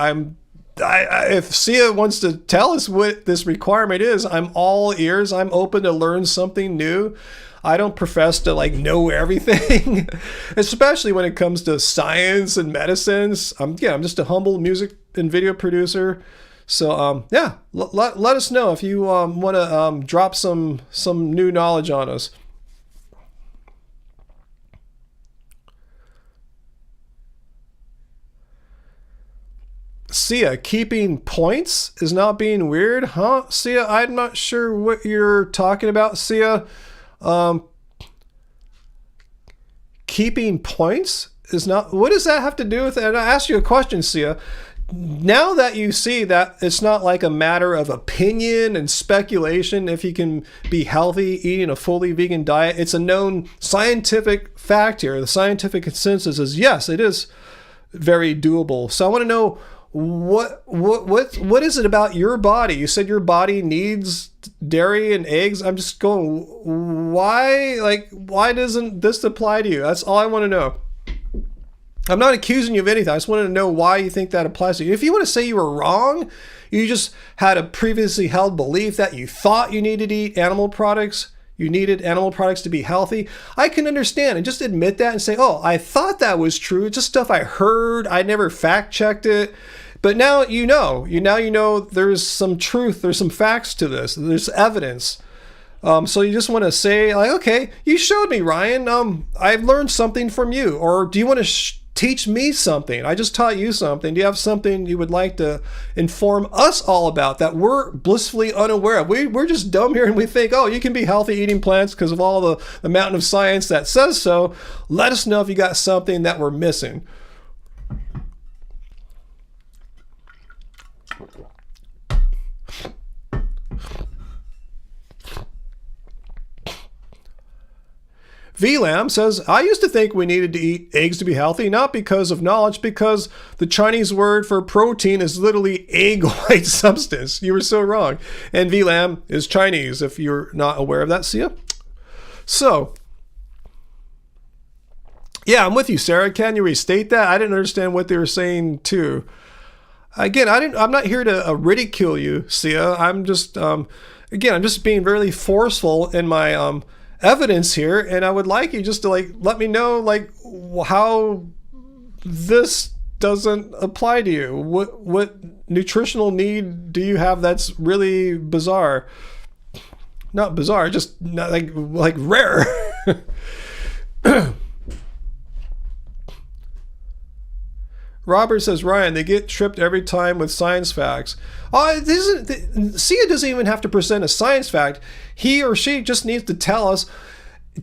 If Sia wants to tell us what this requirement is, I'm all ears. I'm open to learn something new. I don't profess to know everything, especially when it comes to science and medicines. I'm just a humble music and video producer. So let us know if you want to drop some new knowledge on us. Sia, keeping points is not being weird, huh? Sia, I'm not sure what you're talking about, Sia. Keeping points is not... What does that have to do with it? And I asked you a question, Sia. Now that you see that it's not like a matter of opinion and speculation if you can be healthy eating a fully vegan diet, it's a known scientific fact here. The scientific consensus is yes, it is very doable. So I want to know what is it about your body? You said your body needs dairy and eggs. I'm just going, why doesn't this apply to you? That's all I want to know. I'm not accusing you of anything. I just wanted to know why you think that applies to you. If you want to say you were wrong, you just had a previously held belief that you thought you needed to eat animal products, you needed animal products to be healthy. I can understand and just admit that and say, oh, I thought that was true. It's just stuff I heard. I never fact checked it. But now you know. Now you know there's some truth. There's some facts to this. There's evidence. So you just want to say, like, okay, you showed me, Ryan. I've learned something from you. Or do you want to teach me something? I just taught you something. Do you have something you would like to inform us all about that we're blissfully unaware of? We're just dumb here and we think, oh, you can be healthy eating plants because of all the mountain of science that says so. Let us know if you got something that we're missing. VLAM says, I used to think we needed to eat eggs to be healthy, not because of knowledge, because the Chinese word for protein is literally egg white substance. You were so wrong. And VLAM is Chinese, if you're not aware of that, Sia. So, yeah, I'm with you, Sarah. Can you restate that? I didn't understand what they were saying, too. Again, I'm not here to ridicule you, Sia. I'm just, I'm just being really forceful in my evidence here, and I would like you just to let me know how this doesn't apply to you. What nutritional need do you have that's really bizarre? Not bizarre, just not like rare. Robert says, Ryan, they get tripped every time with science facts. Sia doesn't even have to present a science fact. He or she just needs to tell us,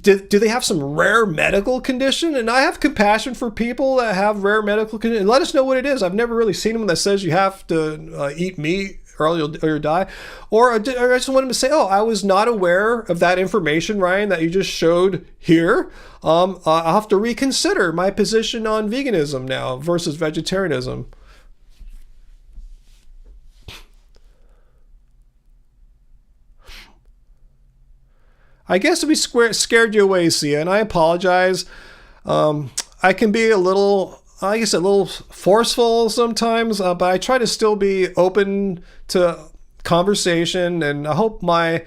do they have some rare medical condition? And I have compassion for people that have rare medical condition. Let us know what it is. I've never really seen them that says you have to eat meat or you'll die. Or I just want him to say, oh, I was not aware of that information, Ryan, that you just showed here. I'll have to reconsider my position on veganism now versus vegetarianism. I guess we scared you away, Sia, and I apologize. I can be a little forceful sometimes, but I try to still be open to conversation, and I hope my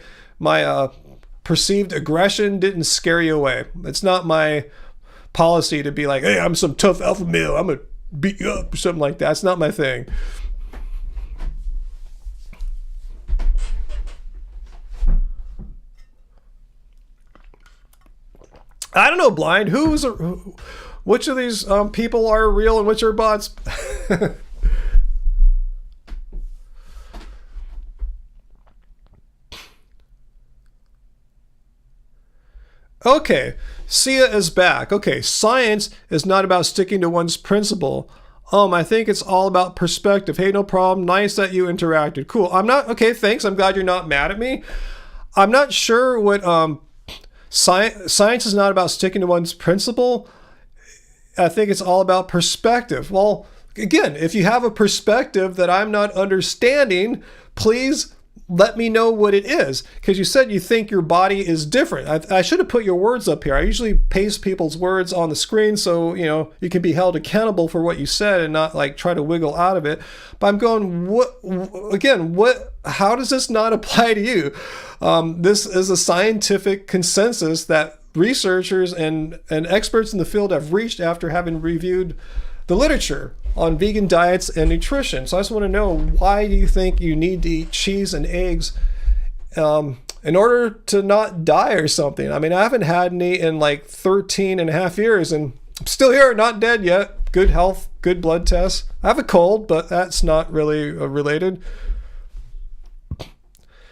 perceived aggression didn't scare you away. It's not my policy to be like, hey, I'm some tough alpha male, I'm gonna beat you up or something like that. It's not my thing. I don't know, Blind. Which of these people are real and which are bots? Okay, Sia is back. Okay, science is not about sticking to one's principle. I think it's all about perspective. Hey, no problem. Nice that you interacted. Cool. Okay, thanks. I'm glad you're not mad at me. I'm not sure what science is not about sticking to one's principle. I think it's all about perspective. Well, again, if you have a perspective that I'm not understanding, please let me know what it is. Because you said you think your body is different. I should have put your words up here. I usually paste people's words on the screen so you can be held accountable for what you said and not try to wiggle out of it. But I'm going, how does this not apply to you? This is a scientific consensus that researchers and experts in the field have reached after having reviewed the literature on vegan diets and nutrition. So I just want to know, why do you think you need to eat cheese and eggs in order to not die or something? I mean, I haven't had any in 13 and a half years, and I'm still here, not dead yet. Good health, good blood tests. I have a cold, but that's not really related.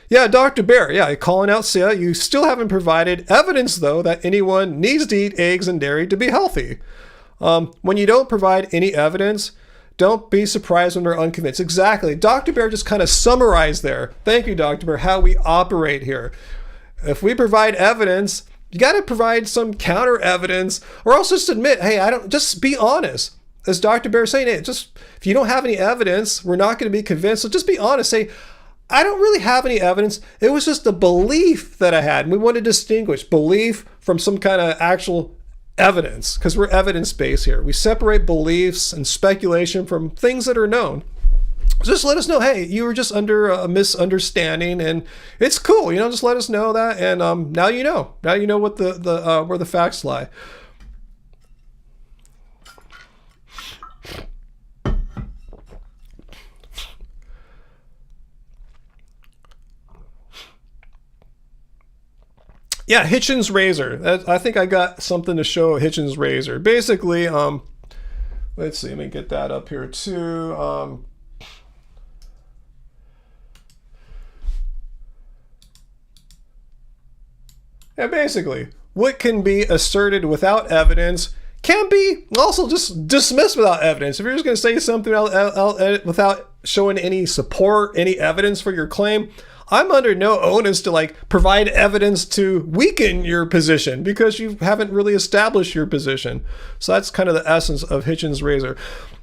Yeah, Dr. Bear, yeah, calling out Sia. You still haven't provided evidence, though, that anyone needs to eat eggs and dairy to be healthy. When you don't provide any evidence, don't be surprised when they're unconvinced. Exactly. Dr. Bear just kind of summarized there. Thank you, Dr. Bear, how we operate here. If we provide evidence, you got to provide some counter evidence, or else just admit, hey, just be honest. As Dr. Bear is saying, if you don't have any evidence, we're not going to be convinced. So just be honest. Say, I don't really have any evidence. It was just a belief that I had. And we want to distinguish belief from some kind of actual evidence, because we're evidence-based here. We separate beliefs and speculation from things that are known. just let us know, hey, you were just under a misunderstanding, and it's cool, just let us know that, and now you know what the where the facts lie. Yeah, Hitchens razor. I think I got something to show Hitchens razor. Basically, let's see, let me get that up here too. Yeah, basically, what can be asserted without evidence can be also just dismissed without evidence. If you're just going to say something without showing any support, any evidence for your claim, I'm under no onus to provide evidence to weaken your position because you haven't really established your position. So that's kind of the essence of Hitchens razor.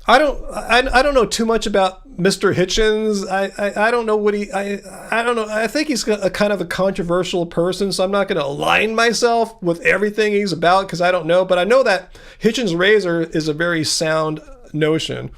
I don't know too much about Mr. Hitchens. I don't know what I don't know. I think he's a kind of a controversial person, so I'm not going to align myself with everything he's about because I don't know. But I know that Hitchens razor is a very sound notion.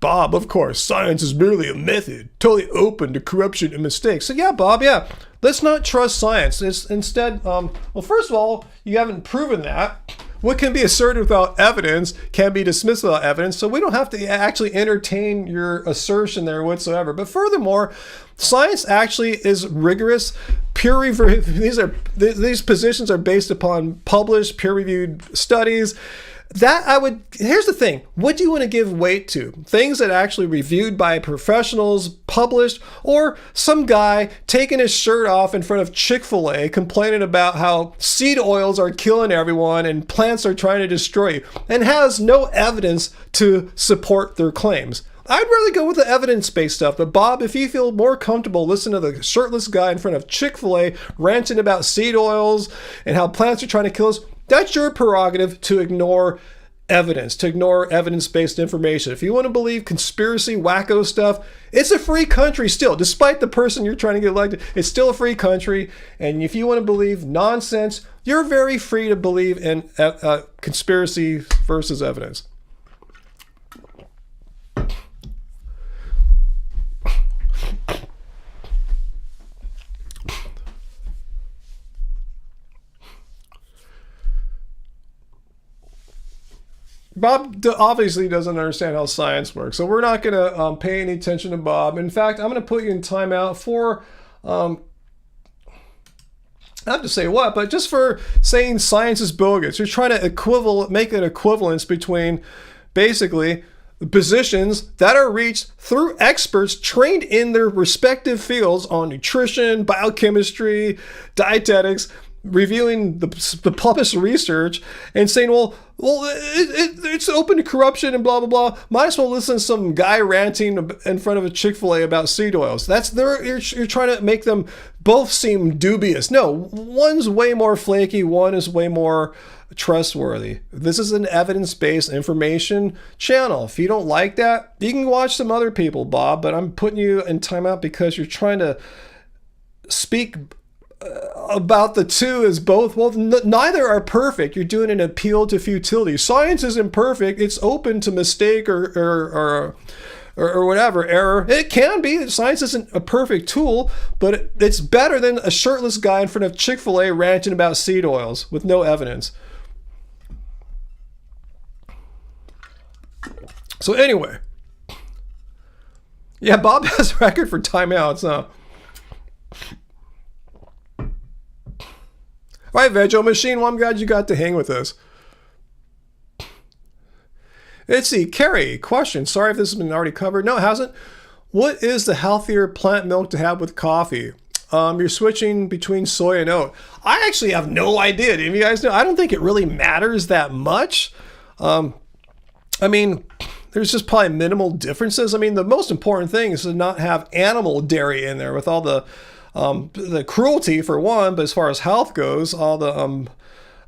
Bob, of course, science is merely a method, totally open to corruption and mistakes. So yeah, Bob, yeah, let's not trust science. Instead, well, first of all, you haven't proven that. What can be asserted without evidence can be dismissed without evidence, so we don't have to actually entertain your assertion there whatsoever. But furthermore, science actually is rigorous. Peer review. These positions are based upon published, peer-reviewed studies. Here's the thing. What do you want to give weight to? Things that are actually reviewed by professionals, published, or some guy taking his shirt off in front of Chick-fil-A complaining about how seed oils are killing everyone and plants are trying to destroy you, and has no evidence to support their claims. I'd rather go with the evidence-based stuff, but Bob, if you feel more comfortable listening to the shirtless guy in front of Chick-fil-A ranting about seed oils and how plants are trying to kill us, that's your prerogative to ignore evidence, to ignore evidence-based information. If you want to believe conspiracy, wacko stuff, it's a free country still. Despite the person you're trying to get elected, it's still a free country. And if you want to believe nonsense, you're very free to believe in conspiracy versus evidence. Bob obviously doesn't understand how science works, so we're not going to pay any attention to Bob. In fact, I'm going to put you in timeout for, I have to say what, but just for saying science is bogus. You're trying to make an equivalence between basically the positions that are reached through experts trained in their respective fields on nutrition, biochemistry, dietetics, reviewing the published research and saying, well, it's open to corruption and blah, blah, blah. Might as well listen to some guy ranting in front of a Chick-fil-A about seed oils. You're trying to make them both seem dubious. No, one's way more flaky. One is way more trustworthy. This is an evidence-based information channel. If you don't like that, you can watch some other people, Bob, but I'm putting you in timeout because you're trying to speak about the two as both. Well, neither are perfect. You're doing an appeal to futility. Science isn't perfect. It's open to mistake or whatever error. It can be. Science isn't a perfect tool, but it's better than a shirtless guy in front of Chick-fil-A ranting about seed oils with no evidence. So anyway, yeah, Bob has a record for timeouts, huh? All right, Veggie Machine, well, I'm glad you got to hang with us. Let's see, Carrie, question. Sorry if this has been already covered. No, it hasn't. What is the healthier plant milk to have with coffee? You're switching between soy and oat. I actually have no idea. Do you guys know? I don't think it really matters that much. I mean, there's just probably minimal differences. I mean, the most important thing is to not have animal dairy in there with all the cruelty for one, but as far as health goes, all the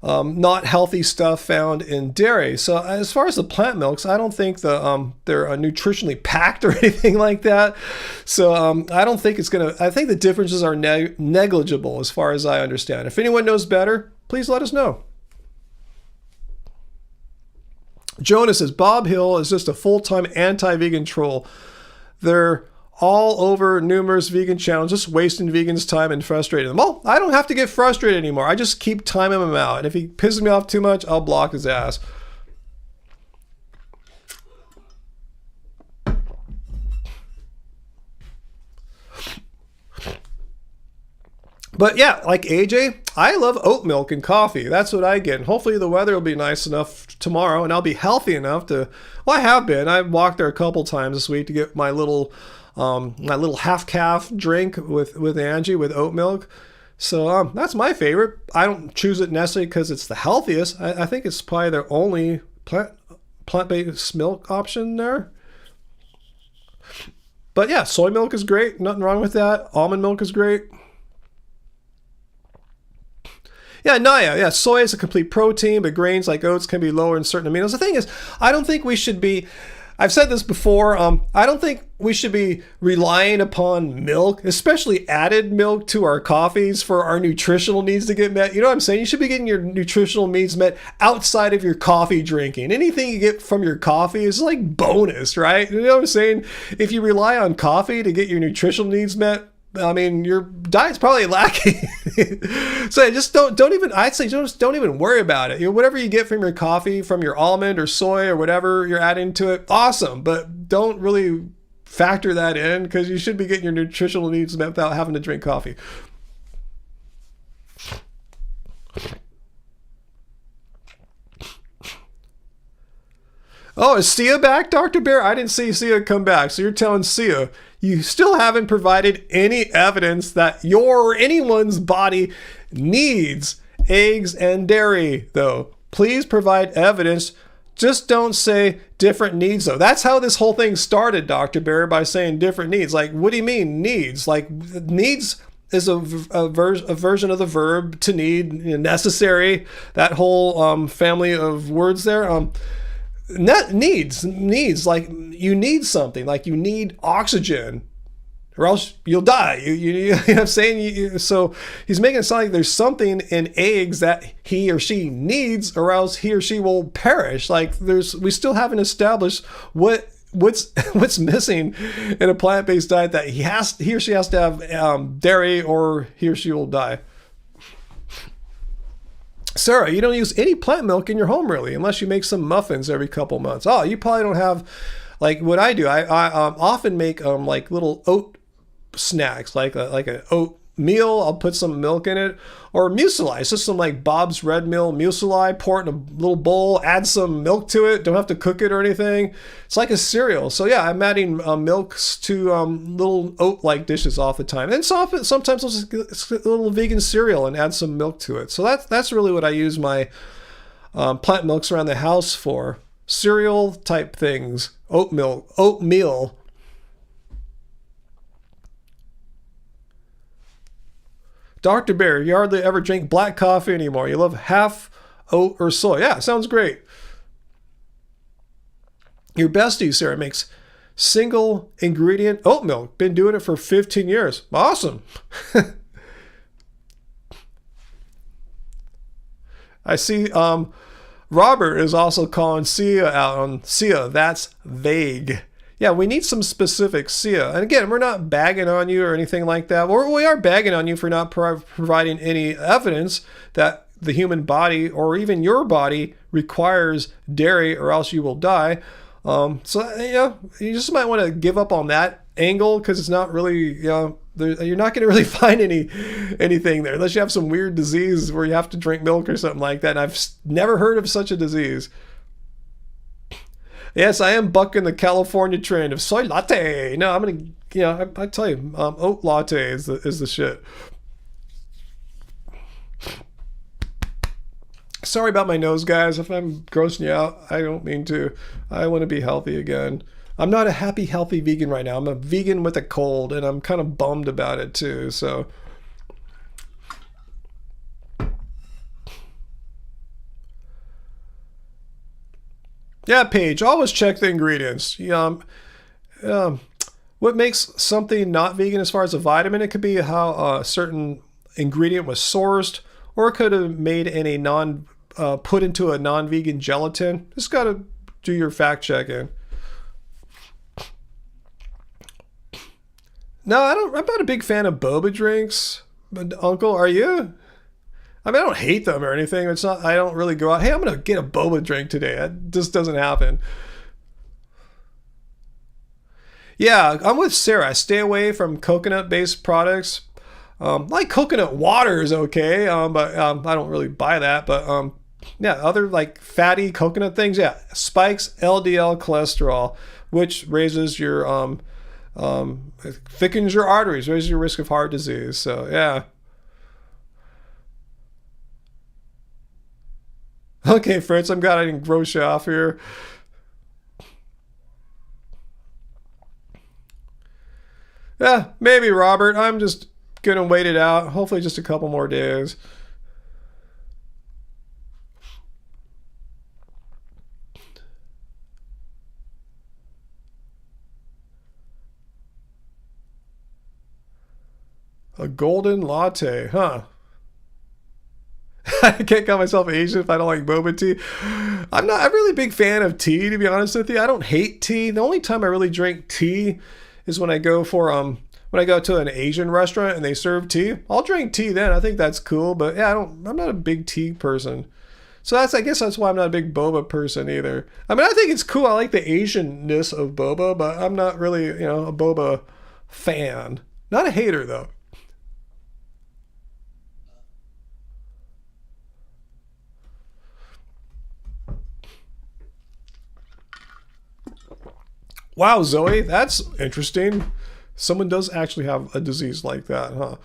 not healthy stuff found in dairy. So as far as the plant milks, I don't think they're nutritionally packed or anything like that. So I don't think it's gonna. I think the differences are negligible as far as I understand. If anyone knows better, please let us know. Jonah says Bob Hill is just a full-time anti-vegan troll. They're all over numerous vegan channels, just wasting vegans' time and frustrating them. Well, I don't have to get frustrated anymore. I just keep timing him out. And if he pisses me off too much, I'll block his ass. But yeah, like AJ, I love oat milk and coffee. That's what I get. And hopefully the weather will be nice enough tomorrow and I'll be healthy enough to, well, I have been. I've walked there a couple times this week to get my little half calf drink with Angie with oat milk. So that's my favorite. I don't choose it necessarily because it's the healthiest. I think it's probably their only plant-based milk option there. But yeah, soy milk is great. Nothing wrong with that. Almond milk is great. Yeah, Naya, yeah, soy is a complete protein, but grains like oats can be lower in certain aminos. The thing is, I don't think we should be, I've said this before, I don't think we should be relying upon milk, especially added milk to our coffees for our nutritional needs to get met. You know what I'm saying? You should be getting your nutritional needs met outside of your coffee drinking. Anything you get from your coffee is like bonus, right? You know what I'm saying? If you rely on coffee to get your nutritional needs met, I mean, your diet's probably lacking. So just don't even, I'd say just don't even worry about it. You know, whatever you get from your coffee, from your almond or soy or whatever you're adding to it, awesome. But don't really factor that in because you should be getting your nutritional needs met without having to drink coffee. Oh, is Sia back, Dr. Bear? I didn't see Sia come back. So you're telling Sia you still haven't provided any evidence that your or anyone's body needs eggs and dairy, though. Please provide evidence. Just don't say different needs, though. That's how this whole thing started, Dr. Bear, by saying different needs. Like, what do you mean needs? Like, needs is a version of the verb to need, necessary. That whole family of words there. Needs, like you need something, like you need oxygen or else you'll die. You know what I'm saying? So he's making it sound like there's something in eggs that he or she needs or else he or she will perish. Like we still haven't established what's missing in a plant-based diet that he or she has to have dairy or he or she will die. Sarah, you don't use any plant milk in your home really, unless you make some muffins every couple months. Oh, you probably don't have, like what I do. I often make like little oat snacks, like an oat meal. I'll put some milk in it, or muesli. It's just some like Bob's Red Mill muesli. Pour it in a little bowl, add some milk to it. Don't have to cook it or anything. It's like a cereal. So yeah, I'm adding milks to little oat-like dishes all the time. And sometimes I'll just get a little vegan cereal and add some milk to it. So that's really what I use my plant milks around the house for. Cereal type things, oatmeal. Dr. Bear, you hardly ever drink black coffee anymore. You love half oat or soy. Yeah, sounds great. Your bestie, Sarah, makes single ingredient oat milk. Been doing it for 15 years. Awesome. I see Robert is also calling Sia out on Sia. That's vague. Yeah, we need some specifics, Sia. And again, we're not bagging on you or anything like that. Or we are bagging on you for not providing any evidence that the human body or even your body requires dairy or else you will die. So, you just might want to give up on that angle because it's not really, you're not going to really find anything there unless you have some weird disease where you have to drink milk or something like that. And I've never heard of such a disease. Yes, I am bucking the California trend of soy latte. No, I'm going to, I tell you, oat latte is the shit. Sorry about my nose, guys. If I'm grossing you out, I don't mean to. I want to be healthy again. I'm not a happy, healthy vegan right now. I'm a vegan with a cold, and I'm kind of bummed about it too. So, Yeah, Paige, always check the ingredients. What makes something not vegan as far as a vitamin? It could be how a certain ingredient was sourced, or it could have made in a put into a non-vegan gelatin. Just gotta do your fact checking. No, I'm not a big fan of boba drinks. But Uncle, are you? I mean, I don't hate them or anything. It's not. I don't really go out. Hey, I'm gonna get a boba drink today. That just doesn't happen. Yeah, I'm with Sarah. I stay away from coconut-based products. Like coconut water is okay, but I don't really buy that. But yeah, other like fatty coconut things, yeah, spikes LDL cholesterol, which raises your thickens your arteries, raises your risk of heart disease. So yeah. Okay, Fritz, I'm glad I didn't gross you off here. Yeah, maybe, Robert. I'm just gonna wait it out. Hopefully just a couple more days. A golden latte, huh? I can't call myself Asian if I don't like boba tea. I'm not a really big fan of tea, to be honest with you. I don't hate tea. The only time I really drink tea is when I go to an Asian restaurant and they serve tea. I'll drink tea then. I think that's cool. But yeah, I'm not a big tea person. So I guess that's why I'm not a big boba person either. I mean, I think it's cool. I like the Asian-ness of boba, but I'm not really, a boba fan. Not a hater though. Wow, Zoe, that's interesting. Someone does actually have a disease like that, huh?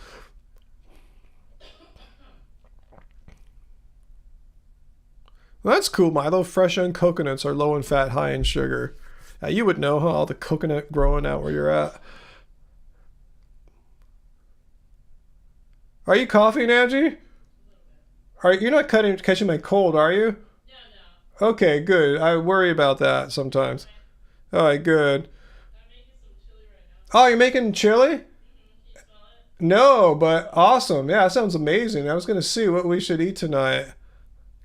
Well, that's cool, Milo. Fresh young coconuts are low in fat, high in sugar. You would know, huh? All the coconut growing out where you're at. Are you coughing, Angie? You're not catching my cold, are you? No. Okay, good. I worry about that sometimes. All right, good. Oh, you're making chili? No, but awesome. Yeah, that sounds amazing. I was going to see what we should eat tonight.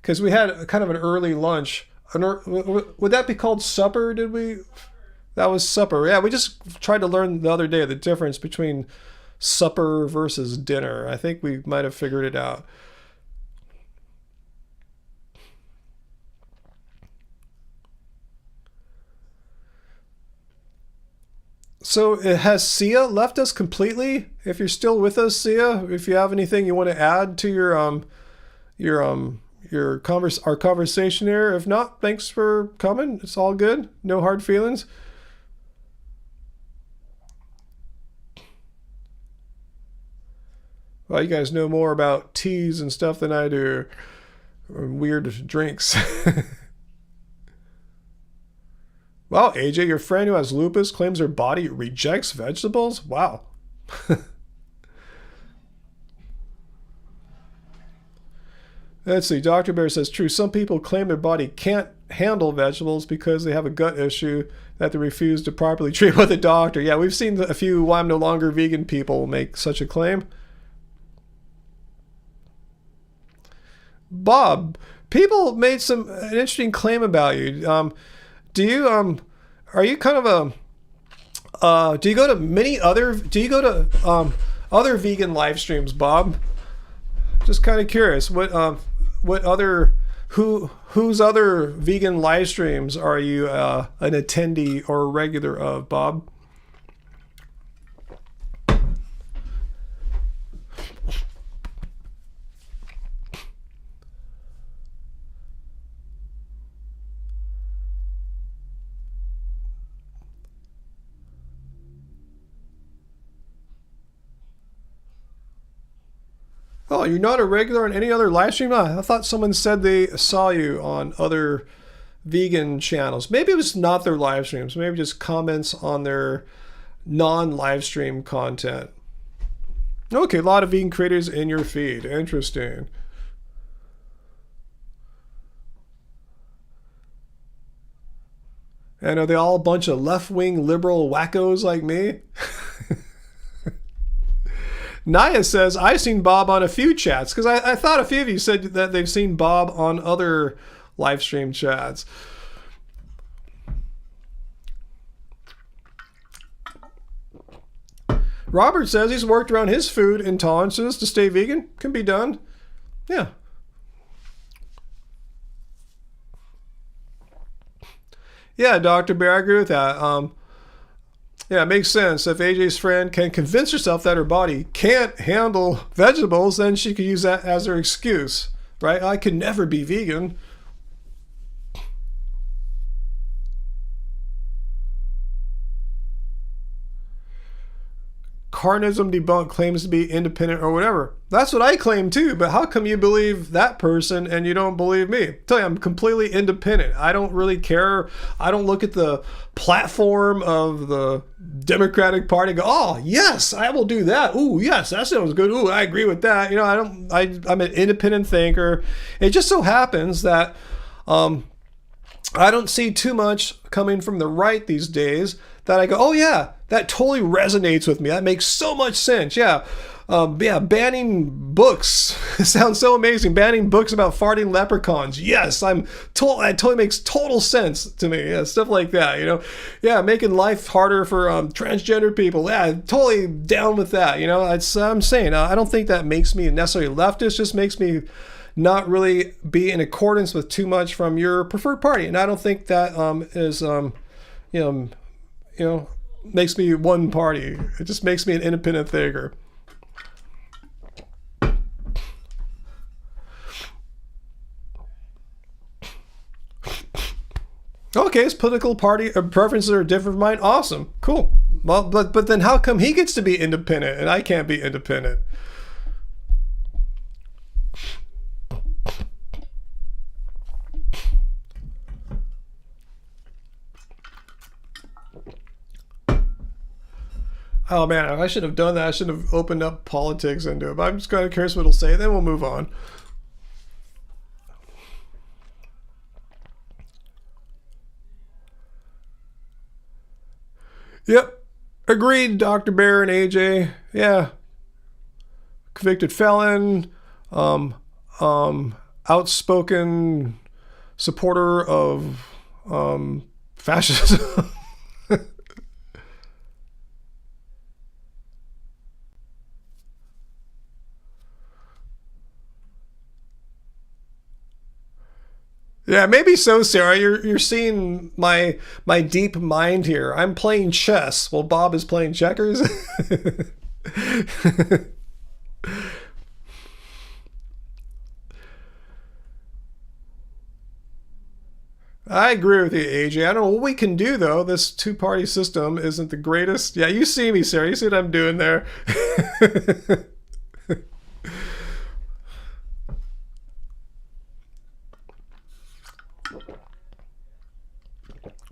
Because we had kind of an early lunch. Would that be called supper, did we? That was supper. Yeah, we just tried to learn the other day the difference between supper versus dinner. I think we might have figured it out. So has Sia left us completely? If you're still with us, Sia, if you have anything you want to add to our conversation here. If not, thanks for coming. It's all good. No hard feelings. Well, you guys know more about teas and stuff than I do. Weird drinks. Wow, AJ, your friend who has lupus claims her body rejects vegetables? Wow. Let's see. Dr. Bear says, true. Some people claim their body can't handle vegetables because they have a gut issue that they refuse to properly treat with a doctor. Yeah, we've seen a few why I'm no longer vegan people make such a claim. Bob, people made an interesting claim about you. Do you are you kind of do you go to other vegan live streams, Bob? Just kind of curious, whose other vegan live streams are you an attendee or a regular of, Bob? Oh, you're not a regular on any other live stream? I thought someone said they saw you on other vegan channels. Maybe it was not their live streams. Maybe just comments on their non-live stream content. Okay, a lot of vegan creators in your feed. Interesting. And are they all a bunch of left-wing liberal wackos like me? Naya says, I've seen Bob on a few chats, because I thought a few of you said that they've seen Bob on other live stream chats. Robert says he's worked around his food intolerances to stay vegan. Can be done. Yeah. Yeah, Dr. Bear, I agree with that. Yeah, it makes sense. If AJ's friend can convince herself that her body can't handle vegetables, then she could use that as her excuse, right? I could never be vegan. Carnism debunk claims to be independent or whatever. That's what I claim too, but how come you believe that person and you don't believe me? I tell you, I'm completely independent. I don't really care. I don't look at the platform of the Democratic Party and go, oh, yes, I will do that. Ooh, yes, that sounds good. Ooh, I agree with that. You know, I'm an independent thinker. It just so happens that I don't see too much coming from the right these days that I go, oh yeah, that totally resonates with me. That makes so much sense. Yeah. Banning books sounds so amazing. Banning books about farting leprechauns. Yes, that totally makes total sense to me. Yeah, stuff like that, you know. Yeah, making life harder for transgender people. Yeah, totally down with that. You know, I'm saying I don't think that makes me necessarily leftist. Just makes me not really be in accordance with too much from your preferred party, and I don't think that is makes me one party. It just makes me an independent thinker. Okay, his political party preferences are different from mine. Awesome, cool. Well, but then how come he gets to be independent and I can't be independent? Oh man, I should have done that. I should have opened up politics into it. But I'm just kind of curious what it'll say. Then we'll move on. Yep. Agreed, Dr. Bear and AJ. Yeah. Convicted felon. Outspoken supporter of fascism. Yeah, maybe so, Sarah. You're seeing my deep mind here. I'm playing chess while Bob is playing checkers. I agree with you, AJ. I don't know what we can do, though. This two-party system isn't the greatest. Yeah, you see me, Sarah. You see what I'm doing there?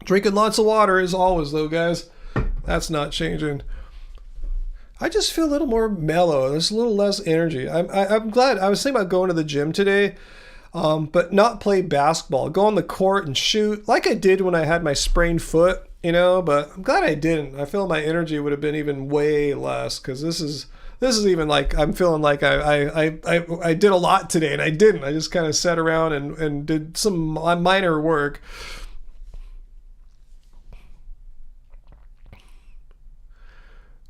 Drinking lots of water as always, though, guys. That's not changing. I just feel a little more mellow. There's a little less energy. I'm glad. I was thinking about going to the gym today, but not play basketball. Go on the court and shoot like I did when I had my sprained foot, you know. But I'm glad I didn't. I feel my energy would have been even way less because this is even like I'm feeling like I did a lot today and I didn't. I just kind of sat around and did some minor work.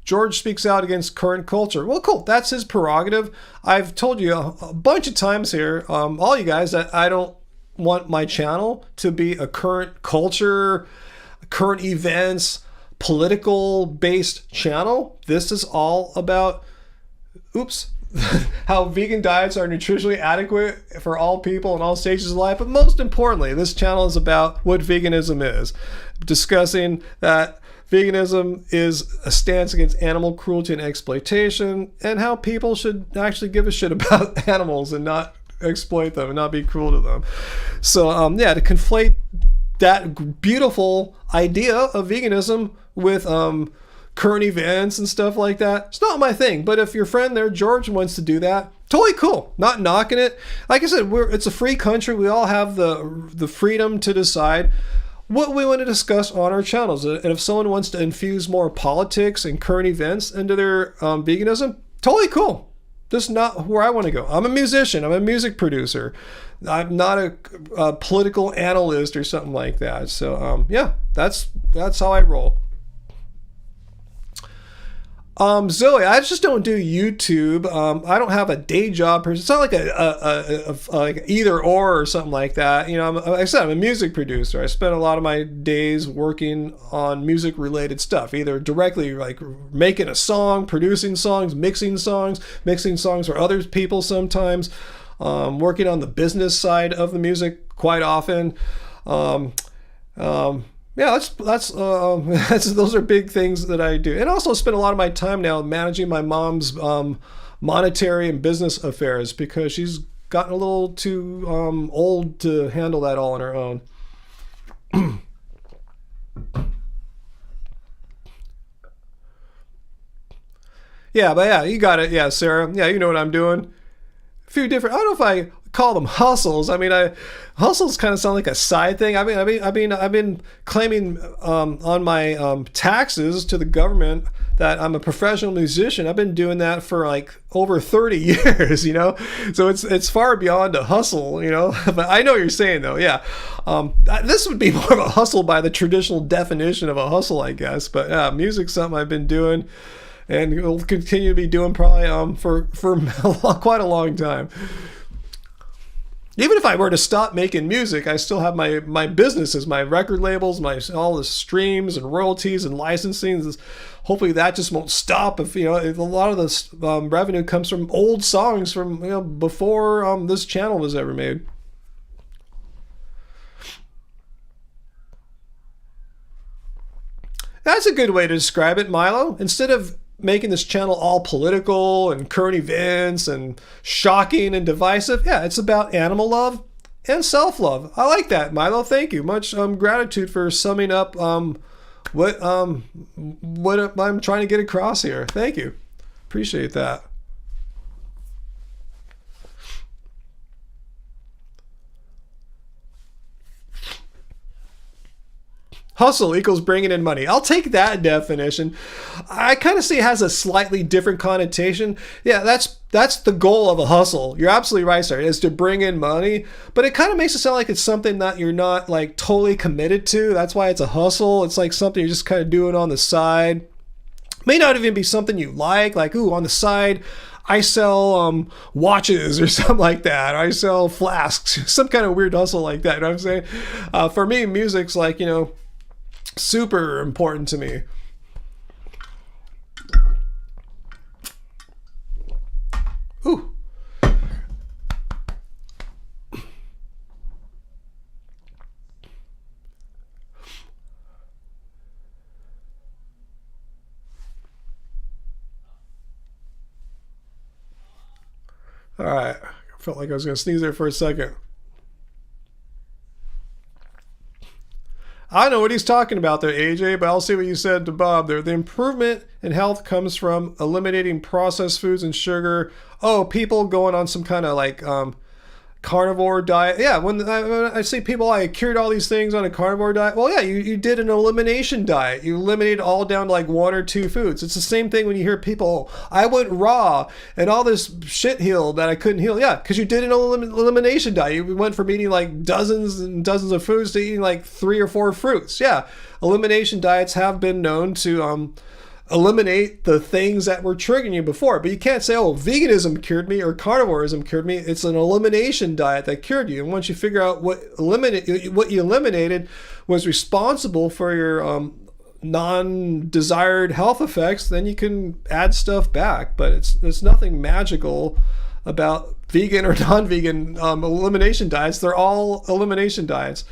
George speaks out against current culture. Well, cool. That's his prerogative. I've told you a bunch of times here, all you guys, that I don't want my channel to be a current culture, current events, political-based channel. This is all about, how vegan diets are nutritionally adequate for all people in all stages of life. But most importantly, this channel is about what veganism is. Discussing that veganism is a stance against animal cruelty and exploitation, and how people should actually give a shit about animals and not exploit them and not be cruel to them. So, to conflate that beautiful idea of veganism with current events and stuff like that, it's not my thing. But if your friend there, George, wants to do that, totally cool. Not knocking it. Like I said, it's a free country. We all have the freedom to decide what we want to discuss on our channels. And if someone wants to infuse more politics and current events into their veganism, totally cool. Just not where I want to go. I'm a musician. I'm a music producer. I'm not a political analyst or something like that. So yeah, that's how I roll. Zoe, I just don't do YouTube. I don't have a day job. It's not like like either or something like that. You know, like I said, I'm a music producer. I spend a lot of my days working on music related stuff, either directly like making a song, producing songs, mixing songs for other people sometimes, working on the business side of the music quite often. Yeah, that's those are big things that I do, and also spend a lot of my time now managing my mom's monetary and business affairs because she's gotten a little too old to handle that all on her own. Yeah, but yeah, you got it. Yeah, Sarah. Yeah, you know what I'm doing. A few different. I don't know if I call them hustles. I mean, hustles kind of sound like a side thing. I've been claiming on my taxes to the government that I'm a professional musician. I've been doing that for like over 30 years, you know. So it's far beyond a hustle, you know. But I know what you're saying though. Yeah, this would be more of a hustle by the traditional definition of a hustle, I guess. But yeah, music's something I've been doing, and will continue to be doing probably for quite a long time. Even if I were to stop making music, I still have my businesses, my record labels, all the streams and royalties and licensing. Hopefully that just won't stop. If a lot of this revenue comes from old songs from before this channel was ever made. That's a good way to describe it, Milo. Instead of making this channel all political and current events and shocking and divisive, yeah, it's about animal love and self-love. I like that, Milo. Thank you. Much gratitude for summing up what I'm trying to get across here. Thank you. Appreciate that. Hustle equals bringing in money. I'll take that definition. I kind of see it has a slightly different connotation. Yeah, that's the goal of a hustle. You're absolutely right, sir, is to bring in money. But it kind of makes it sound like it's something that you're not like totally committed to. That's why it's a hustle. It's like something you're just kind of doing on the side. May not even be something you like ooh, on the side, I sell watches or something like that. Or I sell flasks, some kind of weird hustle like that. You know what I'm saying? For me, music's like, super important to me. Ooh. All right. I felt like I was going to sneeze there for a second. I know what he's talking about there, AJ, but I'll see what you said to Bob there. The improvement in health comes from eliminating processed foods and sugar. Oh, people going on some kind of like carnivore diet. Yeah, when I see people, I cured all these things on a carnivore diet. Well, yeah, you did an elimination diet. You eliminated all down to like 1 or 2 foods. It's the same thing when you hear people, I went raw and all this shit healed that I couldn't heal. Yeah, because you did an elimination diet. You went from eating like dozens and dozens of foods to eating like 3 or 4 fruits. Yeah, elimination diets have been known to eliminate the things that were triggering you before. But you can't say, oh, veganism cured me or carnivorism cured me. It's an elimination diet that cured you. And once you figure out what you eliminated was responsible for your non-desired health effects, then you can add stuff back. But there's nothing magical about vegan or non-vegan elimination diets. They're all elimination diets.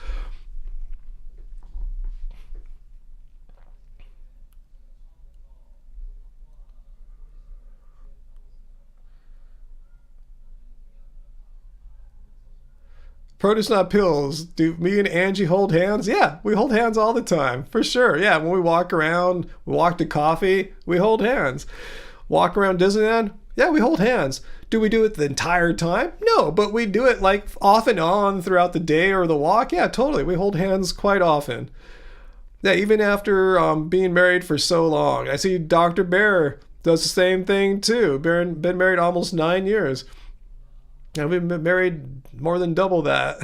Produce not pills. Do me and Angie hold hands? Yeah, we hold hands all the time, for sure. Yeah, when we walk around, we walk to coffee, we hold hands. Walk around Disneyland, Yeah, we hold hands. Do we do it the entire time? No, but we do it like off and on throughout the day or the walk. Yeah, totally. We hold hands quite often. Yeah, even after being married for so long. I see Dr. Bear does the same thing too. Been married almost 9 years. And we've been married more than double that.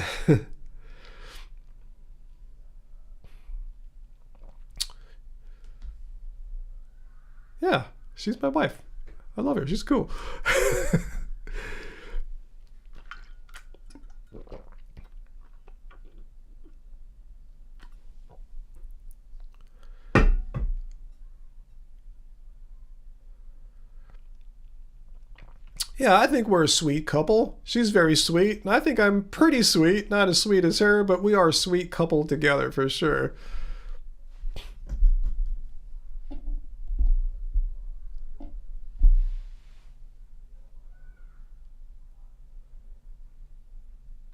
Yeah, she's my wife. I love her. She's cool. Yeah, I think we're a sweet couple. She's very sweet, and I think I'm pretty sweet. Not as sweet as her, but we are a sweet couple together for sure.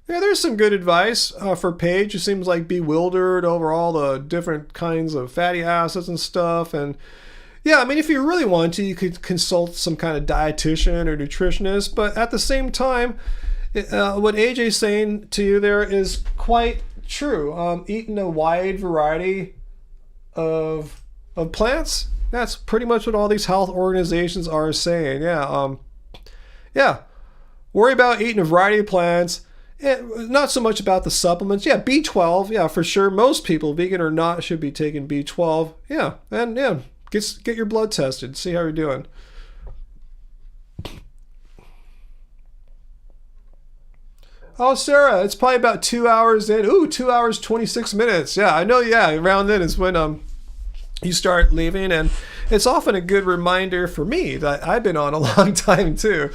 Yeah, there's some good advice for Paige, who seems like bewildered over all the different kinds of fatty acids and stuff. And yeah, I mean, if you really want to, you could consult some kind of dietitian or nutritionist. But at the same time, what AJ's saying to you there is quite true. Eating a wide variety of plants, that's pretty much what all these health organizations are saying. Yeah. Worry about eating a variety of plants. Not so much about the supplements. Yeah, B12. Yeah, for sure. Most people, vegan or not, should be taking B12. Yeah, and yeah, get your blood tested. See how you're doing. Oh, Sarah, it's probably about 2 hours in. Ooh, 2 hours, 26 minutes. Yeah, I know. Yeah, around then is when you start leaving, and it's often a good reminder for me that I've been on a long time too.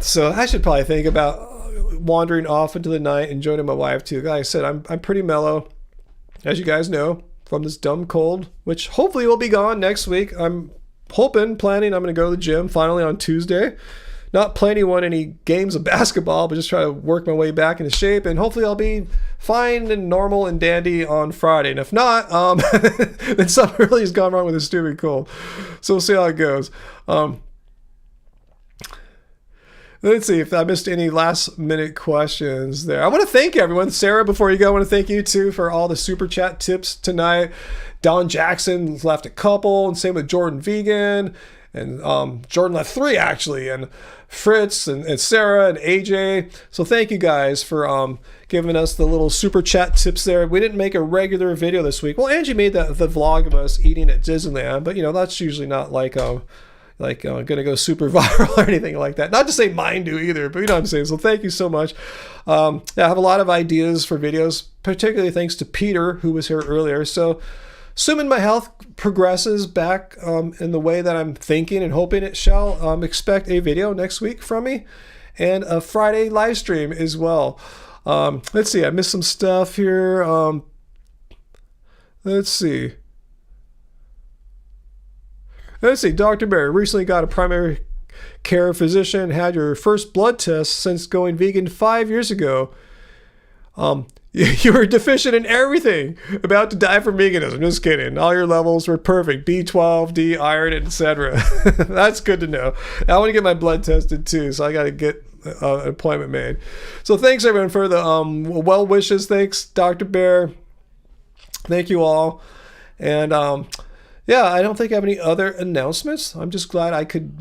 So I should probably think about wandering off into the night and joining my wife too. Like I said, I'm pretty mellow, as you guys know, from this dumb cold, which hopefully will be gone next week. I'm planning I'm going to go to the gym finally on Tuesday. Not planning on any games of basketball, but just try to work my way back into shape, and hopefully I'll be fine and normal and dandy on Friday. And if not, then something really has gone wrong with this stupid cold. So we'll see how it goes. Let's see if I missed any last minute questions there. I want to thank everyone. Sarah, before you go, I want to thank you too for all the super chat tips tonight. Don Jackson left a couple, and same with Jordan Vegan, and Jordan left 3 actually, and Fritz and Sarah and AJ. So thank you guys for giving us the little super chat tips there. We didn't make a regular video this week. Well, Angie made the vlog of us eating at Disneyland, but that's usually not like gonna go super viral or anything like that. Not to say mine do either, but you know what I'm saying. So thank you so much. I have a lot of ideas for videos, particularly thanks to Peter, who was here earlier. So assuming my health progresses back in the way that I'm thinking and hoping it shall, expect a video next week from me, and a Friday live stream as well. Let's see, I missed some stuff here. Let's see, Dr. Barry, recently got a primary care physician, had your first blood test since going vegan 5 years ago. You were deficient in everything, about to die from veganism. Just kidding. All your levels were perfect. B12, D, iron, etc. That's good to know. I want to get my blood tested too, so I got to get an appointment made. So thanks everyone for the well wishes. Thanks, Dr. Bear. Thank you all. And yeah, I don't think I have any other announcements. I'm just glad I could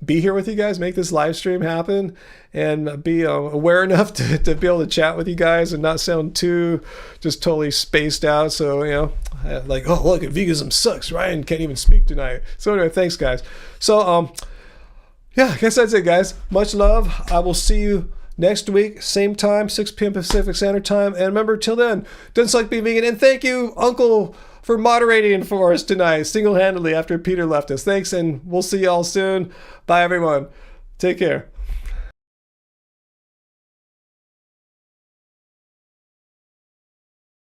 be here with you guys, make this live stream happen, and be aware enough to be able to chat with you guys and not sound too just totally spaced out. So, like, oh, look, veganism sucks. Ryan can't even speak tonight. So anyway, thanks, guys. So, yeah, I guess that's it, guys. Much love. I will see you next week, same time, 6 p.m. Pacific Standard Time. And remember, till then, don't suck, be vegan. And thank you, Uncle, for moderating for us tonight, single-handedly, after Peter left us. Thanks, and we'll see y'all soon. Bye, everyone. Take care.